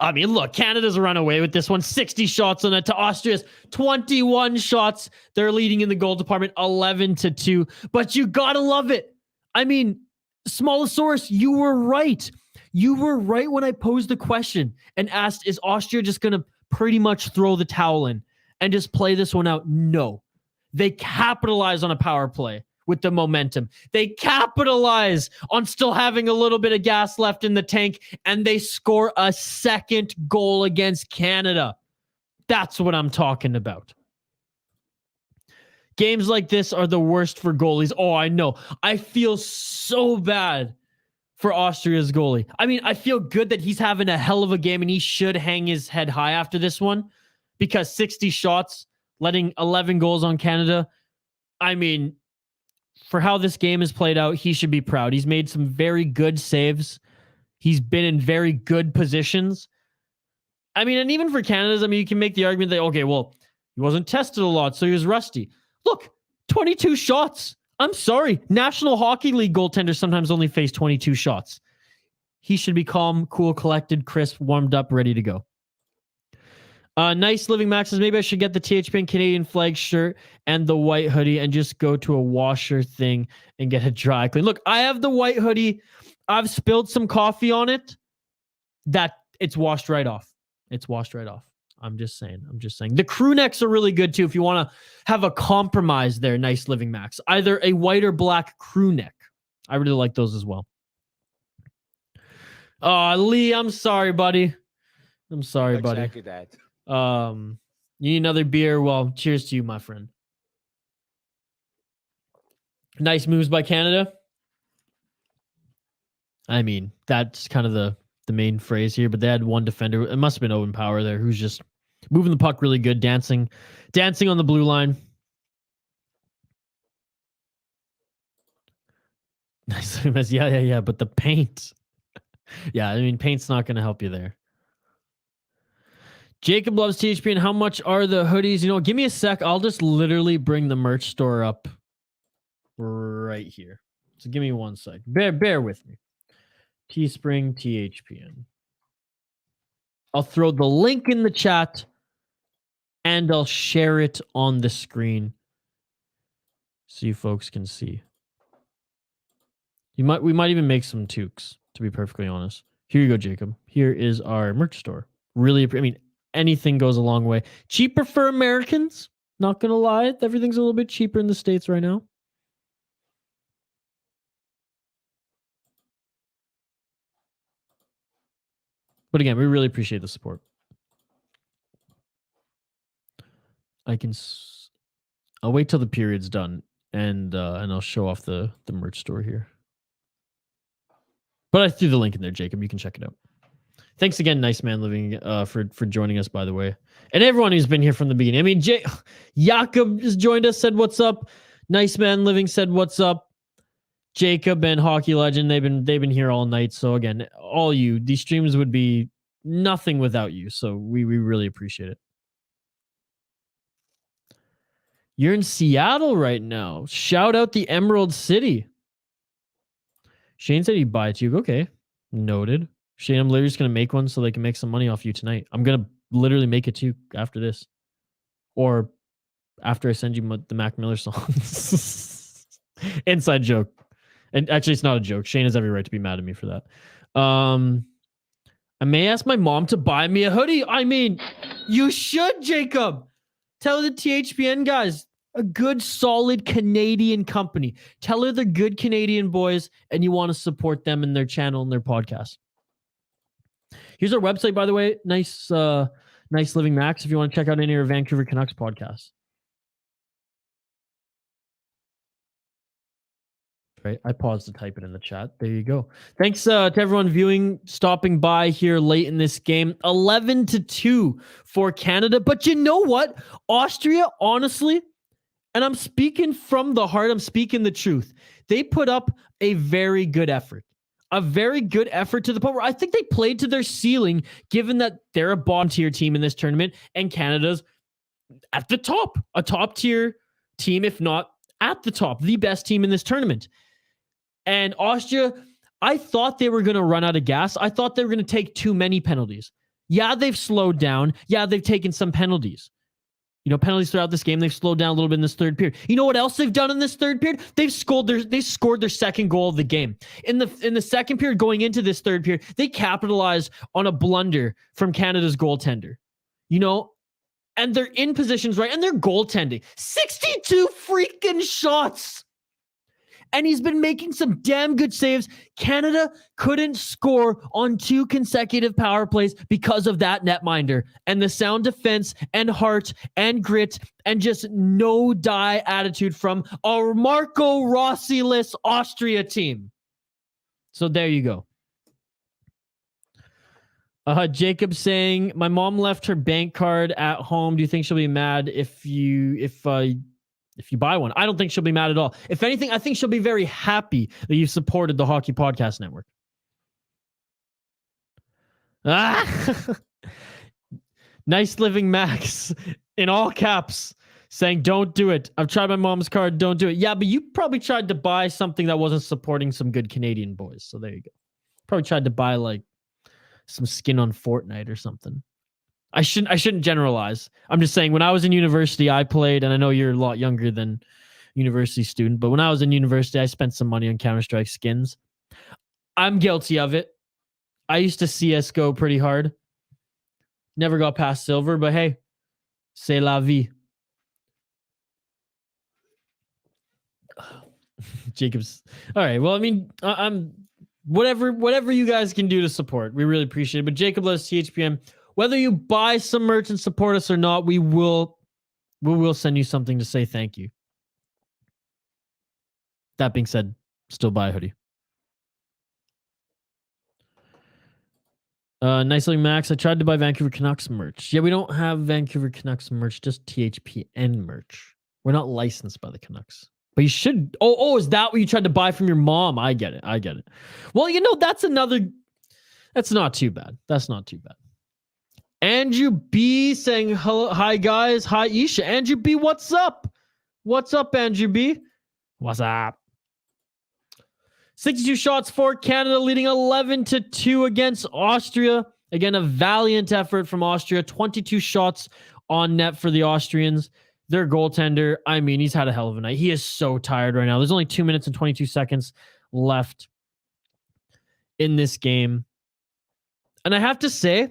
I mean, look, Canada's run away with this one. 60 shots on it to Austria's 21 shots. They're leading in the goal department 11-2. But you gotta love it. I mean, Smolosaurus, you were right. You were right when I posed the question and asked, is Austria just going to pretty much throw the towel in and just play this one out? No. They capitalize on a power play with the momentum. They capitalize on still having a little bit of gas left in the tank, and they score a second goal against Canada. That's what I'm talking about. Games like this are the worst for goalies. Oh, I know. I feel so bad for Austria's goalie. I mean, I feel good that he's having a hell of a game and he should hang his head high after this one, because 60 shots, letting 11 goals on Canada. I mean, for how this game has played out, he should be proud. He's made some very good saves. He's been in very good positions. I mean, and even for Canada's, I mean, you can make the argument that, okay, well, he wasn't tested a lot, so he was rusty. Look, 22 shots. I'm sorry. National Hockey League goaltenders sometimes only face 22 shots. He should be calm, cool, collected, crisp, warmed up, ready to go. Nice Living Max says, maybe I should get the THPN Canadian flag shirt and the white hoodie and just go to a washer thing and get it dry clean. Look, I have the white hoodie. I've spilled some coffee on it. It's washed right off. It's washed right off. I'm just saying. The crew necks are really good too. If you want to have a compromise there, Nice Living Max, either a white or black crew neck. I really like those as well. Lee, I'm sorry, buddy. I'm sorry, buddy. Exactly that. You need another beer? Well, cheers to you, my friend. Nice moves by Canada. I mean, that's kind of the main phrase here, but they had one defender. It must have been Owen Power there, who's just moving the puck really good, dancing on the blue line. Nice. Yeah. But the paint. Yeah, I mean, paint's not going to help you there. Jacob loves THP, and how much are the hoodies? You know, give me a sec. I'll just literally bring the merch store up right here. So give me 1 sec. Bear with me. Teespring THPN. I'll throw the link in the chat and I'll share it on the screen so you folks can see. We might even make some toques, to be perfectly honest. Here you go, Jacob. Here is our merch store. Really, I mean, anything goes a long way. Cheaper for Americans. Not gonna lie, everything's a little bit cheaper in the States right now. But again, we really appreciate the support. I'll wait till the period's done and I'll show off the merch store here. But I threw the link in there, Jacob. You can check it out. Thanks again, Nice Man Living, for joining us, by the way. And everyone who's been here from the beginning. I mean, Jakob has joined us, said what's up. Nice Man Living said what's up. Jacob and Hockey Legend, they've been here all night. So again, all you, these streams would be nothing without you. So we really appreciate it. You're in Seattle right now. Shout out the Emerald City. Shane said he'd buy a toque. Okay. Noted. Shane, I'm literally just going to make one so they can make some money off you tonight. I'm going to literally make a toque after this. Or after I send you the Mac Miller songs. Inside joke. And actually, it's not a joke. Shane has every right to be mad at me for that. I may ask my mom to buy me a hoodie. I mean, you should, Jacob. Tell the THPN guys, a good, solid Canadian company. Tell her they're good Canadian boys and you want to support them in their channel and their podcast. Here's our website, by the way. Nice Living Max, if you want to check out any of our Vancouver Canucks podcasts. Right, I paused to type it in the chat. There you go. Thanks to everyone viewing, stopping by here late in this game. 11-2 for Canada. But you know what? Austria, honestly, and I'm speaking from the heart, I'm speaking the truth. They put up a very good effort. A very good effort to the point where I think they played to their ceiling, given that they're a bottom tier team in this tournament and Canada's at the top. A top tier team, if not at the top, the best team in this tournament. And Austria, I thought they were going to run out of gas. I thought they were going to take too many penalties. Yeah, they've slowed down. Yeah, they've taken some penalties. You know, penalties throughout this game. They've slowed down a little bit in this third period. You know what else they've done in this third period? They scored their second goal of the game. In the second period, going into this third period, they capitalized on a blunder from Canada's goaltender. You know, and they're in positions, right? And they're goaltending. 62 freaking shots. And he's been making some damn good saves. Canada couldn't score on 2 consecutive power plays because of that netminder and the sound defense and heart and grit and just no die attitude from a Marco Rossi-less Austria team. So there you go. Jacob saying, my mom left her bank card at home. Do you think she'll be mad if you buy one? I don't think she'll be mad at all. If anything, I think she'll be very happy that you've supported the Hockey Podcast Network. Nice Living Max in all caps saying, don't do it. I've tried my mom's card. Don't do it. Yeah, but you probably tried to buy something that wasn't supporting some good Canadian boys. So there you go. Probably tried to buy like some skin on Fortnite or something. I shouldn't generalize. I'm just saying when I was in university, I played, and I know you're a lot younger than university student, but when I was in university, I spent some money on Counter-Strike skins. I'm guilty of it. I used to CSGO pretty hard. Never got past silver, but hey, c'est la vie. Jacob's. All right. Well, I mean, I'm whatever you guys can do to support. We really appreciate it. But Jacob loves THPM. Whether you buy some merch and support us or not, we will send you something to say thank you. That being said, still buy a hoodie. Nicely, Max. I tried to buy Vancouver Canucks merch. Yeah, we don't have Vancouver Canucks merch, just THPN merch. We're not licensed by the Canucks. But you should. Oh, is that what you tried to buy from your mom? I get it. Well, you know, that's not too bad. That's not too bad. Andrew B saying, hello, hi guys. Hi, Isha. Andrew B, what's up? What's up, Andrew B? What's up? 62 shots for Canada, leading 11-2 against Austria. Again, a valiant effort from Austria. 22 shots on net for the Austrians. Their goaltender, I mean, he's had a hell of a night. He is so tired right now. There's only 2 minutes and 22 seconds left in this game. And I have to say,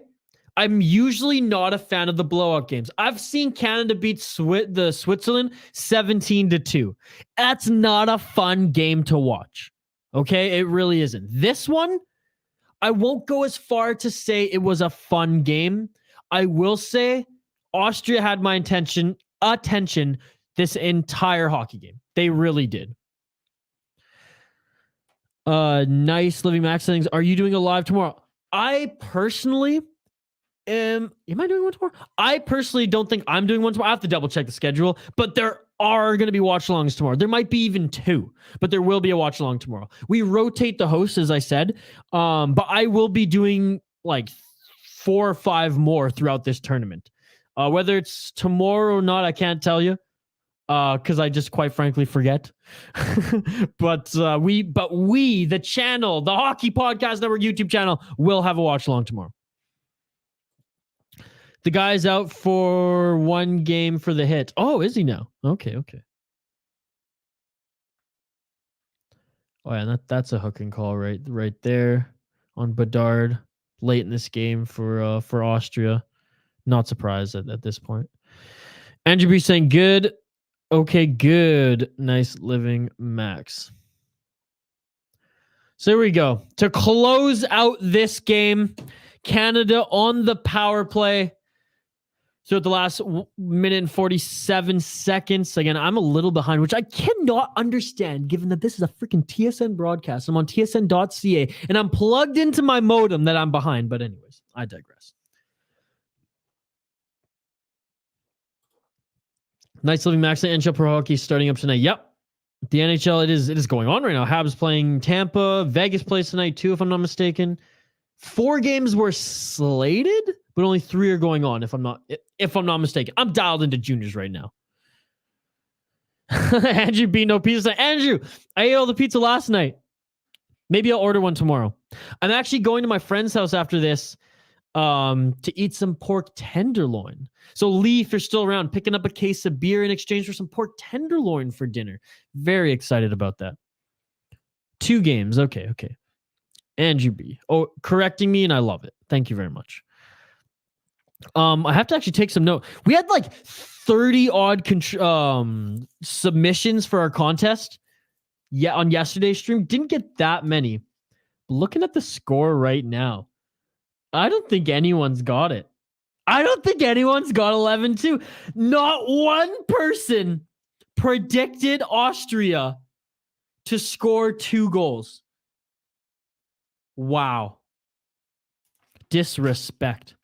I'm usually not a fan of the blowout games. I've seen Canada beat Switzerland 17-2. That's not a fun game to watch. Okay, it really isn't. This one, I won't go as far to say it was a fun game. I will say Austria had my attention this entire hockey game. They really did. Nice Living Max settings. Are you doing a live tomorrow? I personally am I doing one tomorrow? I personally don't think I'm doing one tomorrow. I have to double check the schedule, but there are going to be watch-alongs tomorrow. There might be even 2, but there will be a watch-along tomorrow. We rotate the hosts, as I said, but I will be doing like 4 or 5 more throughout this tournament. Whether it's tomorrow or not, I can't tell you, because I just quite frankly forget. but we, the channel, the Hockey Podcast Network YouTube channel, will have a watch-along tomorrow. The guy's out for 1 game for the hit. Oh, is he now? Okay. Oh yeah, that's a hook and call right there on Bedard late in this game for Austria. Not surprised at this point. Andrew B saying good. Okay, good. Nice Living Max. So here we go. To close out this game, Canada on the power play. So at the last minute and 47 seconds, again, I'm a little behind, which I cannot understand given that this is a freaking TSN broadcast. I'm on tsn.ca and I'm plugged into my modem that I'm behind. But anyways, I digress. Nice Living Max and NHL Pro Hockey starting up tonight. Yep. The NHL, it is going on right now. Habs playing Tampa. Vegas plays tonight too, if I'm not mistaken. 4 games were slated, but only 3 are going on, if I'm not mistaken. I'm dialed into juniors right now. Andrew B, no pizza. Andrew, I ate all the pizza last night. Maybe I'll order one tomorrow. I'm actually going to my friend's house after this to eat some pork tenderloin. So Lee, if you're still around, picking up a case of beer in exchange for some pork tenderloin for dinner. Very excited about that. 2 games. Okay. Andrew B. Oh, correcting me, and I love it. Thank you very much. I have to actually take some note. We had like 30 odd submissions for our contest. Yeah, on yesterday's stream. Didn't get that many. Looking at the score right now, I don't think anyone's got it. I don't think anyone's got 11-2. Not one person predicted Austria to score 2 goals. Wow. Disrespect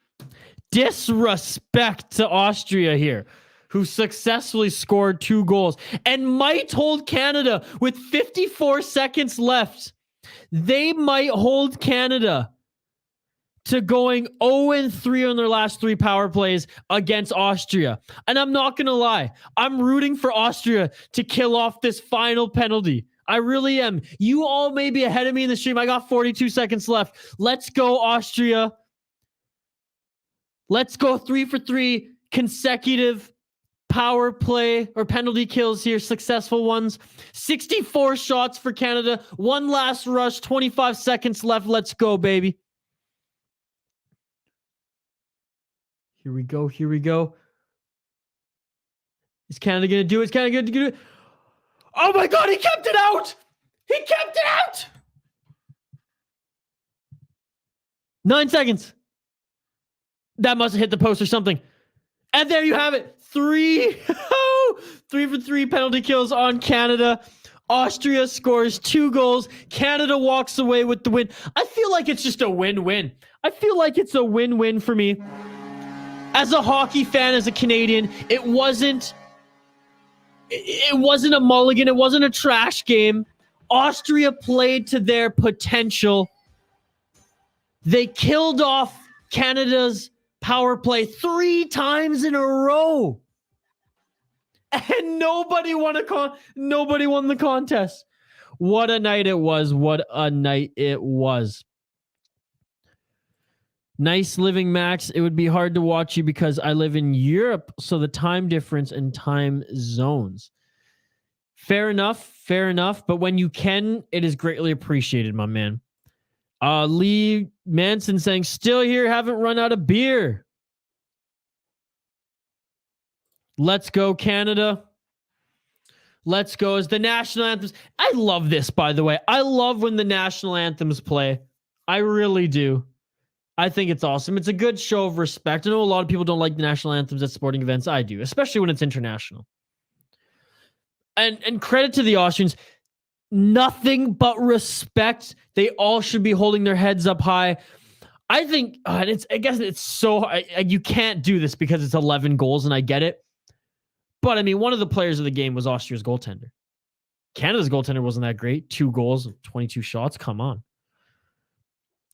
to Austria here, who successfully scored 2 goals and might hold Canada with 54 seconds left. They might hold Canada to going 0-3 on their last 3 power plays against Austria. And I'm not going to lie, I'm rooting for Austria to kill off this final penalty. I really am. You all may be ahead of me in the stream. I got 42 seconds left. Let's go, Austria. Let's go 3 for 3 consecutive power play or penalty kills here. Successful ones. 64 shots for Canada. 1 last rush. 25 seconds left. Let's go, baby. Here we go. Is Canada going to do it? Oh my God, he kept it out! 9 seconds. That must have hit the post or something. And there you have it. 3 for 3 penalty kills on Canada. Austria scores 2 goals. Canada walks away with the win. I feel like it's just a win-win. I feel like it's a win-win for me. As a hockey fan, as a Canadian, it wasn't a mulligan. It wasn't a trash game. Austria played to their potential. They killed off Canada's power play 3 times in a row. And nobody won the contest. What a night it was. What a night it was. Nice living, Max. It would be hard to watch you because I live in Europe, so the time difference and time zones. Fair enough. But when you can, it is greatly appreciated, my man. Lee Manson saying, still here, haven't run out of beer. Let's go, Canada. Let's go as the national anthems. I love this, by the way. I love when the national anthems play. I really do. I think it's awesome. It's a good show of respect. I know a lot of people don't like the national anthems at sporting events. I do, especially when it's international. And credit to the Austrians. Nothing but respect. They all should be holding their heads up high. I think, I guess it's so, you can't do this because it's 11 goals, and I get it. But, I mean, one of the players of the game was Austria's goaltender. Canada's goaltender wasn't that great. 2 goals, 22 shots. Come on.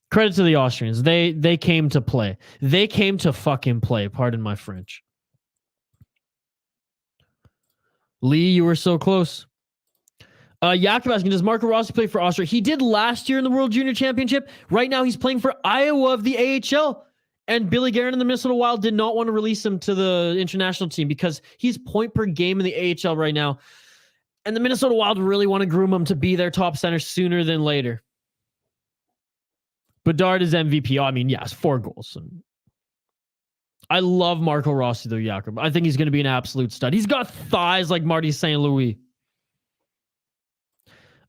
Credit to the Austrians. They came to play. They came to fucking play. Pardon my French. Lee, you were so close. Jakob asking, does Marco Rossi play for Austria? He did last year in the World Junior Championship. Right now, he's playing for Iowa of the AHL. And Billy Guerin in the Minnesota Wild did not want to release him to the international team because he's point per game in the AHL right now. And the Minnesota Wild really want to groom him to be their top center sooner than later. Bedard is MVP. I mean, yes, 4 goals. I love Marco Rossi, though, Jakob. I think he's going to be an absolute stud. He's got thighs like Marty St. Louis.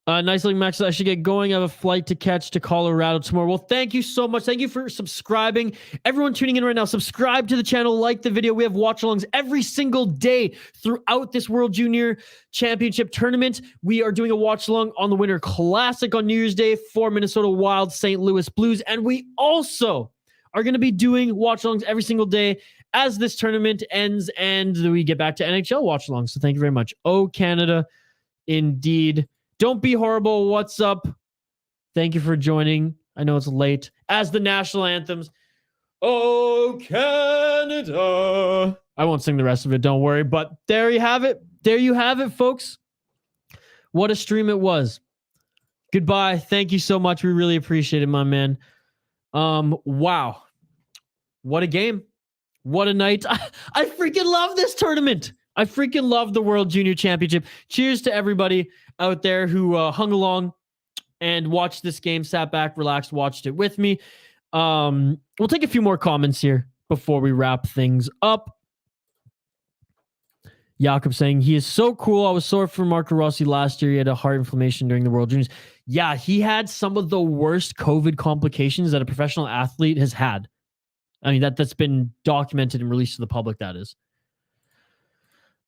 Nice looking, Max. I should get going. I have a flight to catch to Colorado tomorrow. Well, thank you so much. Thank you for subscribing. Everyone tuning in right now, subscribe to the channel, like the video. We have watch-alongs every single day throughout this World Junior Championship tournament. We are doing a watch-along on the Winter Classic on New Year's Day for Minnesota Wild, St. Louis Blues. And we also are going to be doing watch-alongs every single day as this tournament ends and we get back to NHL watch-alongs. So thank you very much. Oh, Canada, indeed. Don't be horrible. What's up? Thank you for joining. I know it's late. As the national anthems. Oh, Canada. I won't sing the rest of it. Don't worry. But there you have it. There you have it, folks. What a stream it was. Goodbye. Thank you so much. We really appreciate it, my man. Wow. What a game. What a night. I freaking love this tournament. I freaking love the World Junior Championship. Cheers to everybody out there who hung along and watched this game, sat back, relaxed, watched it with me. We'll take a few more comments here before we wrap things up. Jakob saying, he is so cool. I was sore for Marco Rossi last year. He had a heart inflammation during the World Juniors. Yeah, he had some of the worst COVID complications that a professional athlete has had. I mean, that's been documented and released to the public, that is.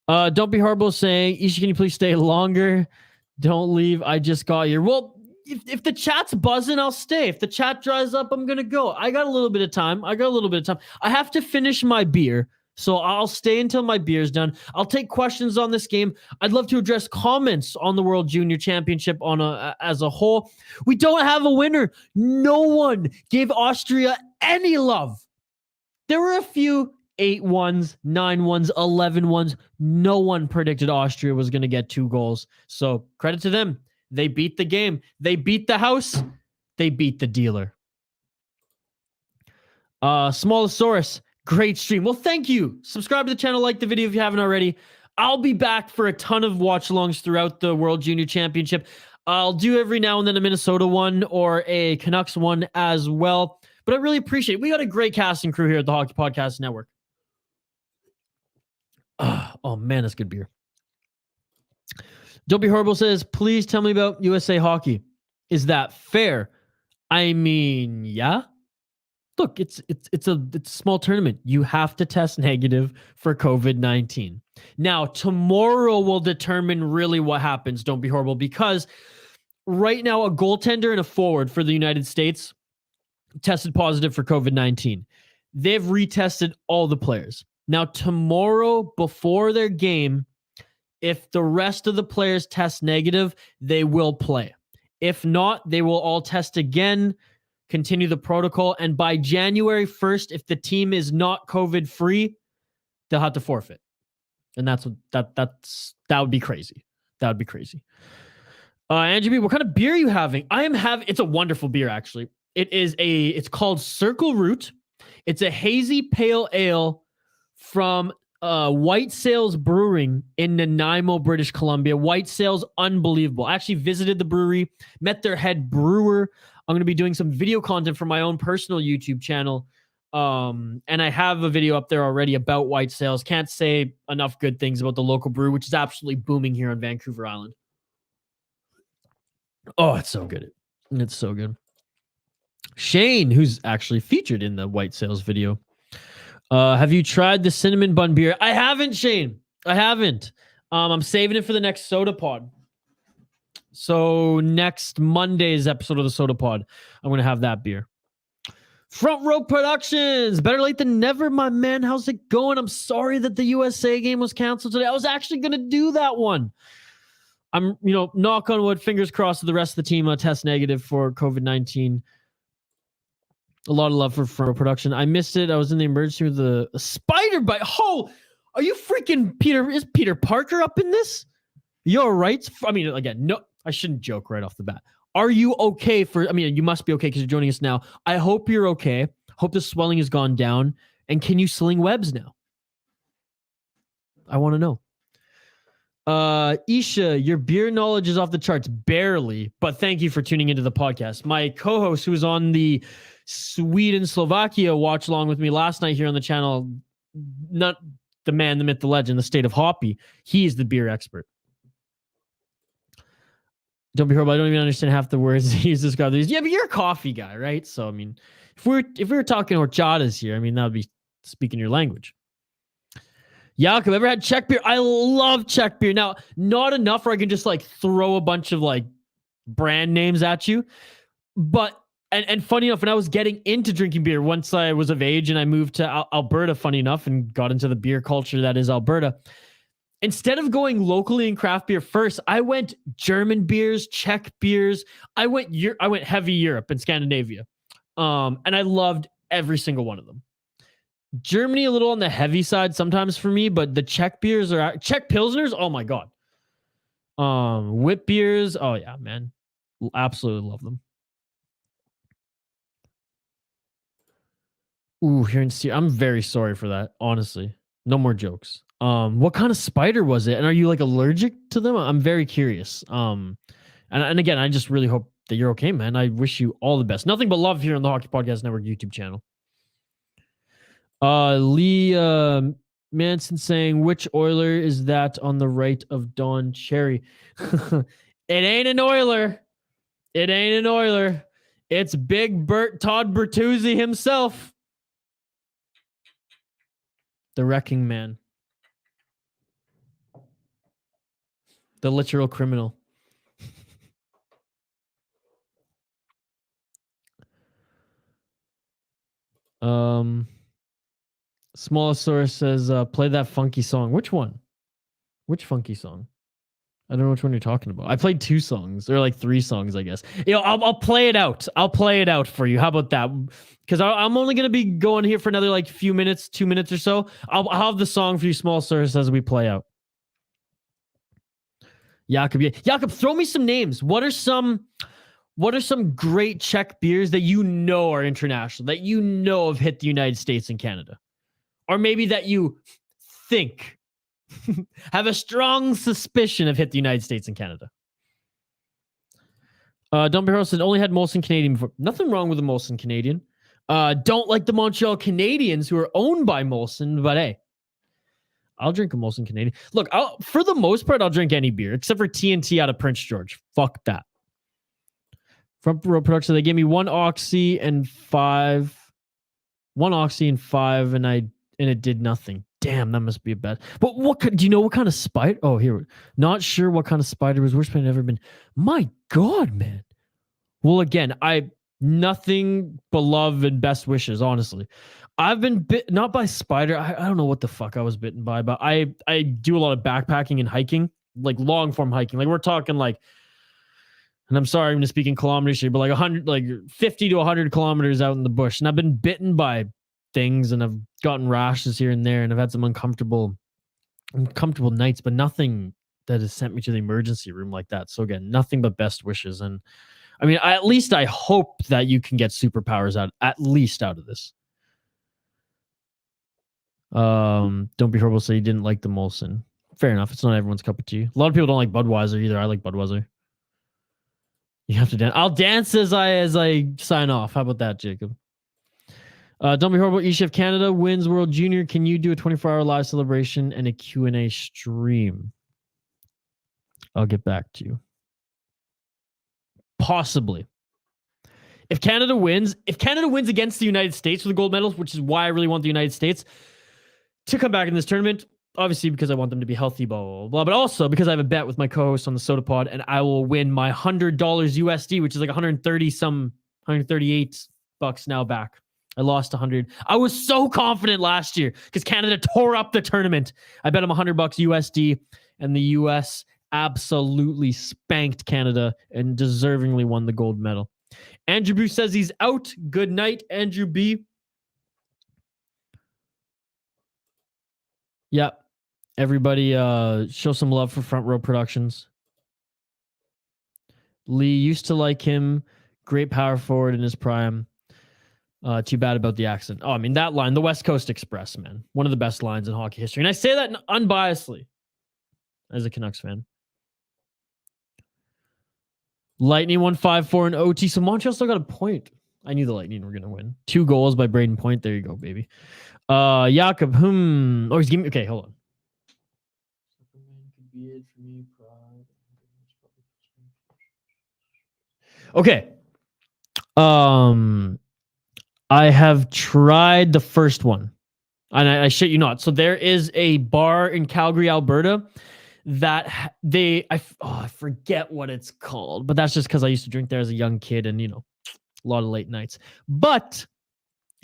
Don't be horrible saying, Isha, can you please stay longer? Don't leave. I just got here. Well, if the chat's buzzing, I'll stay. If the chat dries up, I'm going to go. I got a little bit of time. I have to finish my beer, so I'll stay until my beer's done. I'll take questions on this game. I'd love to address comments on the World Junior Championship as a whole. We don't have a winner. No one gave Austria any love. There were a few 8-1s, 9-1s, 11-1s. No one predicted Austria was going to get 2 goals. So credit to them. They beat the game. They beat the house. They beat the dealer. Smallosaurus, great stream. Well, thank you. Subscribe to the channel, like the video if you haven't already. I'll be back for a ton of watch-alongs throughout the World Junior Championship. I'll do every now and then a Minnesota one or a Canucks one as well. But I really appreciate it. We got a great casting crew here at the Hockey Podcast Network. Oh, man, that's good beer. Don't Be Horrible says, please tell me about USA Hockey. Is that fair? I mean, yeah. Look, it's a small tournament. You have to test negative for COVID-19. Now, tomorrow will determine really what happens, Don't Be Horrible, because right now a goaltender and a forward for the United States tested positive for COVID-19. They've retested all the players. Now, tomorrow, before their game, if the rest of the players test negative, they will play. If not, they will all test again, continue the protocol, and by January 1st, if the team is not COVID-free, they'll have to forfeit. And that would be crazy. That would be crazy. Andrew B, what kind of beer are you having? I am having, it's a wonderful beer, actually. It's called Circle Root. It's a hazy pale ale from White Sails Brewing in Nanaimo, British Columbia. White Sails, unbelievable. I actually visited the brewery, met their head brewer. I'm going to be doing some video content for my own personal YouTube channel. And I have a video up there already about White Sails. Can't say enough good things about the local brew, which is absolutely booming here on Vancouver Island. Oh, it's so good. It's so good. Shane, who's actually featured in the White Sails video. Have you tried the cinnamon bun beer? I haven't, Shane. I haven't. I'm saving it for the next soda pod. So next Monday's episode of the soda pod, I'm going to have that beer. Front Row Productions. Better late than never, my man. How's it going? I'm sorry that the USA game was canceled today. I was actually going to do that one. I'm, knock on wood, fingers crossed that the rest of the team test negative for COVID-19. A lot of love for Front Row Production. I missed it. I was in the emergency with a spider bite. Oh, are you freaking Peter? Is Peter Parker up in this? You all right? I mean, again, no, I shouldn't joke right off the bat. Are you okay you must be okay because you're joining us now. I hope you're okay. Hope the swelling has gone down. And can you sling webs now? I want to know. Isha, your beer knowledge is off the charts. Barely, but thank you for tuning into the podcast. My co-host who was on the Sweden-Slovakia watch along with me last night here on the channel, not the man, the myth, the legend, the state of Hoppy. He's the beer expert. Don't be horrible. I don't even understand half the words he's described. Yeah, but you're a coffee guy, right? So, I mean, if we were talking horchatas here, I mean, that would be speaking your language. Jakob, ever had Czech beer? I love Czech beer. Now, not enough where I can just throw a bunch of brand names at you. But, and funny enough, when I was getting into drinking beer, once I was of age and I moved to Alberta, funny enough, and got into the beer culture that is Alberta, instead of going locally in craft beer first, I went German beers, Czech beers. I went heavy Europe and Scandinavia. And I loved every single one of them. Germany, a little on the heavy side sometimes for me, but the Czech beers are Czech Pilsners. Oh my God. Wit beers. Oh yeah, man. Absolutely love them. Ooh, here in Syria. I'm very sorry for that. Honestly, no more jokes. What kind of spider was it? And are you allergic to them? I'm very curious. And again, I just really hope that you're okay, man. I wish you all the best. Nothing but love here on the Hockey Podcast Network YouTube channel. Lee Manson saying, which Oiler is that on the right of Don Cherry? It ain't an Oiler. It ain't an Oiler. It's Big Todd Bertuzzi himself. The Wrecking Man. The literal criminal. Smallosaurus says, play that funky song. Which one? Which funky song? I don't know which one you're talking about. I played 2 songs. Or 3 songs, I guess. I'll play it out. I'll play it out for you. How about that? Because I'm only going to be going here for another few minutes, 2 minutes or so. I'll have the song for you, Smallosaurus, as we play out. Jakob, throw me some names. What are some great Czech beers that are international, that have hit the United States and Canada? Or maybe that you think have a strong suspicion of hit the United States and Canada. Don't be said only had Molson Canadian before. Nothing wrong with the Molson Canadian. Don't like the Montreal Canadiens who are owned by Molson, but hey, I'll drink a Molson Canadian. Look, for the most part, I'll drink any beer except for TNT out of Prince George. Fuck that. Front Row Production, they gave me 1 Oxy and 5. 1 Oxy and 5, and it did nothing. Damn, that must be a bad. But do you know what kind of spider? Oh, here. Not sure what kind of spider was worst pain I've ever been. My God, man. Well, again, nothing but love and best wishes, honestly. I've been bit, not by spider. I don't know what the fuck I was bitten by, but I do a lot of backpacking and hiking, long form hiking. We're talking and I'm sorry, I'm going to speak in kilometers here, but 50 to 100 kilometers out in the bush. And I've been bitten by things and I've gotten rashes here and there and I've had some uncomfortable uncomfortable nights, but nothing that has sent me to the emergency room like that. So again, nothing but best wishes. And I mean, at least I hope that you can get superpowers out of this. Don't be horrible. Say you didn't like the Molson. Fair enough. It's not everyone's cup of tea. A lot of people don't like Budweiser either. I like Budweiser. You have to dance. I'll dance as I sign off. How about that, Jacob? Don't be horrible. Isha, if Canada wins World Junior, can you do a 24-hour live celebration and a Q&A stream? I'll get back to you. Possibly. If Canada wins against the United States for the gold medals, which is why I really want the United States to come back in this tournament, obviously because I want them to be healthy, blah, blah, blah, but also because I have a bet with my co-host on the Soda Pod, and I will win my $100 USD, which is like 138 bucks now back. I lost 100. I was so confident last year because Canada tore up the tournament. I bet him $100 USD, and the US absolutely spanked Canada and deservingly won the gold medal. Andrew B says he's out. Good night, Andrew B. Yeah. Everybody show some love for Front Row Productions. Lee used to like him. Great power forward in his prime. Too bad about the accent. Oh, I mean, that line, the West Coast Express, man. One of the best lines in hockey history. And I say that unbiasedly as a Canucks fan. Lightning 1-5-4 in OT. So Montreal still got a point. I knew the Lightning were going to win. 2 goals by Braden Point. There you go, baby. Jakob. Oh, he's giving me... Okay, hold on. Okay. I have tried the first one. And I shit you not. So there is a bar in Calgary, Alberta that I forget what it's called, but that's just because I used to drink there as a young kid and, a lot of late nights. But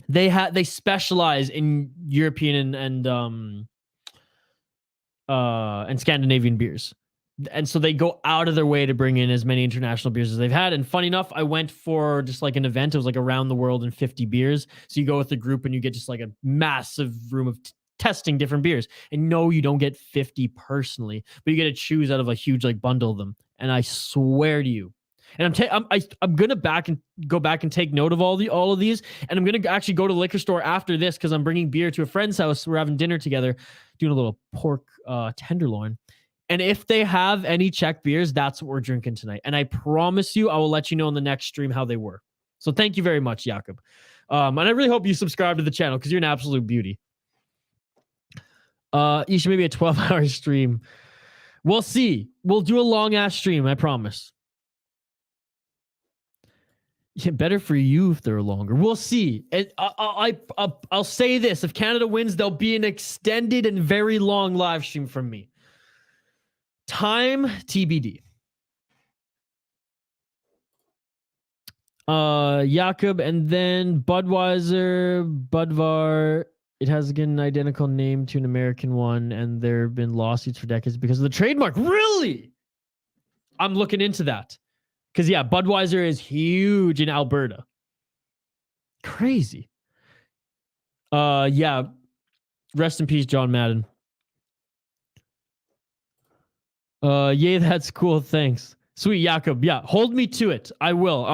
they specialize in European and Scandinavian beers. And so they go out of their way to bring in as many international beers as they've had. And funny enough, I went for just like an event. It was like around the world in 50 beers. So you go with a group and you get just like a massive room of testing different beers. And no, you don't get 50 personally, but you get to choose out of a huge like bundle of them. And I swear to you, and I'm gonna go back and take note of all of these. And I'm gonna actually go to the liquor store after this because I'm bringing beer to a friend's house. We're having dinner together, doing a little pork tenderloin. And if they have any Czech beers, that's what we're drinking tonight. And I promise you, I will let you know in the next stream how they were. So thank you very much, Jakob. And I really hope you subscribe to the channel because you're an absolute beauty. You should maybe a 12-hour stream. We'll see. We'll do a long-ass stream, I promise. Yeah, better for you if they're longer. We'll see. I'll say this. If Canada wins, there'll be an extended and very long live stream from me. Time TBD. Jakob, and then Budvar. It has again an identical name to an American one, and there have been lawsuits for decades because of the trademark. Really? I'm looking into that. Because, yeah, Budweiser is huge in Alberta. Crazy. Yeah. Rest in peace, John Madden. Yeah, that's cool. Thanks. Sweet, Jakob. Yeah, hold me to it. I will.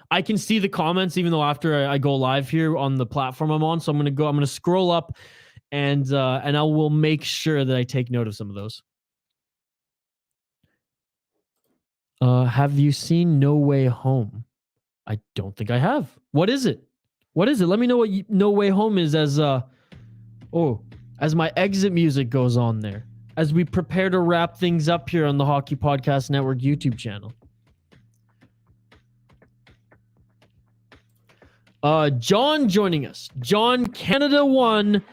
I can see the comments even though after I go live here on the platform I'm on. So I'm gonna scroll up and I will make sure that I take note of some of those. Have you seen No Way Home? I don't think I have. What is it? Let me know what No Way Home is as my exit music goes on there. As we prepare to wrap things up here on the Hockey Podcast Network YouTube channel. John joining us. John, Canada won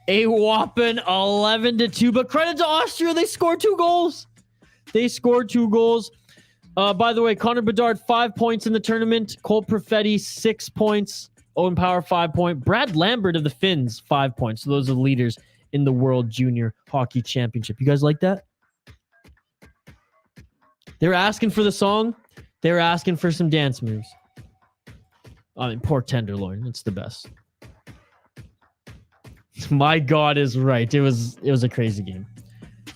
a whopping 11-2, but credit to Austria. They scored 2 goals. By the way, Connor Bedard, 5 points in the tournament. Cole Perfetti, 6 points. Owen Power, 5 points. Brad Lambert of the Finns, 5 points. So those are the leaders in the World Junior Hockey Championship. You guys like that? They were asking for the song. They were asking for some dance moves. I mean, pork tenderloin. It's the best. My God is right. It was a crazy game.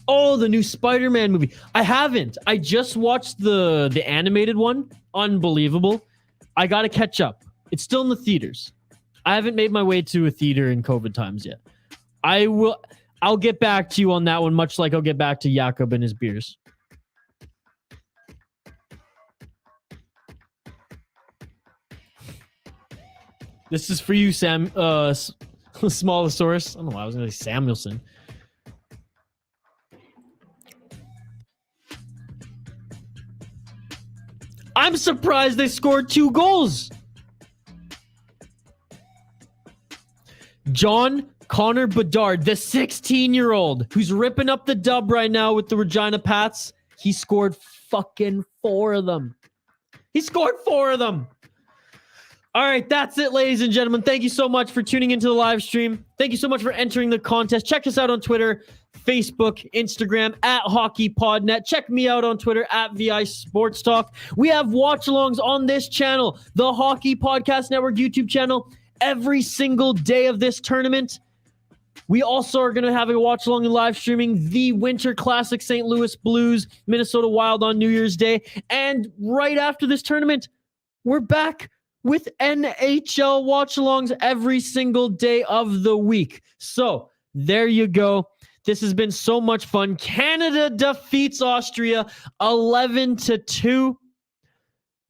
Oh, the new Spider-Man movie. I haven't. I just watched the animated one. Unbelievable. I got to catch up. It's still in the theaters. I haven't made my way to a theater in COVID times yet. I'll get back to you on that one, much like I'll get back to Jakob and his beers. This is for you, Sam. Smallosaurus. I don't know why I was going to say Samuelson. I'm surprised they scored 2 goals. John Connor Bedard, the 16-year-old who's ripping up the dub right now with the Regina Pats, he scored fucking 4 of them. He scored 4 of them. All right, that's it, ladies and gentlemen. Thank you so much for tuning into the live stream. Thank you so much for entering the contest. Check us out on Twitter, Facebook, Instagram, at HockeyPodNet. Check me out on Twitter, at VI Sports Talk. We have watch-alongs on this channel, the Hockey Podcast Network YouTube channel, every single day of this tournament. We also are going to have a watch-along and live streaming the Winter Classic St. Louis Blues, Minnesota Wild on New Year's Day. And right after this tournament, we're back with NHL watch-alongs every single day of the week. So there you go. This has been so much fun. Canada defeats Austria 11-2.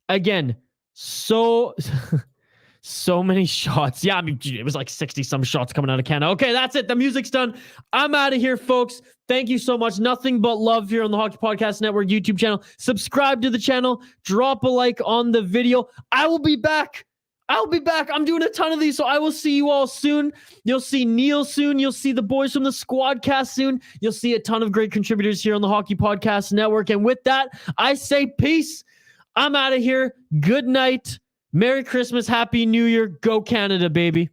Again, so many shots. Yeah, I mean, it was like 60-some shots coming out of Canada. Okay, that's it. The music's done. I'm out of here, folks. Thank you so much. Nothing but love here on the Hockey Podcast Network YouTube channel. Subscribe to the channel. Drop a like on the video. I will be back. I'm doing a ton of these, so I will see you all soon. You'll see Neil soon. You'll see the boys from the Squadcast soon. You'll see a ton of great contributors here on the Hockey Podcast Network. And with that, I say peace. I'm out of here. Good night. Merry Christmas. Happy New Year. Go Canada, baby.